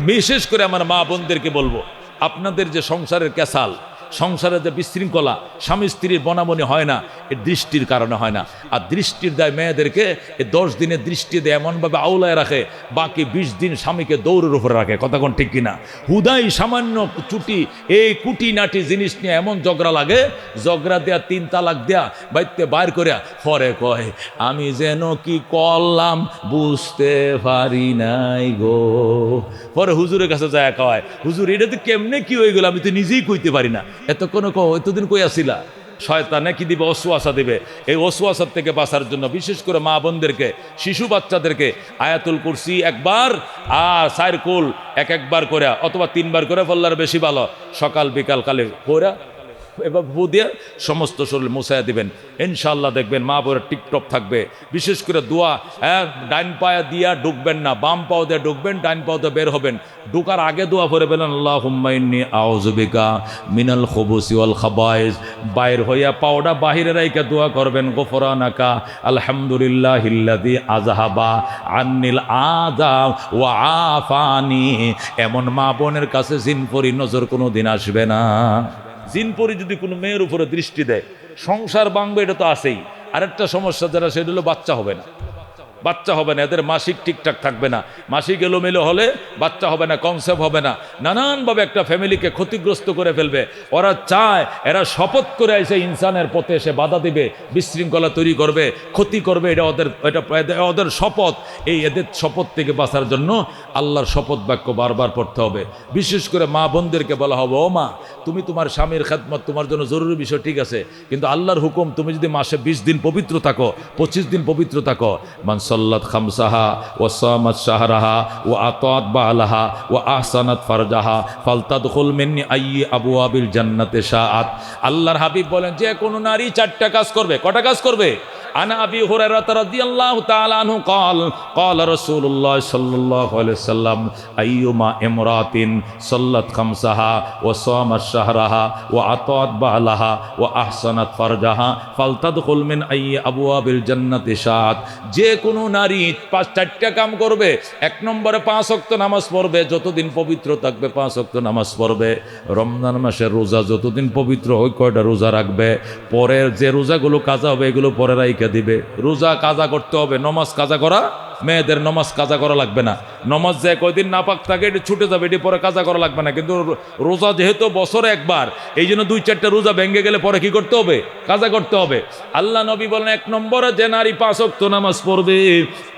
বিশেষ করে আমার মা বোনদেরকে বলবো, আপনাদের যে সংসারের ক্যাসাল, সংসারে যে বিশৃঙ্খলা, স্বামী স্ত্রীর বনাবনি হয় না, এ দৃষ্টির কারণে হয় না। আর দৃষ্টির দেয় মেয়েদেরকে, এ 10 দিনের দৃষ্টি দেয় এমনভাবে আওলায় রাখে, বাকি 20 দিন স্বামীকে দৌড়ের উপরে রাখে। কথা কোন ঠিক কিনা? হুদাই সামান্য চুটি এই কুটি নাটি জিনিস নিয়ে এমন ঝগড়া লাগে, ঝগড়া দেয়া 3 তালাক দেয়া বাইতে বাইর করে পরে কয় আমি যেন কি করলাম বুঝতে পারি নাই গো। পরে হুজুরের কাছে যায় কয় হুজুর এটা তো কেমনে কি হয়ে গেল, আমি তো নিজেই কইতে পারি না। এতক্ষণ এতদিন কই আসিলা? শয়তানে কি দিবে? ওয়াসওয়াসা দিবে। এই ওয়াসওয়াসার থেকে বাঁচার জন্য বিশেষ করে মা বোনদেরকে, শিশু বাচ্চাদেরকে আয়াতুল কুরসি একবার আর 4 কুল একবার করে অথবা 3 বার করে পড়লার বেশি ভালো। সকাল বিকাল কালে পড়া এবার ফু দিয়ে সমস্ত শরীর মুছাইয়া দিবেন, ইনশাআল্লাহ দেখবেন মা বোনের টিকটপ থাকবে। বিশেষ করে দোয়া, ডাইন পায়ে দিয়া ঢুকবেন না, বাম পাও দিয়ে ঢুকবেন, ডাইন পাও দিয়ে বের হবেন। ঢুকার আগে দোয়া পড়ে বলেন আল্লাহুম্মা ইন্নী আউযু বিকা মিনাল খুবুসি ওয়াল খাবায়েস। বাইর হইয়া পাওটা বাহিরে রাইখা দোয়া করবেন গফরানাকা আলহামদুলিল্লাহিল্লাযী আযহাবা আন্নিল আযা ওয়া আফানি। এমন মা বোনের কাছে জিনপরি নজর কোনো দিন আসবে না। জিনপরি যদি কোনো মেয়ের উপরে দৃষ্টি দেয় সংসার ভাঙবে, এটা তো আছেই। আরেকটা সমস্যা যারা, সেটা হলো বাচ্চা হবে না। বাচ্চা হবে না, এদের মাসিক ঠিকঠাক থাকবে না, মাসিক এলোমেলো হলে বাচ্চা হবে না, কনসেপ্ট হবে না, নানানভাবে একটা ফ্যামিলিকে ক্ষতিগ্রস্ত করে ফেলবে। ওরা চায়, এরা শপথ করে এসে ইনসানের পথে এসে বাধা দিবে, বিশৃঙ্খলা তৈরি করবে, ক্ষতি করবে। এটা ওদের শপথ। এই এদের শপথ থেকে বাঁচার জন্য আল্লাহর শপথ বাক্য বারবার পড়তে হবে। বিশেষ করে মা বোনদেরকে বলা হবে, ও মা, তুমি তোমার স্বামীর খেদমত তোমার জন্য জরুরি বিষয়, ঠিক আছে, কিন্তু আল্লাহর হুকুম তুমি যদি মাসে 20 দিন পবিত্র থাকো, 25 দিন পবিত্র থাকো, সাল্লাত খামসাহা ওয়া সামাত শাহরাহা ওয়া আতাত বালাহা ওয়া আহসানাত ফারজাহা ফালতাদখুল মিন আইয়ি আবওয়াবিল জান্নাতি শাআত। আল্লাহর হাবিব বলেন যে কোনো নারী 4টা কাজ করবে। কটা কাজ করবে? আনা আবি হুরায়রা রাদিয়াল্লাহু তাআলা আনহু قال قال رسول الله صلى الله عليه وسلم ايما امراه صلت خمسها وصامت شهرها واطاعت بعلها واحسنت فرجها فلتدخل من اي ابواب الجنه شاءت। যে কোনো নারী 4টা কাম করবে। 1 নম্বরে 5 ওয়াক্ত নামাজ পড়বে, যতদিন পবিত্র থাকবে 5 ওয়াক্ত নামাজ পড়বে। রমজান মাসের রোজা যতদিন পবিত্র ওই কয়টা রোজা রাখবে। পরের যে রোজাগুলো কাজা হবে এগুলো পরে রাইখা দিবে। রোজা কাজা করতে হবে, নমাজ কাজা করা, মেয়েদের নমাজ কাজা করা লাগবে না। নমাজ যে কয়দিন নাপাক থাকে এটি ছুটে যাবে, এটি পরে কাজা করা লাগবে না। কিন্তু রোজা যেহেতু বছরে একবার, এই জন্য 2-4টা রোজা ভেঙে গেলে পরে কি করতে হবে? কাজা করতে হবে। আল্লাহ নবী বলেন 1 নম্বরে যে নারী 5 ওয়াক্ত নামাজ পড়বে,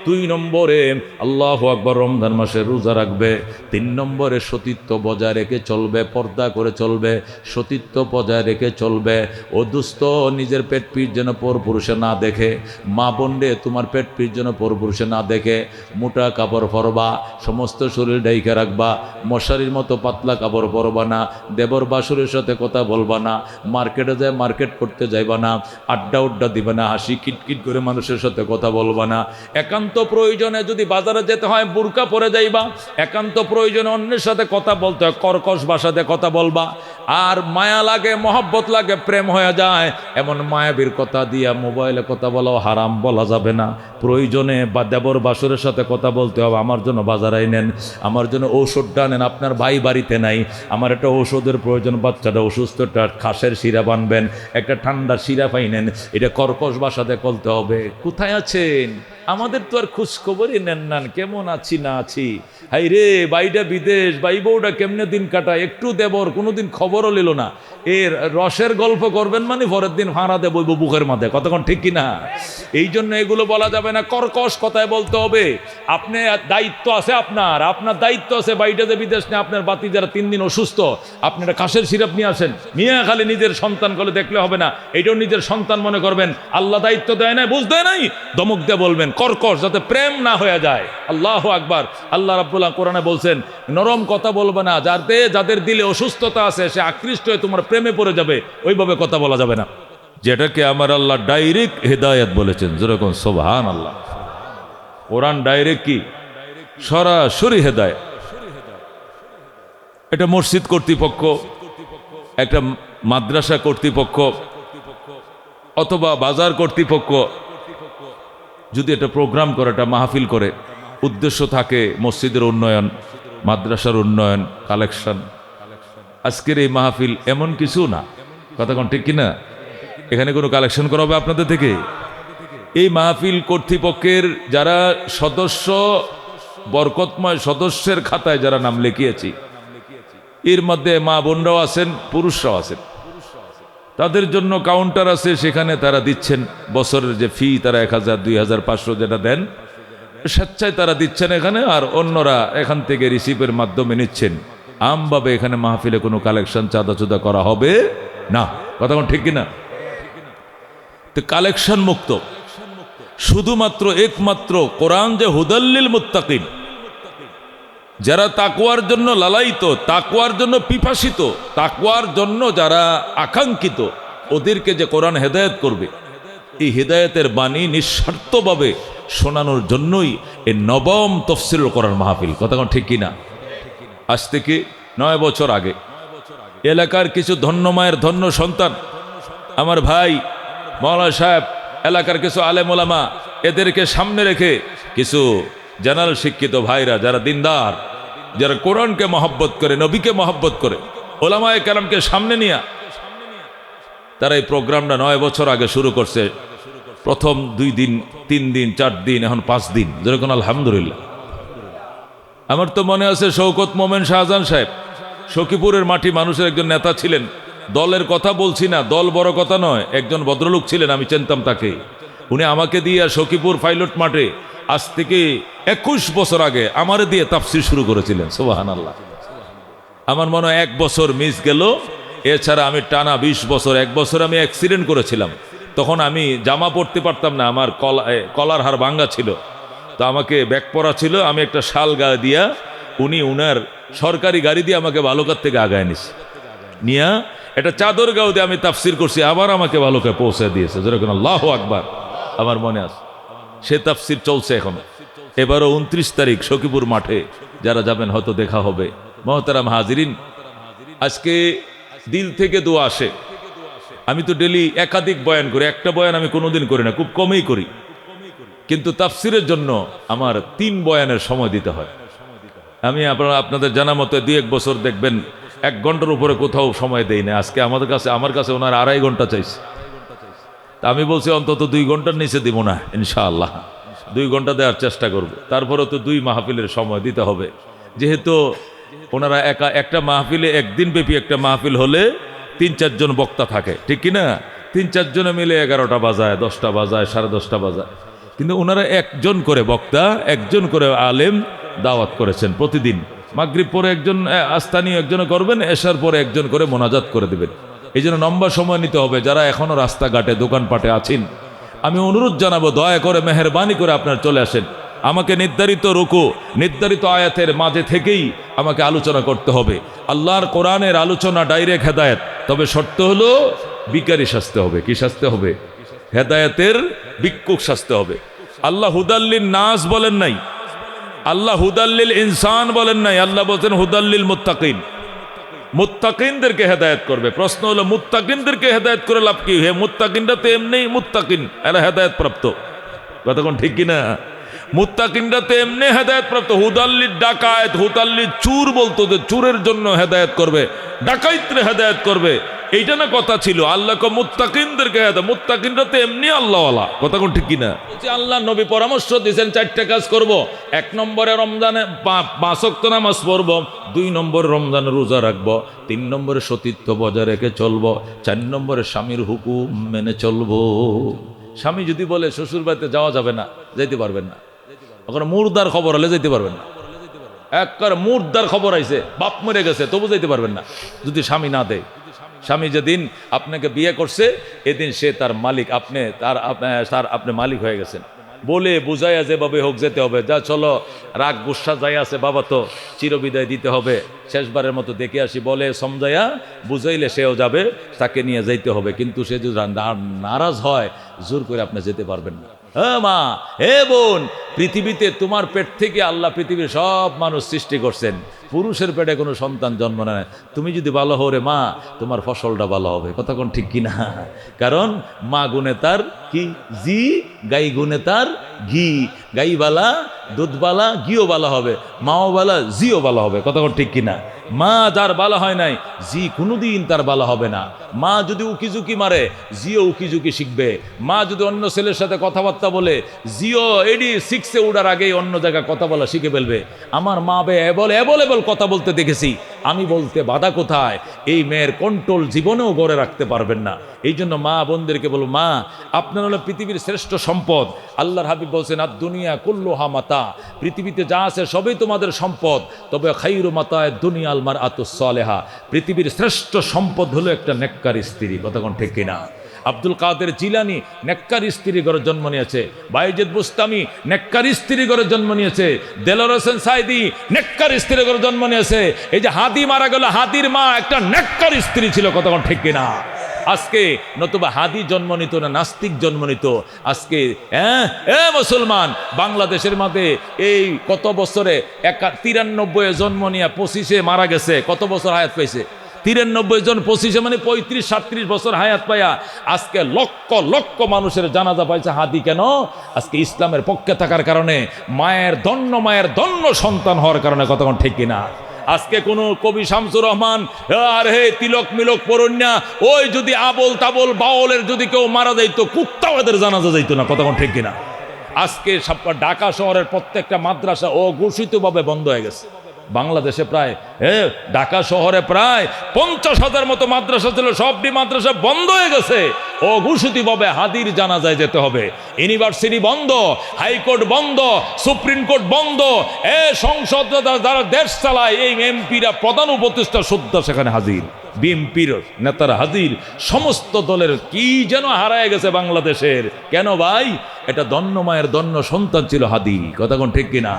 2 নম্বরে আল্লাহু আকবার রমজান মাসে রোজা রাখবে, 3 নম্বরে সতীত্ব বজায় রেখে চলবে, পর্দা করে চলবে, সতীত্ব বজায় রেখে চলবে। ও দুস্থ, নিজের পেট পিঠ যেন পরপুরুষে না দেখে। মা বোনরে, তোমার পেট পিঠ যেন পরপুরুষে না দেখে। মোটা কাপড় পরবা, সমস্ত শরীর ঢাইকা রাখবা, মশারির মতো পাতলা কাপড় পরবা না। দেবর বাসুরের সাথে কথা বলবা না, মার্কেটে যায় মার্কেট করতে যাইবা না, আড্ডা উড্ডা দিবা না, হাসি কিটকিট করে মানুষের সাথে কথা বলবা না। একান্ত প্রয়োজনে যদি বাজারে যেতে হয় বুরকা পরে যাইবা। একান্ত প্রয়োজনে অন্যের সাথে কথা বলতে হয় কর্কশ ভাষাতে কথা বলবা। আর মায়া লাগে, মহব্বত লাগে, প্রেম হয়ে যায়, এমন মায়াবীর কথা দিয়া মোবাইলে কথা বলাও হারাম, বলা যাবে না। প্রয়োজনে বা দেবর বাসুরের সাথে কথা বলতে হবে, আমার জন্য বাজারে নেন, আমার জন্য ঔষধটা নেন, আপনার ভাই বাড়িতে নাই, আমার একটা ঔষধের প্রয়োজন, বাচ্চাটা অসুস্থ, একটা খাসের শিরা বানবেন, একটা ঠান্ডার শিরা পাইনেন, এটা কর্কশ ভাষাতে বলতে হবে। কোথায় আছেন? আমাদের তো আর খোঁজখবরই নেন না, কেমন আছি না আছি। হাই রে, বাইটা বিদেশ, বাই বউটা কেমনে দিন কাটায়, একটু দেবর কোনোদিন খবরও নিল না। এর রসের গল্প করবেন মানে পরের দিন ফাঁড়া দেব বুকের মাঝে, কতক্ষণ ঠিক কিনা? এই জন্য এগুলো বলা যাবে না, কর্কশ কথায় বলতে হবে। আপনি দায়িত্ব আছে, আপনার দায়িত্ব আছে। বাইটা যে বিদেশ নিয়ে আপনার বাতি যারা 3 দিন অসুস্থ, আপনি একটা কাশের সিরাপ নিয়ে আসেন। নিয়ে খালি নিজের সন্তান করে দেখলে হবে না, এইটাও নিজের সন্তান মনে করবেন। আল্লাহ দায়িত্ব দেয় নাই, বুঝ দেয় নাই, দমক দিয়ে বলবেন কর্কশ, যাতে প্রেম না হয়ে যায়। আল্লাহু আকবার। আল্লাহ রাব্বুল কোরআনে বলছেন নরম কথা বলবে না, যাদের দিলে অসুস্থতা আছে সে আকৃষ্ট হয়ে তোমার প্রেমে পড়ে যাবে, ওইভাবে কথা বলা যাবে না। যেটাকে আমার আল্লাহ ডাইরেক্ট হেদায়েত বলেছেন, যেরকম সুবহানাল্লাহ। কোরআন ডাইরেক্ট কি? সরাসরি হেদায়েত। এটা মসজিদ কর্তৃপক্ষ, একটা মাদ্রাসা কর্তৃপক্ষ অথবা বাজার কর্তৃপক্ষ যদি এটা প্রোগ্রাম করে, একটা মাহফিল করে, উদ্দেশ্য থাকে মসজিদের উন্নয়ন, মাদ্রাসার উন্নয়ন, কালেকশন, আজকের এই মাহফিল এমন কিছু না, কথা কোন ঠিক কিনা? এখানে কোনো কালেকশন করা হবে আপনাদের থেকে? এই মাহফিল কর্তৃপক্ষের যারা সদস্য, বরকতময় সদস্যের খাতায় যারা নাম লিখিয়েছি, এর মধ্যে মা বোনরাও আছেন, পুরুষরাও আছেন। তাদের জন্য কাউন্টার আছে, সেখানে তারা দিচ্ছেন বছরের যে ফি, তারা 1000, 2000, 500 যেটা দেন স্বেচ্ছায় তারা দিচ্ছেন এখানে, আর অন্যরা এখান থেকে রিসিভের মাধ্যমে নিচ্ছেন। আমভাবে এখানে মাহফিলে কোনো কালেকশন চাঁদা চুদা করা হবে না, কথা কোন ঠিক কিনা? তো কালেকশন মুক্ত, শুধুমাত্র একমাত্র কোরআন যে হুদাল্লিল মুত্তাকিন, যারা তাকওয়ার জন্য লালায়িত, তাকওয়ার জন্য পিপাসিত, তাকওয়ার জন্য যারা আকাঙ্ক্ষিত, ওদেরকে যে কোরআন হেদায়েত করবে, এই হেদায়েতের বাণী নিঃস্বার্থভাবে শোনানোর জন্যই এই নবম তাফসীরুল কোরআন মাহফিল, কথা কোন ঠিক কিনা? আজ থেকে 9 বছর আগে এলাকার কিছু ধন্য মায়ের ধন্য সন্তান, আমার ভাই মাওলানা সাহেব, এলাকার কিছু আলেম ওলামা, এদেরকে সামনে রেখে কিছু জানাল শিক্ষিত ভাইরা যারা দিনদার, যারা কোরআনকে মহব্বত করে, নবীকে মহব্বত করে, ওলামায়ে কেরামকে সামনে নিয়ে তারা এই প্রোগ্রামটা 9 বছর আগে শুরু করছে। প্রথম 2 দিন, 3 দিন, 4 দিন, এখন 5 দিন, যেরকম আলহামদুলিল্লাহ। আমার তো মনে আছে শওকত মোমেন শাহজাহান সাহেব সখীপুরের মাটি মানুষের একজন নেতা ছিলেন। দলের কথা বলছি না, দল বড় কথা নয়, একজন ভদ্রলোক ছিলেন, আমি চিনতাম তাকে। উনি আমাকে দিয়ে সখীপুর পাইলট মাঠে আজ থেকে 21 বছর আগে আমারে দিয়ে তাফসীর শুরু করেছিলেন। সুবহানাল্লাহ। আমার মনে হয় 1 বছর মিস গেল, এছাড়া আমি টানা 20 বছর। 1 বছর আমি অ্যাক্সিডেন্ট করেছিলাম, তখন আমি জামা পরতে পারতাম না, আমার কলার হাড় ভাঙ্গা ছিল, তো আমাকে ব্যাগ পরা ছিল, আমি একটা শাল গায়ে দিয়া উনি উনার সরকারি গাড়ি দিয়ে আমাকে বালুকার থেকে আগায় নিছে, নিয়া একটা চাদর গাও দিয়ে আমি তাফসীর করছি, আবার আমাকে বালুকায় পৌঁছে দিয়েছে, যেরকম আল্লাহু আকবার। আমার মনে আছে সে তাফসীর চলছে এখন। এবারও 29 তারিখ সখীপুর মাঠে যারা যাবেন হয়তো দেখা হবে। মহতারাম হাজিরিন, আজকে দিল থেকে দোয়া আসে। আমি তো ডেলি একাধিক বয়ান করি, একটা বয়ান আমি কোনোদিন করি না, খুব কমই করি, কিন্তু তাফসীরের জন্য আমার 3 বয়ানের সময় দিতে হয়। আমি আপনাদের জানা মতো 2-1 বছর দেখবেন 1 ঘন্টার উপরে কোথাও সময় দেই না। আজকে আমার কাছে ওনার 2.5 ঘন্টা চাইছে, তা আমি বলছি অন্তত 2 ঘন্টার নিচে দিব না, ইনশাআল্লাহ 2 ঘন্টা দেওয়ার চেষ্টা করব। তারপরে তো 2 মাহফিলের সময় দিতে হবে, যেহেতু ওনারা একটা মাহফিলে একদিন ব্যাপী একটা মাহফিল হলে 3-4 জন বক্তা থাকে, ঠিক কিনা? 3-4 জনে মিলে 11টা বাজায়, 10টা বাজায়, 10:30টা বাজায়, কিন্তু ওনারা 1 জন করে বক্তা, 1 জন করে আলেম দাওয়াত করেছেন প্রতিদিন। মাগরিব পরে একজন স্থানীয় একজনে করবেন, এশার পরে একজন করে মোনাজাত করে দেবেন। এই জন্য লম্বা সময় নিতে হবে। যারা এখনো রাস্তাঘাটে দোকানপাটে আছেন, আমি অনুরোধ জানাবো, দয়া করে মেহেরবানি করে আপনারা চলে আসেন। আমাকে নির্ধারিত রুকু, নির্ধারিত আয়াতের মাঝে থেকেই আমাকে আলোচনা করতে হবে। আল্লাহর কোরআনের আলোচনা ডাইরেক্ট হেদায়েত, তবে শর্ত হলো বিকারী শাস্তি হবে। কি শাস্তি হবে? হেদায়েতের ভিক্ষুক শাস্তি হবে। আল্লাহ হুদাল্লিল নাস বলেন নাই, আল্লাহ হুদাল্লিল ইনসান বলেন নাই, আল্লাহ বলছেন হুদাল্লিল মুত্তাকিন। মুত্তাকিনদেরকে হেদায়েত করবে। প্রশ্ন হলো মুত্তাকিনদেরকে হেদায়েত করে লাভ কি? হে মুত্তাকিনরা তো এমনি মুত্তাকিন, এরা হেদায়েত প্রাপ্ত, কথা কোন ঠিক কিনা? মুত্তাকিনরা তো এমনি হেদায়েত প্রাপ্ত। হুদাল্লিল ডাকায়েত, হুদাল্লিল চুর বলতো, যে চুরের জন্য হেদায়েত করবে, ডাকাইতরে হেদায়েত করবে, এইটা না কথা ছিল। আল্লাহ মুত্তাকিনদেরকে হেদায়েত, মুত্তাকিনরা তো এমনি আল্লাহওয়ালা, কথা কোন ঠিক কিনা? আল্লাহ নবী পরামর্শ দিয়েছেন 4টা কাজ করব। 1 নম্বরে রমজানে 5 ওয়াক্ত নামাজ পড়ব, 2 নম্বরে রমজানে রোজা রাখবো, 3 নম্বরে সতীত্ব বজায় রেখে চলবো, 4 নম্বরে স্বামীর হুকুম মেনে চলবো। স্বামী যদি বলে শ্বশুর বাড়িতে যাওয়া যাবে না, যাইতে পারবেন না। ওখানে মুর্দার খবর হলে যাইতে পারবেন না। একবার মুর্দার খবর আইছে, বাপ মরে গেছে, তবু যাইতে পারবেন না যদি স্বামী না দেয়। স্বামী যেদিন আপনাকে বিয়ে করছে, এদিন সে তার মালিক, আপনি মালিক হয়ে গেছেন। বলে বুঝাইয়া যেভাবে হোক যেতে হবে। যা চলো, রাগ গুসা যাই আছে বাবা, তো চিরবিদায় দিতে হবে, শেষবারের মতো দেখে আসি বলে সমঝাইয়া বুঝাইলে সেও যাবে, তাকে নিয়ে যাইতে হবে। কিন্তু সে যদি নারাজ হয়, জোর করে আপনি যেতে পারবেন না। হ্যাঁ মা, হে বোন, পৃথিবীতে তোমার পেট থেকে আল্লাহ পৃথিবীর সব মানুষ সৃষ্টি করছেন, পুরুষের পেটে কোনো সন্তান জন্ম নেয়। তুমি যদি ভালো হও রে মা, তোমার ফসলটা ভালো হবে, কথা কোন ঠিক কিনা? কারণ মা গুনে তার কি জি, গাই গুনে তার ঘি, গাই বালা দুধ বালা, ঘিও বালা হবে, মাও বালা, জিও বালা হবে, কথা কোন ঠিক কিনা? মা যার ভালো হয় নাই জি কোনোদিন তার ভালো হবে না। মা যদি উকিঝুঁকি মারে জিও উকিঝুঁকি শিখবে। মা যদি অন্য ছেলের সাথে কথাবার্তা বলে জিও এডি 6-এ উঠার আগেই অন্য জায়গায় কথা বলা শিখে ফেলবে। আমার মা বে এবল কথা বলতে দেখেছি, আমি বলতে বাধা কোথায়? এই মেয়ের কন্ট্রোল জীবনেও গড়ে রাখতে পারবেন না। এই জন্য মা বোনদেরকে বলবো, মা আপনার হলো পৃথিবীর শ্রেষ্ঠ সম্পদ। আল্লাহর হাবিব বলছেন আর দুনিয়া কুল্লুহা মাতা, পৃথিবীতে যা আছে সবই তোমাদের সম্পদ, তবে খাইরু মাতায় দুনিয়া আলমার আতুস সালেহা, পৃথিবীর শ্রেষ্ঠ সম্পদ হলো একটা নেককার স্ত্রী। কতক্ষণ ঠিক কিনা? আব্দুল কাদের জিলানি নেককার স্ত্রী ঘরে জন্ম নিয়েছে। বাইজিদ বুস্তামি নেককার স্ত্রী ঘরে জন্ম নিয়েছে। দেলোয়ার হোসেন সাইদি নেককার স্ত্রী ঘরে জন্ম নিয়েছে। এই যে হাদি মারা গেল, হাদির মা একটা নেককার স্ত্রী ছিল। কতক্ষণ ঠিক কিনা? আজকে নতুবা হাদি জন্ম নিত না নাস্তিক জন্ম নিত। আজকে মুসলমান বাংলাদেশের মধ্যে এই কত বছরে 93 জন্ম নিয়ে 25-এ মারা গেছে। কত বছর হায়াত পাইছে? 93 জন, 25-এ মানে 35-37 বছর হায়াত পাইয়া আজকে লক্ষ লক্ষ মানুষের জানাজা পাইছে। হাদি কেন? আজকে ইসলামের পক্ষে থাকার কারণে, মায়ের দন্য সন্তান হওয়ার কারণে। কতক্ষণ ঠিক কিনা? আজকে কোন কবি শামসুর রহমান আর হে তিলক মিলক পরণ্যা, ওই যদি আবল তাবল বাউলের যদি কেউ মারা যাইতো, কুত্তাও এদের জানাজা যাইতো না। কতক্ষণ ঠিক কিনা? আজকে ঢাকা শহরের প্রত্যেকটা মাদ্রাসা অঘোষিতভাবে বন্ধ হয়ে গেছে। বাংলাদেশে প্রায় ঢাকা শহরে প্রায় 50,000 মতো মাদ্রাসা ছিল, সবটি মাদ্রাসা বন্ধ হয়ে গেছে। অঘোষিতভাবে হাদির জানাজায় যেতে হবে। ইউনিভার্সিটি বন্ধ, হাইকোর্ট বন্ধ, সুপ্রিম কোর্ট বন্ধ। সংসদ যারা দেশ চালায়, এই এমপিরা প্রধান উপদেষ্টা শ্রদ্ধা সেখানে হাজির, বিএনপির নেতারা হাজির, সমস্ত দলের কি যেন হারায় গেছে বাংলাদেশের। কেন ভাই? এটা দন্য মায়ের দন্য সন্তান ছিল হাদি। কতক্ষণ ঠিক কিনা?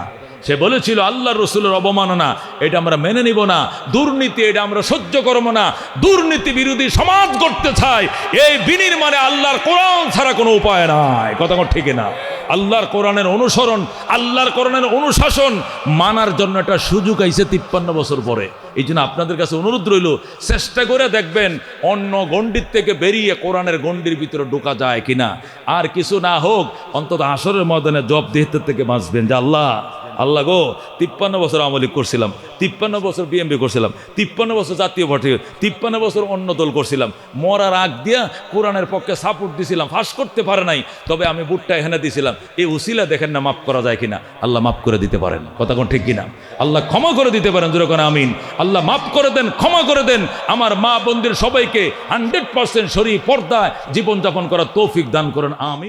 সে বলেছিল আল্লাহ রসুলের অবমাননা এটা আমরা মেনে নিব না, দুর্নীতি এটা আমরা সহ্য করবো না, দুর্নীতি বিরোধী সমাজ গড়তে চাই, এই বিনির্মাণে আল্লাহর কোরআন ছাড়া কোনো উপায় নাই। কতক্ষণ ঠিক না? আল্লাহর কোরআনের অনুসরণ, আল্লাহর কোরআনের অনুশাসন মানার জন্য একটা সুযোগ আইছে 53 বছর পরে। এই জন্য আপনাদের কাছে অনুরোধ রইল, চেষ্টা করে দেখবেন অন্য গণ্ডির থেকে বেরিয়ে কোরআনের গণ্ডির ভিতরে ঢোকা যায় কিনা। আর কিছু না হোক, অন্তত আসরের ময়দানে জবাবদিহিতার থেকে বাঁচবেন যে আল্লাহ গো 53 বছর আওয়ামী লীগ করছিলাম, 53 বছর বিএনপি করছিলাম, 53 বছর জাতীয় পার্টি, 53 বছর অন্য দল করছিলাম, মরার আগ দিয়া কোরআনের পক্ষে সাপোর্ট দিছিলাম, ফাঁস করতে পারে নাই, তবে আমি বুটটা এখানে দিছিলাম। এই উসিলা দেখেন না মাফ করা যায় কিনা। আল্লাহ মাফ করে দিতে পারেন। কথা কোন ঠিক কিনা? আল্লাহ ক্ষমা করে দিতে পারেন। যেরকম আমিন। আল্লাহ মাফ করে দেন, ক্ষমা করে দেন। আমার মা বোনদের সবাইকে 100% শরীর পর্দায় জীবনযাপন করার তৌফিক দান করেন। আমিন।